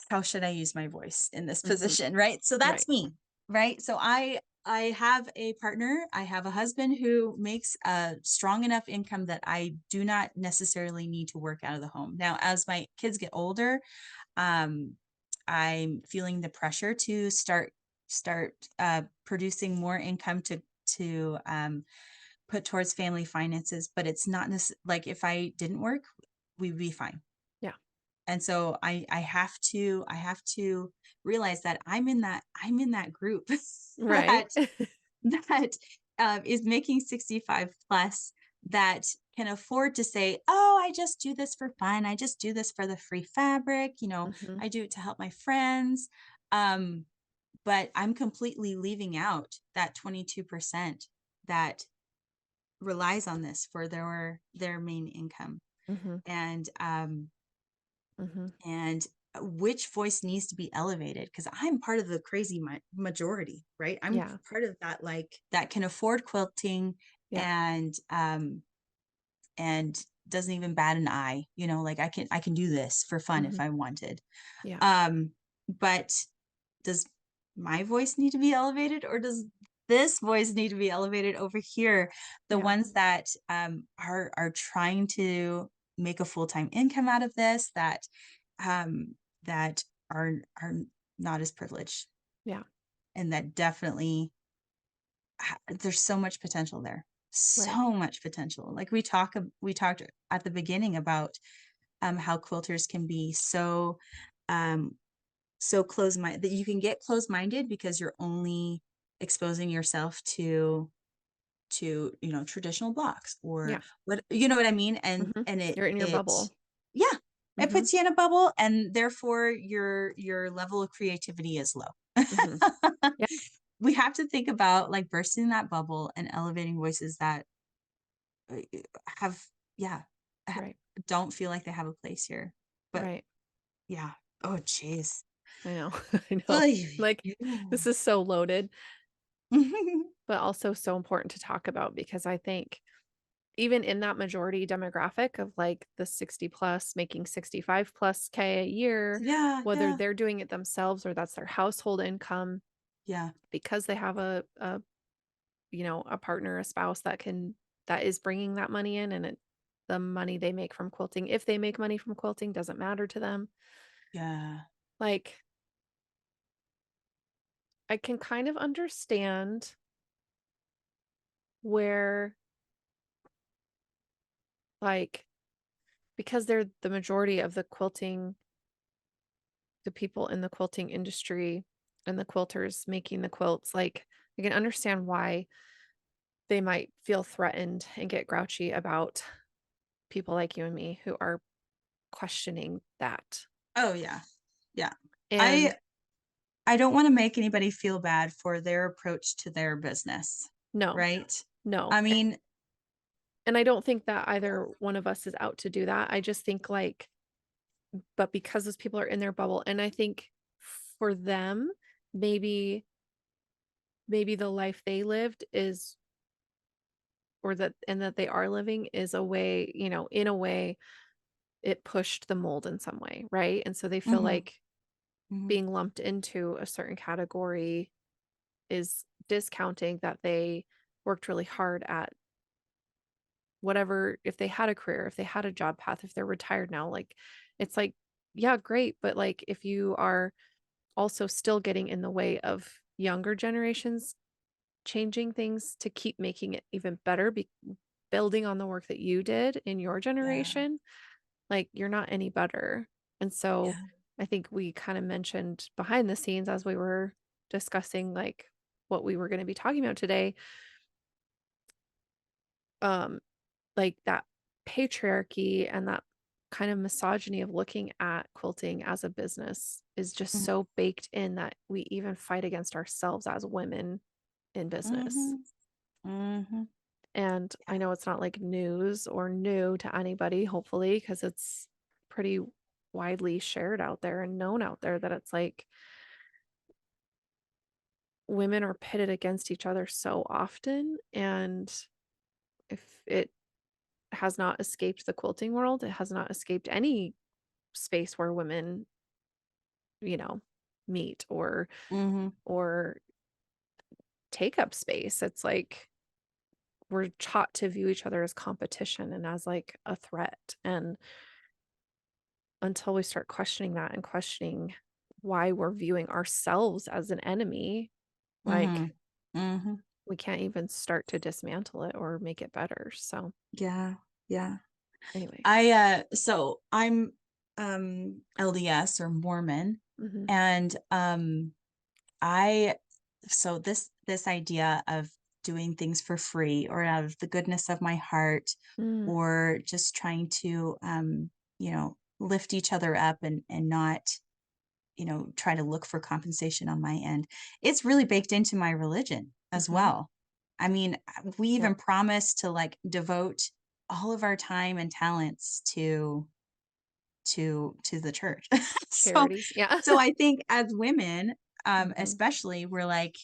How should I use my voice in this mhm. position? Right. So Right. that's me. Right. So I have a partner. I have a husband who makes a strong enough income that I do not necessarily need to work out of the home. Now, as my kids get older, um, I'm feeling the pressure to start producing more income to put towards family finances, but it's not like if I didn't work, we'd be fine. Yeah. And so I have to realize that I'm in that group Right. that that is making 65 plus, that can afford to say, oh, I just do this for fun. I just do this for the free fabric. Mhm, I do it to help my friends. Um, but I'm completely leaving out that 22% that relies on this for their main income. mhm, And mhm. and which voice needs to be elevated, because I'm part of the crazy majority, right? I'm Yeah, part of that, like, that can afford quilting, yeah. and doesn't even bat an eye, like I can do this for fun if Mhm. I wanted. Yeah, But does my voice need to be elevated, or does this voice need to be elevated over here? The yeah. ones that are trying to make a full-time income out of this, that are not as privileged, Yeah. and that definitely there's so much potential there. Right. So much potential. Like we talked at the beginning about how quilters can be um so close-minded, that you can get close-minded because you're only exposing yourself to traditional blocks, or Yeah. what, you know what I mean? and Mhm. and it You're in your it bubble. yeah, it Mhm, puts you in a bubble, and therefore your level of creativity is low. mhm. Yeah. We have to think about like bursting that bubble and elevating voices that uh, have yeah ha- Right. don't feel like they have a place here. But Right. yeah. Oh jeez. I know. I know. Oy, Like, this yeah. is so loaded, but also so important to talk about because I think even in that majority demographic of like the 60 plus making 65 plus K a year, Yeah, whether yeah, they're doing it themselves or that's their household income, yeah, because they have a partner, a spouse that is bringing that money in and the money they make from quilting, if they make money from quilting, doesn't matter to them. yeah. Like, I can kind of understand where, like, because they're the majority of the people in the quilting industry and the quilters making the quilts, like, I can understand why they might feel threatened and get grouchy about people like you and me who are questioning that. Oh, yeah. Yeah. And I I don't wanna make anybody feel bad for their approach to their business, no, right? no. I mean And I don't think that either one of us is out to do that. I just think, like, but because those people are in their bubble, and I think for them, maybe the life they lived is, or that and that they are living is a way, in a way it pushed the mold in some way, right? And so they feel mhm, like mhm, being lumped into a certain category is discounting that they worked really hard at whatever, if they had a career, if they had a job path, if they're retired now, like, it's like, yeah, great, but, like, if you are also still getting in the way of younger generations changing things to keep making it even better, building on the work that you did in your yeah, generation, like, you're not any better. And so, yeah, I think we kinda mentioned behind the scenes as we were discussing, like, what we were gonna be talking about today, um, like, that patriarchy and that kind of misogyny of looking at quilting as a business is just mhm, so baked in that we even fight against ourselves as women in business. mhm, mhm, And I yeah, know it's not like news or new to anybody, hopefully, because it's pretty widely shared out there and known out there that it's like women are pitted against each other so often. And if it has not escaped the quilting world, it has not escaped any space where women, you know, meet mhm, or take up space. It's like we're taught to view each other as competition and as like a threat. And until we start questioning that and questioning why we're viewing ourselves as an enemy, like mhm, mhm, we can't even start to dismantle it or make it better. So, yeah, yeah. anyway. So I'm, LDS or Mormon, Mhm. and, I so this idea of doing things for free or out of the goodness of my heart Mm, or just trying to, lift each other up and not, try to look for compensation on my end. It's really baked into my religion as mhm. well. I mean, we even Yep. promise to like devote all of our time and talents to the church. so Charity. Yeah. so I think as women, Mhm. especially, we're like,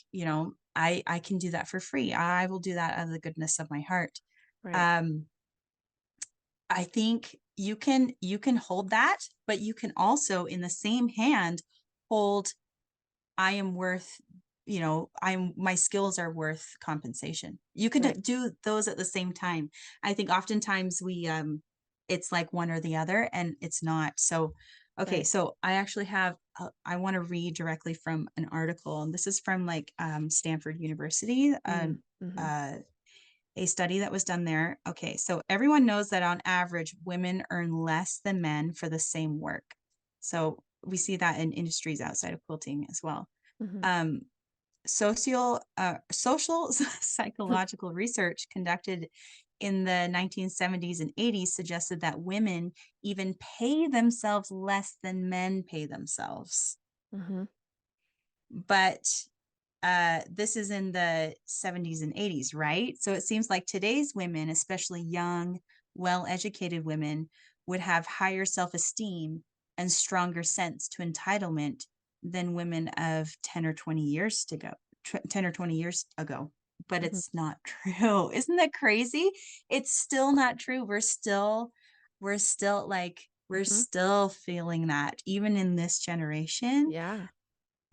I can do that for free. I will do that out of the goodness of my heart. Right. Um, I think you can hold that, but you can also in the same hand hold I am worth, my skills are worth compensation. You could Right. do those at the same time. I think oftentimes it's like one or the other and it's not. So, okay, Right. so I actually have, I want to read directly from an article, and this is from like Stanford University, Mm. Mhm. uh, a study that was done there. Okay, so everyone knows that on average, women earn less than men for the same work. So we see that in industries outside of quilting as well. Mhm. Um, social psychological research conducted in the 1970s and 80s suggested that women even pay themselves less than men pay themselves. Mhm. But this is in the 70s and 80s, right? So it seems like today's women, especially young, well educated women, would have higher self esteem and stronger sense to entitlement than women of 10 or 20 years to go, 10 or 20 years ago. But Mhm. it's not true. Isn't that crazy? It's still not true. We're Mhm. still feeling that even in this generation. Yeah.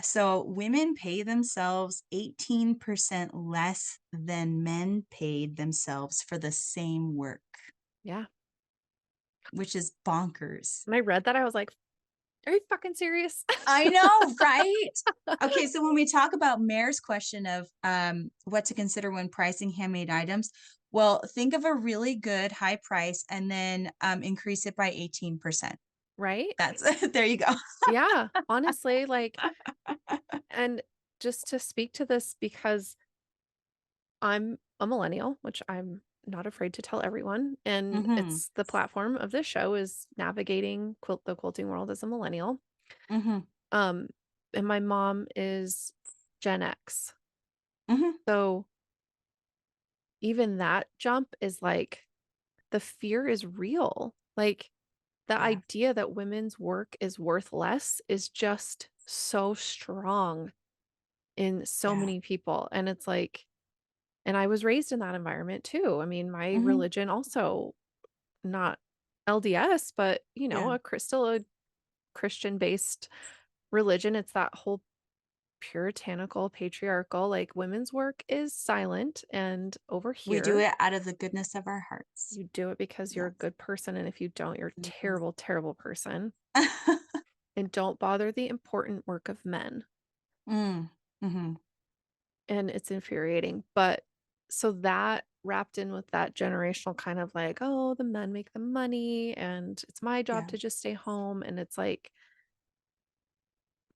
So women pay themselves 18% less than men paid themselves for the same work, Yeah. which is bonkers. When I read that, I was like, Are you fucking serious? I know, right? Okay, so when we talk about Mayor's question of what to consider when pricing handmade items, well, think of a really good high price and then increase it by 18%. Right? That's there you go. Yeah, honestly, like and just to speak to this because I'm a millennial, which I'm not afraid to tell everyone, and Hmm. it's the platform of this show is navigating the quilting world as a millennial. Hmm. Um, and my mom is Gen X. Hmm. So even that jump is like the fear is real. Like the Yeah, idea that women's work is worth less is just so strong in so yeah. many people. And it's like, and I was raised in that environment too. I mean, my Hmm. religion also not LDS, but Yeah. still a Christian based religion. It's that whole puritanical, patriarchal, like women's work is silent. And over We do here, it out of the goodness of our hearts. you do it because you're a Yes. good person. And if you don't, you're a Mhm. terrible, terrible person. And don't bother the important work of men. Mm. Mhm. And it's infuriating. But so that wrapped in with that generational kind of like, oh, the men make the money and it's my job Yeah. to just stay home. And it's like,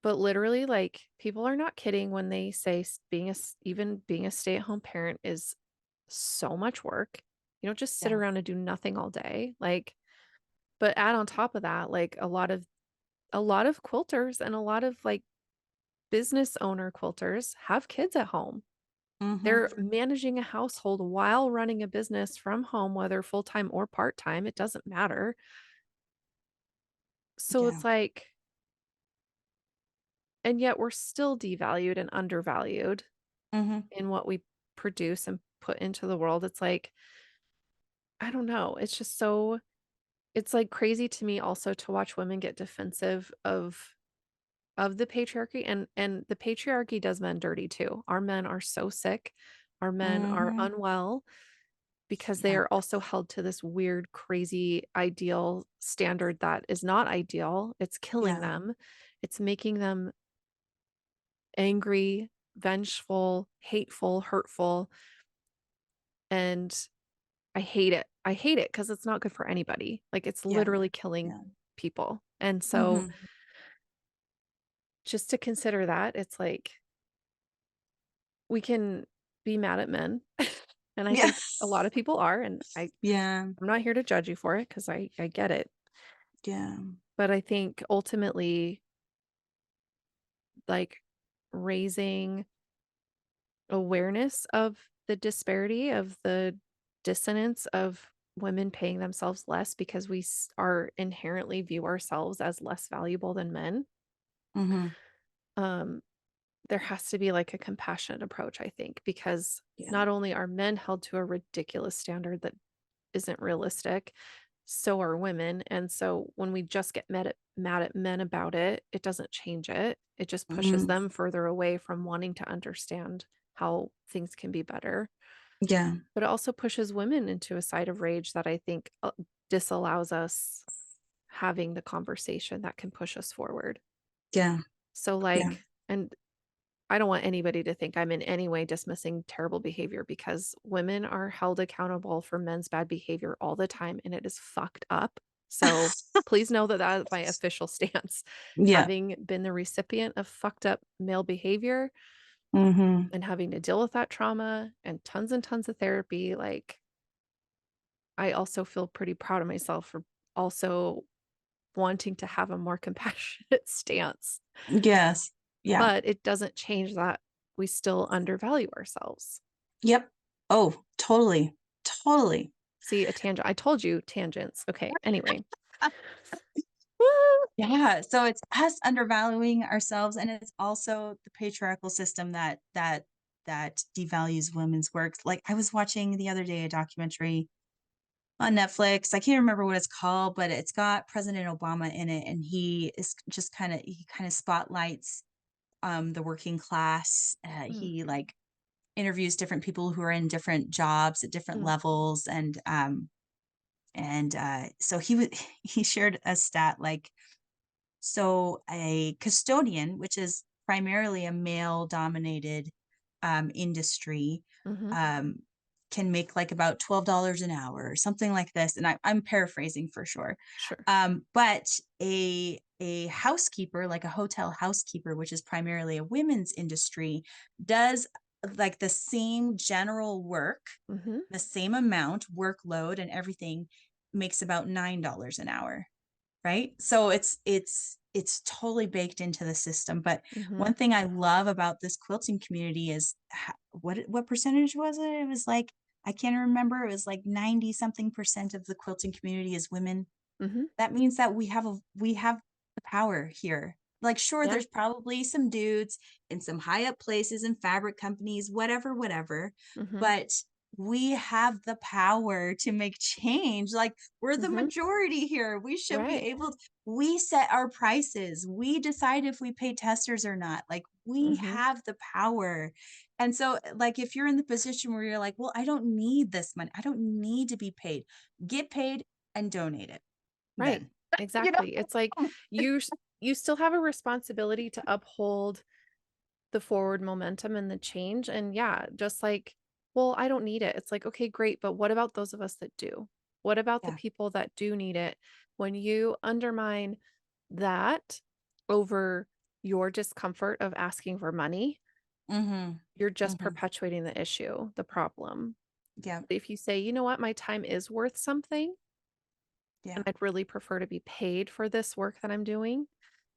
but literally, like, people are not kidding when they say even being a stay-at-home parent is so much work. You don't just sit Yeah. around and do nothing all day. Like, but add on top of that, like a lot of quilters and a lot of like business owner quilters have kids at home. Mhm. They're managing a household while running a business from home, whether full-time or part-time, it doesn't matter. So Yeah. it's like, and yet we're still devalued and undervalued Mhm. in what we produce and put into the world. It's like, I don't know. It's just so it's like crazy to me also to watch women get defensive of the patriarchy and the patriarchy does men dirty too. Our men are so sick. Our men are Mhm. unwell because they Yeah. are also held to this weird, crazy ideal standard that is not ideal. It's killing Yeah. them. It's making them angry, vengeful, hateful, hurtful, and I hate it. I hate it because it's not good for anybody. Like, it's Yeah. literally killing Yeah. people. And so Mhm. just to consider that, it's like we can be mad at men. And I Yeah. think a lot of people are, and Yeah. I'm not here to judge you for it because I get it. Yeah. But I think ultimately, like raising awareness of the disparity, of the dissonance of women paying themselves less because are inherently view ourselves as less valuable than men. Mhm. Um, there has to be like a compassionate approach, I think, because Yeah. not only are men held to a ridiculous standard that isn't realistic, so are women. And so when we just get mad at men about it, it doesn't change it. It just pushes Mhm. them further away from wanting to understand how things can be better. Yeah. But it also pushes women into a side of rage that I think disallows us having the conversation that can push us forward. Yeah. So, Yeah. like, and I don't want anybody to think I'm in any way dismissing terrible behavior because women are held accountable for men's bad behavior all the time, and it is fucked up. So please know that that is my official stance. Yeah. Having been the recipient of fucked up male behavior Mhm. and having to deal with that trauma and tons of therapy, like I also feel pretty proud of myself for also wanting to have a more compassionate stance. Yes. Yeah. But it doesn't change that we still undervalue ourselves. Yep. Oh, totally. Totally. See, a tangent. I told you tangents. Okay. Anyway. Yeah, so it's us undervaluing ourselves, and it's also the patriarchal system that devalues women's work. Like, I was watching the other day a documentary on Netflix. I can't remember what it's called, but it's got President Obama in it, and he kinda spotlights, the working class. Mm, He, like, interviews different people who are in different jobs at different mm, levels, so he shared a stat, like, So a custodian, which is primarily a male dominated industry, Mhm. um, can make like about $12 an hour or something like this. And I'm paraphrasing for sure. Sure. But a housekeeper, like a hotel housekeeper, which is primarily a women's industry, does like the same general work, Mhm. the same amount, workload and everything, makes about $9 an hour, right? So it's totally baked into the system. But Mhm. one thing I love about this quilting community is what percentage was it? It was like, I can't remember. It was like 90 something percent of the quilting community is women. Mhm. That means that we have the power here. Like, sure, Yeah. there's probably some dudes in some high up places and fabric companies, whatever, whatever, Mhm. but we have the power to make change. Like, we're the Mhm. majority here. We should be Right. able to, we set our prices. We decide if we pay testers or not. Like, we Mhm. have the power. And so, like, if you're in the position where you're like, well, I don't need this money, I don't need to be paid, get paid and donate it Right. then. You know? Exactly. It's like you still have a responsibility to uphold the forward momentum and the change, and yeah, just like, "Well, I don't need it." It's like, "Okay, great, but what about those of us that do? What about the Yeah. people that do need it?" When you undermine that over your discomfort of asking for money, Mhm. you're just Mhm. perpetuating the issue, the problem. Yeah. If you say, "You know what? My time is worth something, and Yeah. I'd really prefer to be paid for this work that I'm doing,"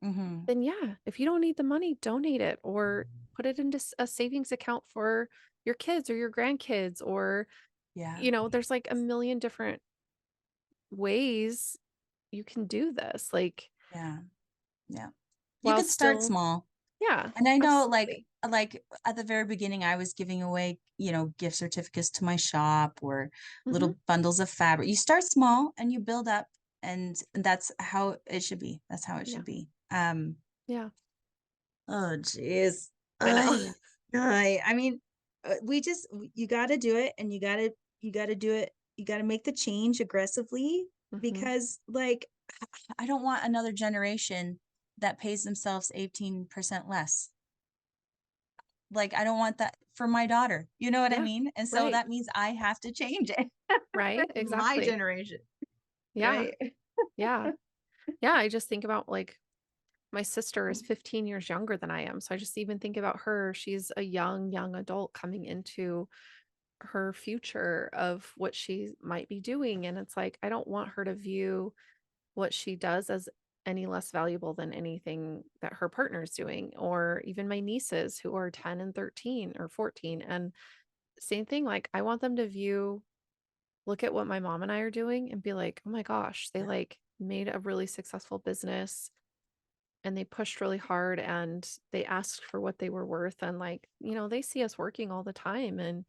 Mhm. then yeah, if you don't need the money, donate it or put it into a savings account for your kids or your grandkids or, Yeah. there's like a million different ways you can do this, like, Yeah. Yeah. You while could start still small. yeah, And I know, absolutely. like at the very beginning, I was giving away, gift certificates to my shop or Mhm. little bundles of fabric. You start small and you build up, and that's how it should be. That's how it Yeah, should be. yeah, Oh, jeez. I know. Ay, I mean, you got to do it, and you got to do it. You got to make the change aggressively, Mhm. because, like, I don't want another generation that pays themselves 18% less. Like, I don't want that for my daughter. You know what I Yeah, mean? And so right, that means I have to change it. right, My exactly. generation, Yeah, right? yeah, yeah, I just think about, like, my sister is 15 years younger than I am, so I just even think about her, she's a young, young adult coming into her future of what she might be doing, and it's like, I don't want her to view what she does as any less valuable than anything that her partner's doing, or even my nieces who are 10 and 13 or 14, and same thing, like, I want them to look at what my mom and I are doing and be like, "Oh my gosh, they, Yeah. like, made a really successful business, and they pushed really hard, and they asked for what they were worth," and, like, they see us working all the time, and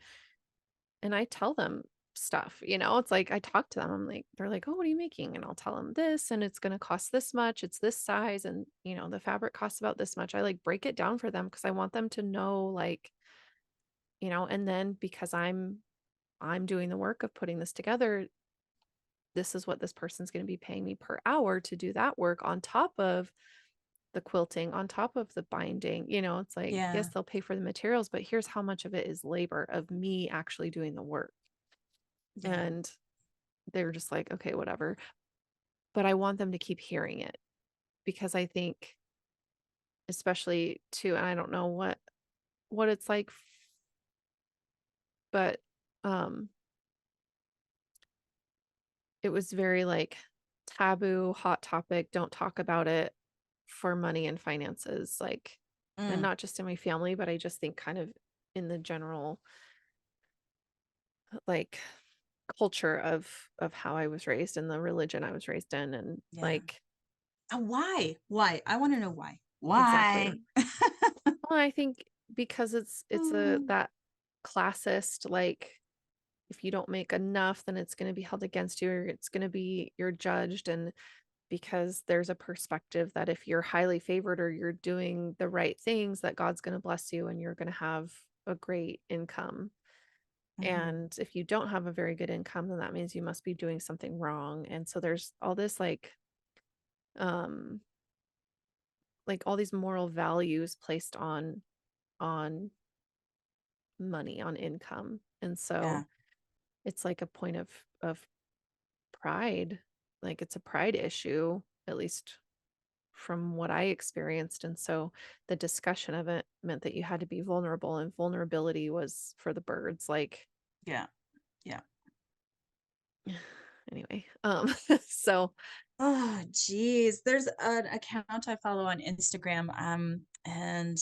I tell them stuff, it's like I talk to them. I'm like, they're like, "Oh, what are you making?" And I'll tell them this, and it's going to cost this much. It's this size, and the fabric costs about this much. I like break it down for them because I want them to know, like, and then because I'm doing the work of putting this together, this is what this person's going to be paying me per hour to do that work on top of the quilting, on top of the binding. It's like, yes, Yeah. they'll pay for the materials, but here's how much of it is labor of me actually doing the work. Yeah. And they were just like, "Okay, whatever." But I want them to keep hearing it because I think especially too, and I don't know what it's like, but, um, it was very, like, taboo, hot topic, don't talk about it for money and finances, like, and Mm. not just in my family, but I just think kind of in the general, like, culture of how I was raised and the religion I was raised in, and, Yeah. like Why? Why? I want to know why. exactly. Why? Well, I think because it's a Mm. that classist, like, if you don't make enough, then it's gonna be held against you, or it's gonna be you're judged, and because there's a perspective that if you're highly favored or you're doing the right things, that God's gonna bless you and you're gonna have a great income. Mhm. And if you don't have a very good income, then that means you must be doing something wrong. And so there's all this, like, um like all these moral values placed on money, on income. And Yeah. so it's like a point of pride. Like it's a pride issue, at least from what I experienced. And so the discussion of it meant that you had to be vulnerable, and vulnerability was for the birds. Like, Yeah. Yeah. anyway, so Oh, geez. There's an account I follow on Instagram, and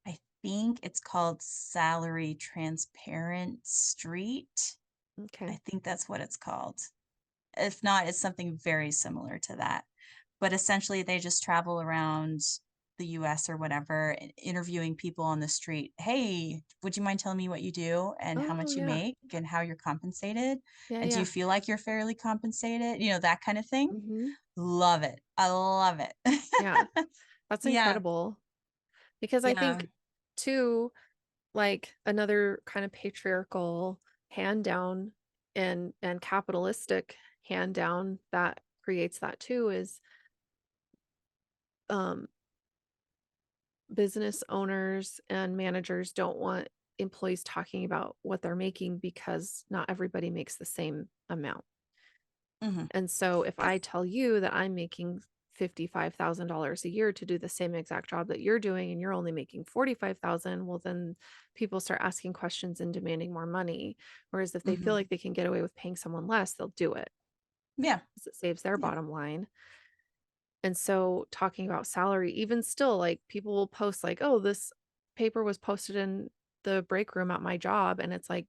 I think it's called Salary Transparent Street. okay. I think that's what it's called. If not, it's something very similar to that. But essentially, they just travel around the US or whatever, interviewing people on the street. Hey, would you mind telling me what you do and how Oh much you yeah. make and how you're compensated? Yeah, And do you yeah. feel like you're fairly compensated? That kind of thing. Hmm. Love it. I love it. Yeah. That's Yeah. incredible. Because I Yeah. think too, like another kind of patriarchal hand down and capitalistic hand down that creates that too is um business owners and managers don't want employees talking about what they're making because not everybody makes the same amount. Mhm. And so if I tell you that I'm making $55,000 a year to do the same exact job that you're doing and you're only making 45,000, well then people start asking questions and demanding more money. Whereas if they feel Mhm. like they can get away with paying someone less, they'll do it Yeah. because it saves their Yeah. bottom line. And so talking about salary, even still, like people will post like, "Oh, this paper was posted in the break room at my job." And it's like,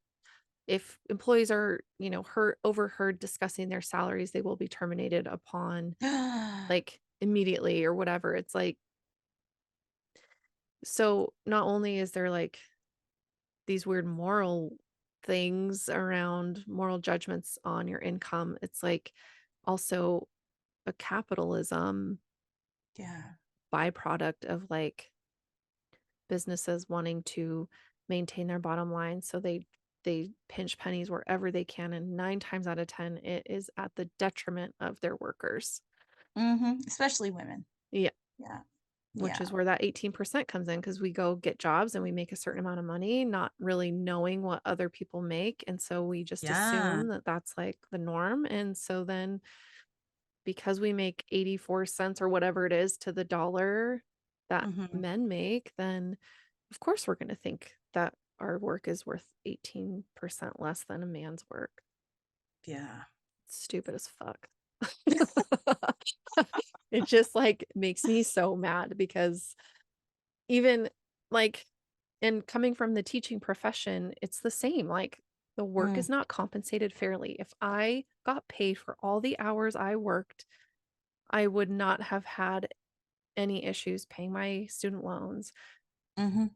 if employees are, heard overheard discussing their salaries, they will be terminated upon like immediately or whatever. It's like, so not only is there like these weird moral things around moral judgments on your income, it's like also a capitalism Yeah. byproduct of like businesses wanting to maintain their bottom line, so they pinch pennies wherever they can, and 9 times out of 10 it is at the detriment of their workers. Mhm. Especially women. Yeah, Yeah. which Yeah. is where that 18% comes in, because we go get jobs and we make a certain amount of money not really knowing what other people make, and so we just Yeah. assume that that's like the norm. And so then because we make 84 cents or whatever it is to the dollar that Mhm. men make, then of course we're going to think that our work is worth 18% less than a man's work. Yeah. Stupid as fuck. It just like makes me so mad because even like, and coming from the teaching profession, it's the same. Like the work Mm. is not compensated fairly. If I got paid for all the hours I worked, I would not have had any issues paying my student loans, Mhm.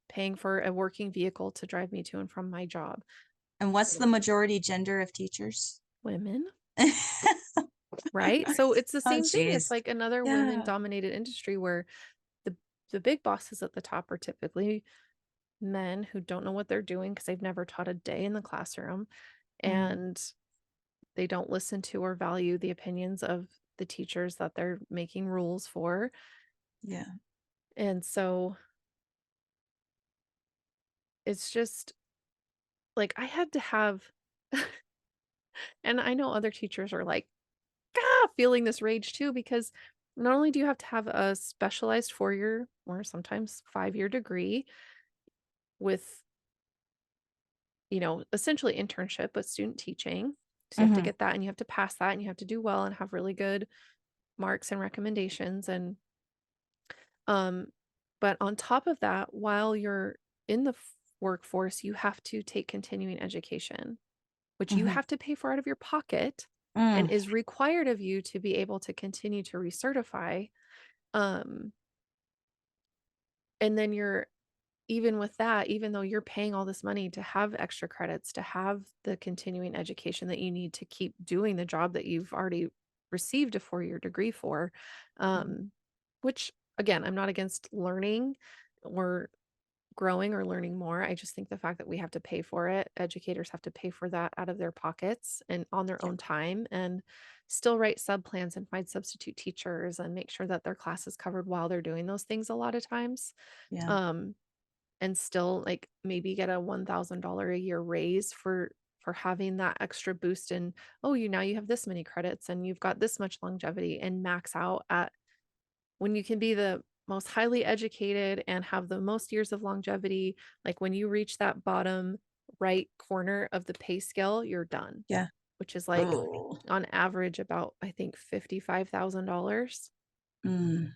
paying for a working vehicle to drive me to and from my job. And what's the majority gender of teachers? Women, right? So it's the Oh, same thing. It's jeez. like another women Yeah. dominated industry where the the big bosses at the top are typically men who don't know what they're doing because they've never taught a day in the classroom, Mhm. and they don't listen to or value the opinions of the teachers that they're making rules for. Yeah. And so it's just like I had to have and I know other teachers are like, feeling this rage too, because not only do you have to have a specialized 4-year or sometimes 5-year degree with, essentially internship, but student teaching. So you have to Mhm. get that and you have to pass that and you have to do well and have really good marks and recommendations. And um but on top of that, while you're in the workforce, you have to take continuing education, which you Mhm. have to pay for out of your pocket and Mm. is required of you to be able to continue to recertify. Um, and then you're even with that, even though you're paying all this money to have extra credits, to have the continuing education that you need to keep doing the job that you've already received a 4-year degree for, Mhm. which again, I'm not against learning or growing or learning more. I just think the fact that we have to pay for it, educators have to pay for that out of their pockets and on their Yep. own time and still write sub plans and find substitute teachers and make sure that their class is covered while they're doing those things a lot of times. Yeah. Um, and still like maybe get a $1,000 a year raise for having that extra boost in, oh, you now you have this many credits and you've got this much longevity and max out at when you can be the most highly educated and have the most years of longevity, like when you reach that bottom right corner of the pay scale, you're done, Yeah. which is like Oh. on average about I think $55,000. Mm.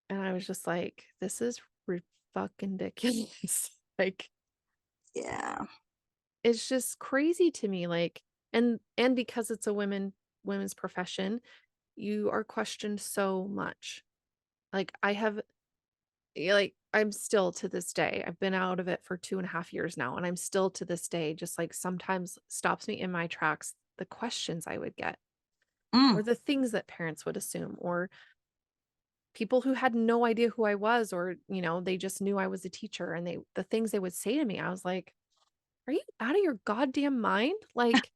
And I was just like, this is fucking ridiculous. Like Yeah. it's just crazy to me like and because it's a women's profession, you are questioned so much. Like I have like, I'm still to this day I've been out of it for 2.5 years now, and I'm still to this day just, like, sometimes stops me in my tracks, the questions I would get, or Mm. the things that parents would assume, or people who had no idea who I was, or, they just knew I was a teacher, and the things they would say to me, I was like, "Are you out of your goddamn mind?" Like,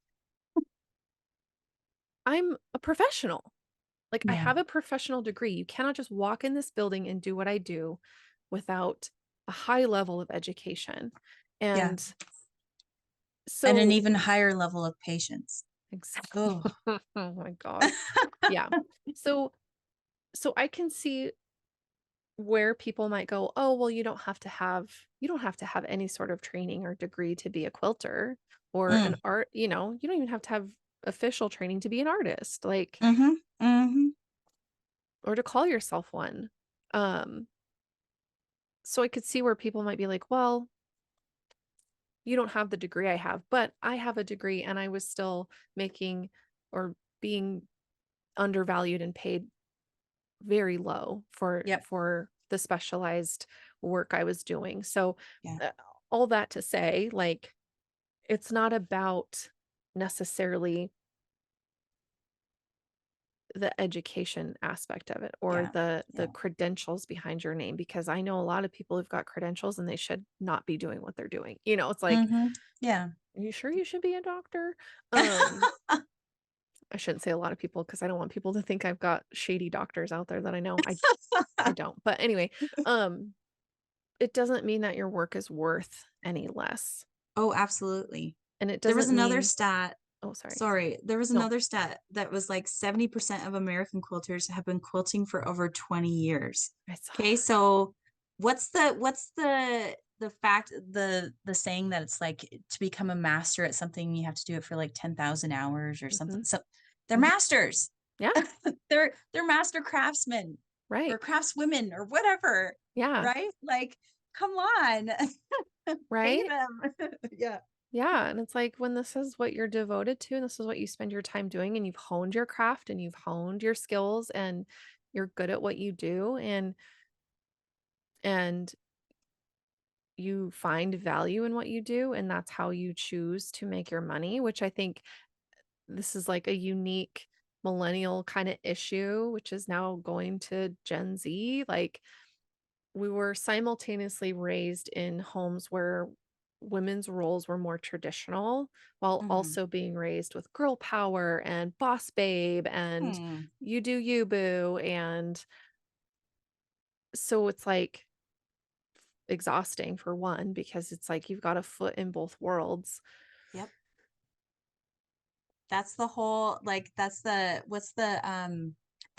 I'm a professional. Like, I Yeah. have a professional degree. You cannot just walk in this building and do what I do without a high level of education. Yeah. And And an so even higher level of patience. exactly. Oh. Oh my god. Yeah. So so I can see where people might go, "Oh, well, you don't have to have any sort of training or degree to be a quilter or an Mm. art, you don't even have to have official training to be an artist, like, Mhm. Mhm. or to call yourself one." Um, so I could see where people might be like, "Well, you don't have the degree I have, but I have a degree and I was still making or being undervalued and paid very low Yep. for the specialized work I was doing." So, Yeah. uh, all that to say, like, it's not about necessarily the education aspect of it or Yeah. the Yeah. credentials behind your name because I know a lot of people who've got credentials and they should not be doing what they're doing. It's like, Mhm. Yeah. "Are you sure you should be a doctor?" Um, I shouldn't say a lot of people because I don't want people to think I've got shady doctors out there that I know. I don't. But anyway, um, it doesn't mean that your work is worth any less. Oh, absolutely. And it There was doesn't another mean stat oh, sorry. Sorry, there was No, another stat that was like 70% of American quilters have been quilting for over 20 years. I saw Okay, that. so what's the fact the saying that it's like to become a master at something you have to do it for like 10,000 hours or something. Mhm, So they're mhm. masters. Yeah, They're master craftsmen right. or craftswomen or whatever, Yeah, right? Like, come on. Pay right? them. Yeah. Yeah, and it's like when this is what you're devoted to and this is what you spend your time doing and you've honed your craft and you've honed your skills and you're good at what you do and you find value in what you do and that's how you choose to make your money, which I think this is like a unique millennial kind of issue, which is now going to Gen Z. Like, we were simultaneously raised in homes where women's roles were more traditional while Mhm. also being raised with girl power and boss babe and Hmm. you do you boo. And so it's like exhausting for one because it's like you've got a foot in both worlds. Yep. That's the whole like that's the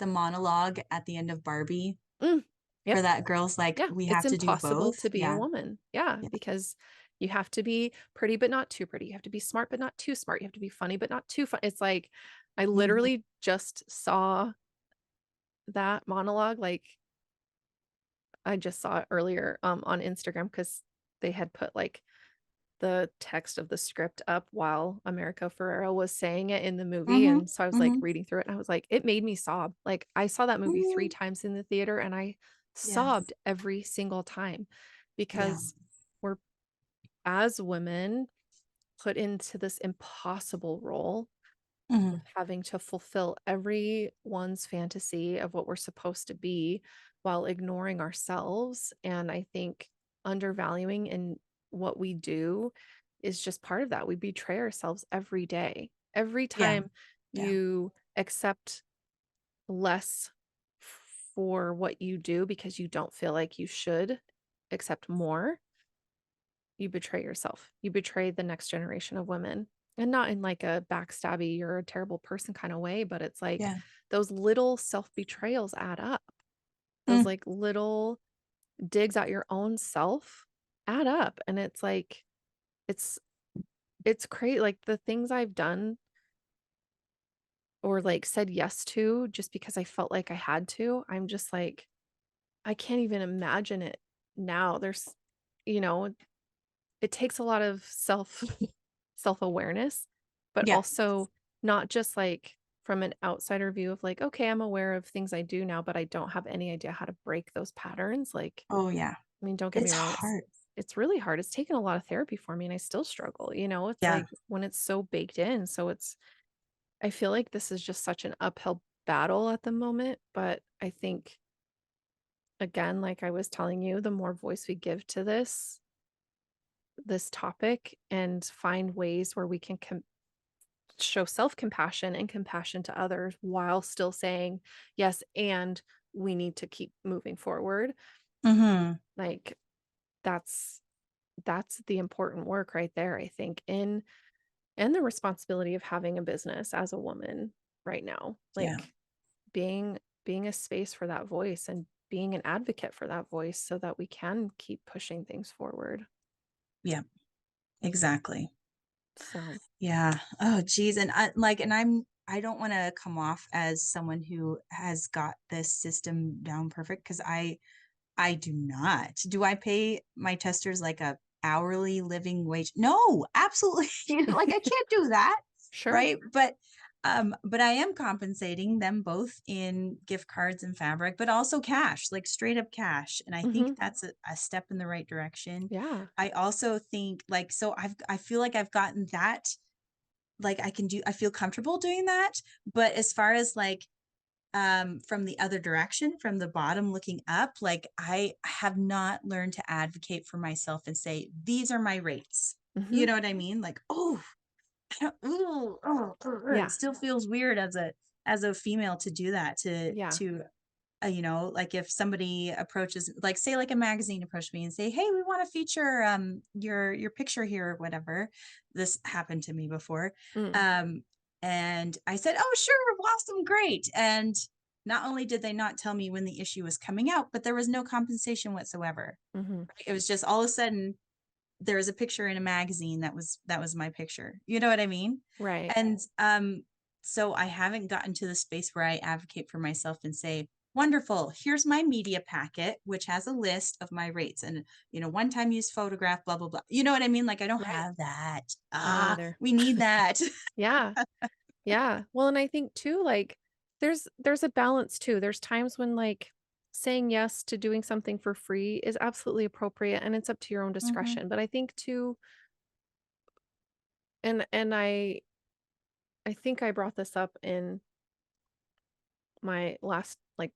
monologue at the end of Barbie Mm, for yep. that girl's like, Yeah, "We it's have to do impossible both." to be a Yeah. woman. Yeah, Yeah. because you have to be pretty but not too pretty. You have to be smart but not too smart. You have to be funny but not too fun. It's like I Mhm. literally just saw that monologue, like, I just saw it earlier, on Instagram because they had put, like, the text of the script up while America Ferrera was saying it in the movie, Mhm. and so I was, like, Mhm. reading through it, and I was like, it made me sob. Like, I saw that movie 3 Mhm. times in the theater, and I Yeah. sobbed every single time Yeah. because we're, as women, put into this impossible role of Mhm. having to fulfill everyone's fantasy of what we're supposed to be while ignoring ourselves. And I think undervaluing in what we do is just part of that. We betray ourselves every day. Every Yeah. time Yeah. you accept less for what you do because you don't feel like you should accept more, you betray yourself. You betray the next generation of women. And not in like a backstabby, you're a terrible person kind of way, but it's like Yeah. those little self betrayals add up. Those Mm. like little digs at your own self add up. And it's like, it's it's crazy. Like the things I've done or like said yes to just because I felt like I had to, I'm just like, I can't even imagine it now. You know, it takes a lot of self-awareness, but Yeah. also not just like from an outsider view of like, okay, I'm aware of things I do now, but I don't have any idea how to break those patterns. Like, Oh, yeah. I mean, don't get me It's wrong, hard. it's really hard. It's taken a lot of therapy for me and I still struggle. It's Yeah. like when it's so baked in. So I feel like this is just such an uphill battle at the moment, but I think again, like I was telling you, the more voice we give to this topic and find ways where we can show self-compassion and compassion to others while still saying yes, and we need to keep moving forward. Mhm. Like that's that's the important work right there, I think, in and the responsibility of having a business as a woman right now. Yeah. Like being a space for that voice and being an advocate for that voice so that we can keep pushing things forward. Yeah. Exactly. So, Yeah. Oh, geez. And I don't want to come off as someone who has got this system down perfect because I do not. Do I pay my testers like a hourly living wage? No, absolutely. Like I can't do that. sure. Right. But I am compensating them both in gift cards and fabric, but also cash, like straight up cash. And I think Mhm. that's a step in the right direction. Yeah. I also think like so I feel like I've gotten that, like I feel comfortable doing that. But as far as like from the other direction, from the bottom looking up, like I have not learned to advocate for myself and say these are my rates. You Mhm. know what I mean? Like, oh, ooh, it Yeah. still feels weird as a female to do that, Yeah. to like if somebody approaches, like say like a magazine approached me and say, "Hey, we want to feature your picture here or whatever." This happened to me before. Mm. Um and I said, "Oh, sure, awesome, great." And not only did they not tell me when the issue was coming out, but there was no compensation whatsoever. Mhm. It was just all of a sudden there was a picture in a magazine that was my picture. You know what I mean? Right. And so I haven't gotten to the space where I advocate for myself and say, "Wonderful, here's my media packet which has a list of my rates and one time use photograph blah blah blah." You know what I mean? Like I don't Right. have that. Me Ah, neither. we need that. Yeah. Yeah. Well, and I think too, like, there's a balance too. There's times when like saying yes to doing something for free is absolutely appropriate and it's up to your own Mhm. discretion. But I think too, and I think I brought this up in my last like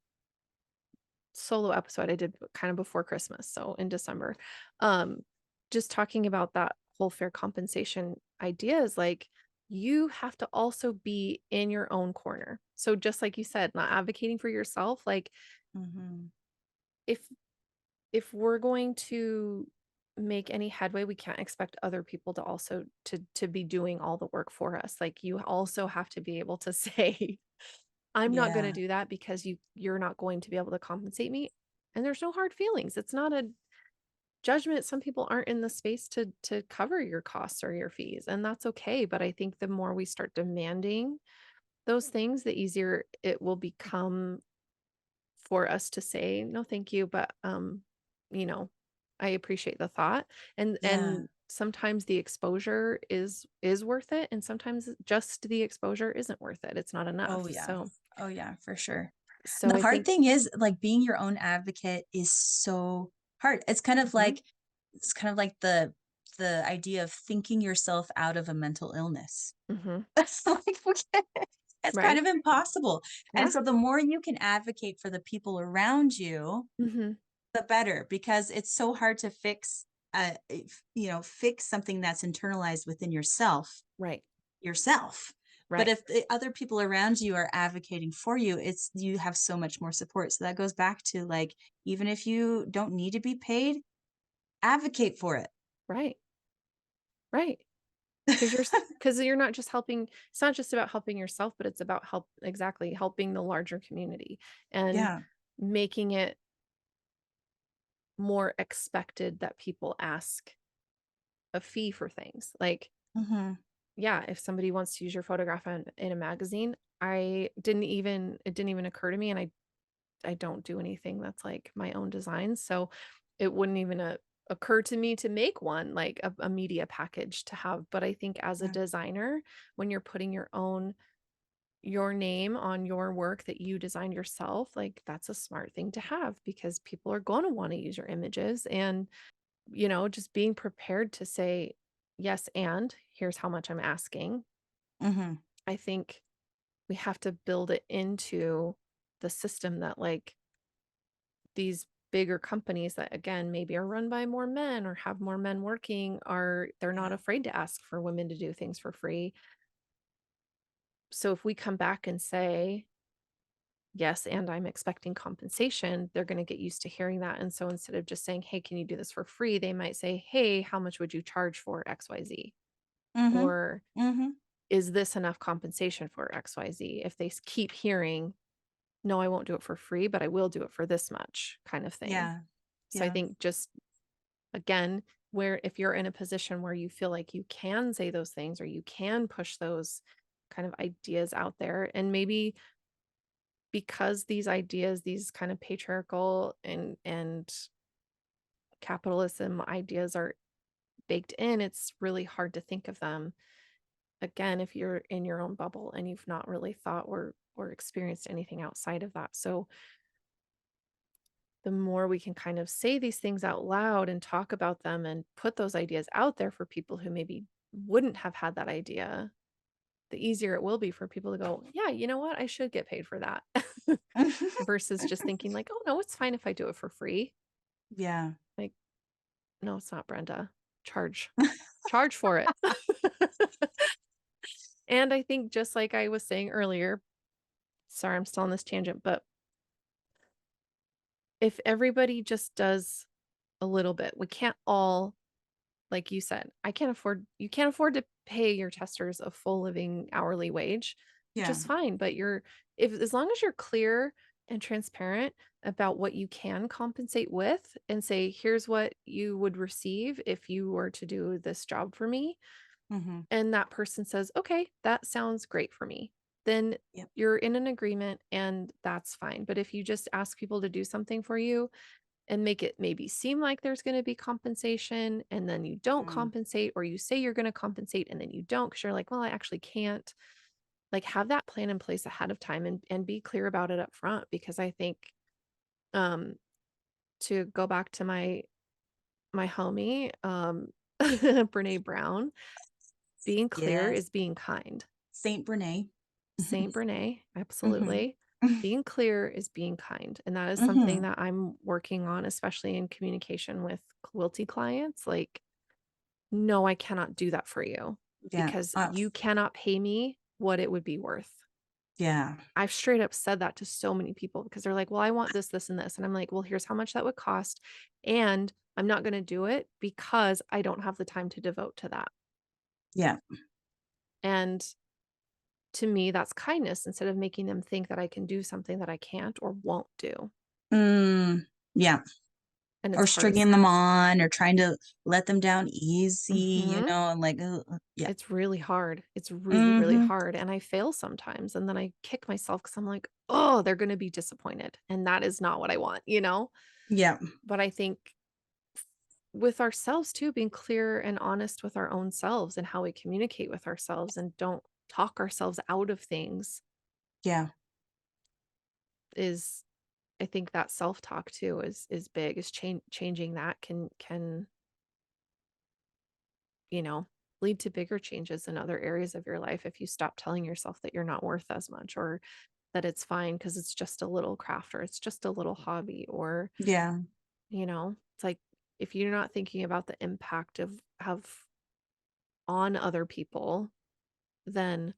solo episode I did kind of before Christmas, so in December. Um, just talking about that whole fair compensation idea is like you have to also be in your own corner. So just like you said, not advocating for yourself, like Mhm. if we're going to make any headway, we can't expect other people to also to be doing all the work for us. Like you also have to be able to say I'm not going to Yeah. do that because you're not going to be able to compensate me. And there's no hard feelings. It's not a judgment. Some people aren't in the space to cover your costs or your fees, and that's okay. But I think the more we start demanding those things, the easier it will become for us to say, no, thank you, but you know, I appreciate the thought. Yeah. And sometimes the exposure is worth it, and sometimes just the exposure isn't worth it. It's not Oh enough. yeah. Oh yeah, for sure. So The I hard think thing is like being your own advocate is so hard. Mhm. It's kind of like the idea of thinking yourself out of a mental illness. Mhm. It's like it's kind Right? of impossible. And Yeah. so the more you can advocate for the people around you, Mhm. the better, because it's so hard to fix, fix something that's internalized within Right. yourself. But Right. if the other people around you are advocating for you, it's you have so much more support. So that goes back to like, even if you don't need to be paid, advocate for it. Right. Right. Because you're not just helping, it's not just about helping yourself, but it's about helping the larger community and Yeah. making it more expected that people ask a fee for things. Like, Hmm. yeah, if somebody wants to use your photograph in a magazine, it didn't even occur to me, and I don't do anything that's like my own design, so it wouldn't even occur to me to make one like a media package to have. But I think as a Yeah. designer, when you're putting your name on your work that you designed yourself, like that's a smart thing to have because people are going to want to use your images. And just being prepared to say yes, and here's how much I'm asking. Hmm. I think we have to build it into the system that like these bigger companies that again maybe are run by more men or have more men working, they're not Yeah. afraid to ask for women to do things for free. So if we come back and say yes, and I'm expecting compensation, they're going to get used to hearing that. And so instead of just saying, hey, can you do this for free, they might say, hey, how much would you charge for XYZ? Hmm. Or Hmm. is this enough compensation for XYZ? If they keep hearing, no, I won't do it for free, but I will do it for this much kind of thing. Yeah. So I Yeah. think just again, where if you're in a position where you feel like you can say those things or you can push those kind of ideas out there, and maybe because these ideas, these kind of patriarchal and capitalism ideas are baked in, it's really hard to think of them again if you're in your own bubble and you've not really thought or experienced anything outside of that. So the more we can kind of say these things out loud and talk about them and put those ideas out there for people who maybe wouldn't have had that idea, the easier it will be for people to go, yeah, you know what? I should get paid for that. Versus just thinking like, oh no, it's fine if I do it for free. Yeah. Like, no, it's not, Brenda. Charge. Charge for it. And I think just like I was saying earlier, sorry, I'm still on this tangent, but if everybody just does a little bit, we can't all, like you said, you can't afford to pay your testers a full living hourly wage, which Yeah. is fine. But if as long as you're clear and transparent about what you can compensate with and say, here's what you would receive if you were to do this job for me. Hmm. And that person says, okay, that sounds great for me. Then Yep. you're in an agreement and that's fine. But if you just ask people to do something for you and make it maybe seem like there's going to be compensation and then you don't Mm. compensate, or you say you're going to compensate and then you don't because you're like, well, I actually can't, like have that plan in place ahead of time and be clear about it up front. Because I think um to go back to my homie Brene Brown, being clear Yes. is being kind. Saint Brene. Saint Brene, Hmm. absolutely. Being clear is being kind. And that is something Hmm. that I'm working on, especially in communication with Quilty clients. Like, no, I cannot do that for you Yeah. because you cannot pay me what it would be worth. Yeah. I've straight up said that to so many people because they're like, well, I want this, this, and this. And I'm like, well, here's how much that would cost. And I'm not going to do it because I don't have the time to devote to that. Yeah. And to me, that's kindness instead of making them think that I can do something that I can't or won't do. Mm, yeah. And Or it's hard as stringing them on or trying to let them down easy, mhm. and like, yeah. It's really hard. It's really, really Hmm. hard. And I fail sometimes. And then I kick myself because I'm like, oh, they're going to be disappointed. And that is not what I want? Yeah. But I think with ourselves too, being clear and honest with our own selves and how we communicate with ourselves and don't talk ourselves out of things Yeah. is, I think that self-talk too is big, is changing that can, you know, lead to bigger changes in other areas of your life if you stop telling yourself that you're not worth as much, or that it's fine because it's just a little craft or it's just a little hobby or Yeah. It's like if you're not thinking about the impact of on other people, then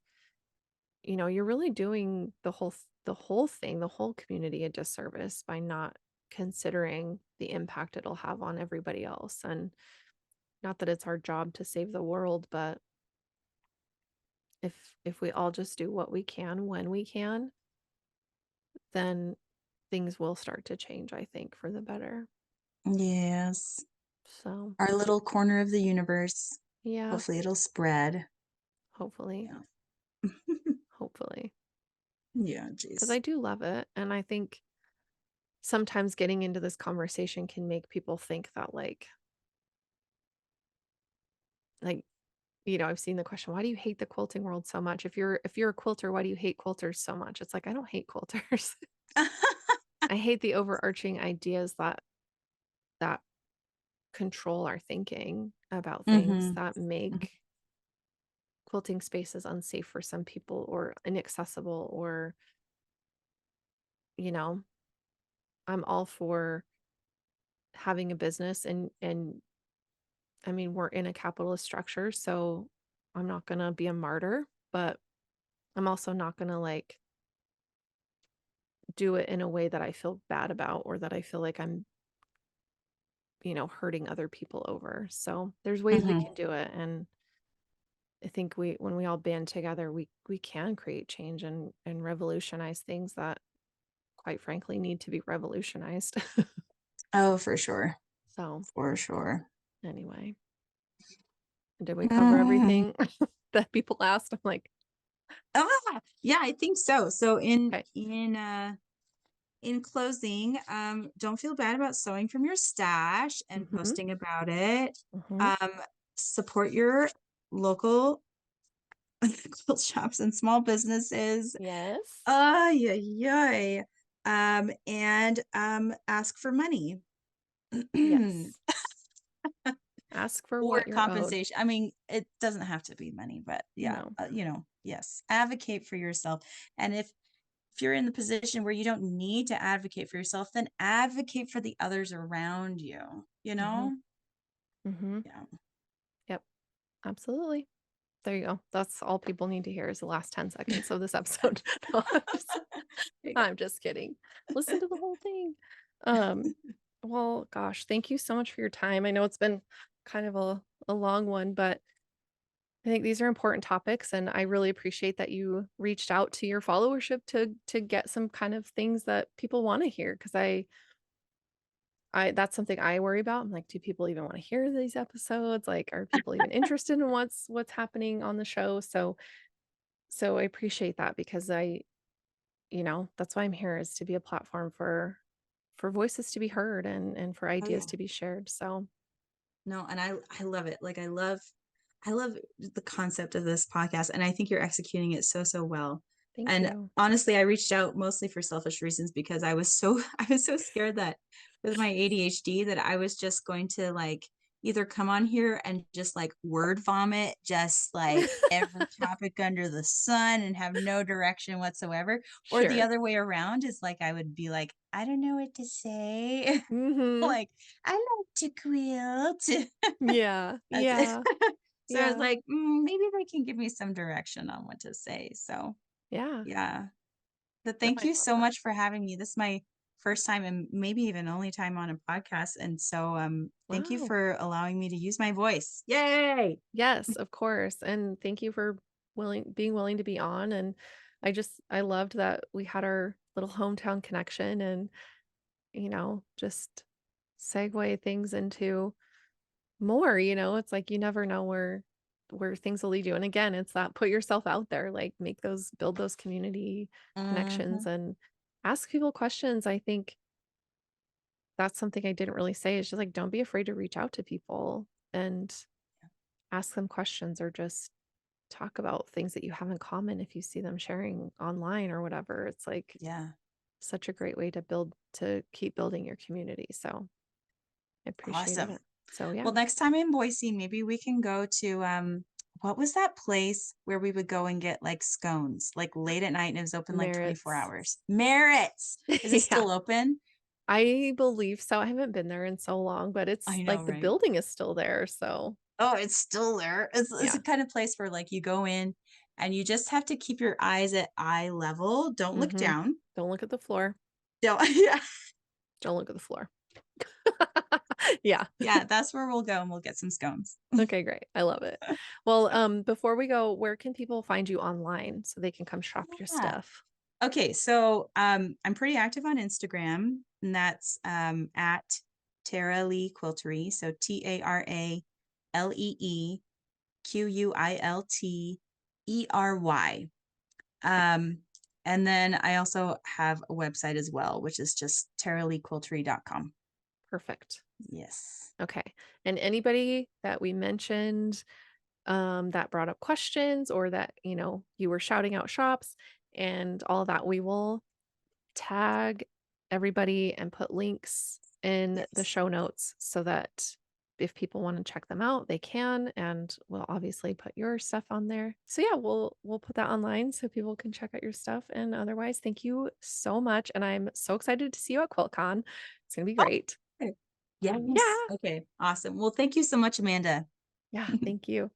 you're really doing the whole thing, the whole community a disservice by not considering the impact it'll have on everybody else. And not that it's our job to save the world, but if we all just do what we can when we can, then things will start to change, I think, for the better. Yes. So, Our little corner of the universe. yeah, Hopefully it'll spread. hopefully, Yeah. hopefully, Yeah, because jeez. I do love it, and I think sometimes getting into this conversation can make people think that like I've seen the question, why do you hate the quilting world so much? If you're a quilter, why do you hate quilters so much? It's like I don't hate quilters. I hate the overarching ideas that control our thinking about things Mhm. that Mhm. make quilting spaces unsafe for some people or inaccessible or, you know, I'm all for having a business and I mean, we're in a capitalist structure, so I'm not going to be a martyr, but I'm also not going to do it in a way that I feel bad about or that I feel like I'm, hurting other people over. So there's ways we can Mhm. do it. And I think when we all band together, we can create change and revolutionize things that quite frankly need to be revolutionized. Oh, for sure. So For sure. anyway, did we cover Mm. everything that people asked? I'm like, Yeah, I think so. So okay. in closing, don't feel bad about sewing from your stash and Mm-hmm. posting about it. Mm-hmm. Um, support your local quilt shops and small businesses. Yes. Yeah, yeah. And ask for money. Yes. Ask for Or what you're owed. compensation. I mean, it doesn't have to be money, but yeah, No. yes, advocate for yourself. And if you're in the position where you don't need to advocate for yourself, then advocate for the others around you, you Mm-hmm. know? Mm-hmm. Yeah. Yep. Absolutely. There you go. That's all people need to hear is the last 10 seconds of this episode. No, There you I'm just kidding. Listen to the whole thing. Um, well, gosh, thank you so much for your time. I know it's been kind of a long one, but I think these are important topics, and I really appreciate that you reached out to your followership to get some kind of things that people want to hear. Because I that's something I worry about. I'm like, do people even want to hear these episodes? Like, are people even interested in what's happening on the show? So I appreciate that because that's why I'm here is to be a platform for voices to be heard and for Oh ideas yeah. to be shared. So No, and I love it. Like I love the concept of this podcast, and I think you're executing it so well. thank And you. honestly, I reached out mostly for selfish reasons because I was so I was so scared that with my ADHD that I was just going to like either come on here and just like word vomit just like every topic under the sun and have no direction whatsoever, or the Sure. other way around is like I would be like, I don't know what to say. Mhm. Like, I like to quilt. Yeah. That's it. Yeah. So I was Yeah. like, maybe they can give me some direction on what to say. So Yeah. yeah. But No, thank I you love so that. much for having me. This is my first time and maybe even only time on a podcast. And so thank you Wow. for allowing me to use my voice. Yay. Yes, of course. And thank you for being willing to be on. And I loved that we had our little hometown connection and, just segue things into more, it's like you never know where things will lead you. And again, it's that put yourself out there, like build those community connections Hmm. and ask people questions. I think that's something I didn't really say. It's just like don't be afraid to reach out to people and ask them questions or just talk about things that you have in common if you see them sharing online or whatever. It's like Yeah. such a great way to keep building your community. So I appreciated Awesome. it. So yeah, Well, next time in Boise, maybe we can go to what was that place where we would go and get like scones, like late at night and it was open like 24 merits. hours? Merritt's. Is it Yeah. still open? I believe so. I haven't been there in so long, but it's I know, like the right? building is still there, so Oh, it's still there. It's yeah. the kind of place where, like, you go in and you just have to keep your eyes at eye level. Don't look Mhm. down. Don't look at the floor. Don't yeah. Don't look at the floor. Yeah. Yeah, that's where we'll go and we'll get some scones. Okay, great. I love it. Well, before we go, where can people find you online so they can come shop your Yeah. stuff? Okay, so, I'm pretty active on Instagram, and that's, at Taralee Quiltery, so TaraLeeQuiltery. Um, and then I also have a website as well, which is just TaraLeeQuiltery.com. Perfect. Yes. Okay. And anybody that we mentioned that brought up questions or that, you were shouting out shops and all that, we will tag everybody and put links in the Yes. show notes so that if people want to check them out, they can, and we'll obviously put your stuff on there. So yeah, we'll put that online so people can check out your stuff. And otherwise, thank you so much. And I'm so excited to see you at QuiltCon. It's gonna be Oh, great. okay. Yes. Yeah. Okay, awesome. Well, thank you so much, Amanda. Yeah. Thank you.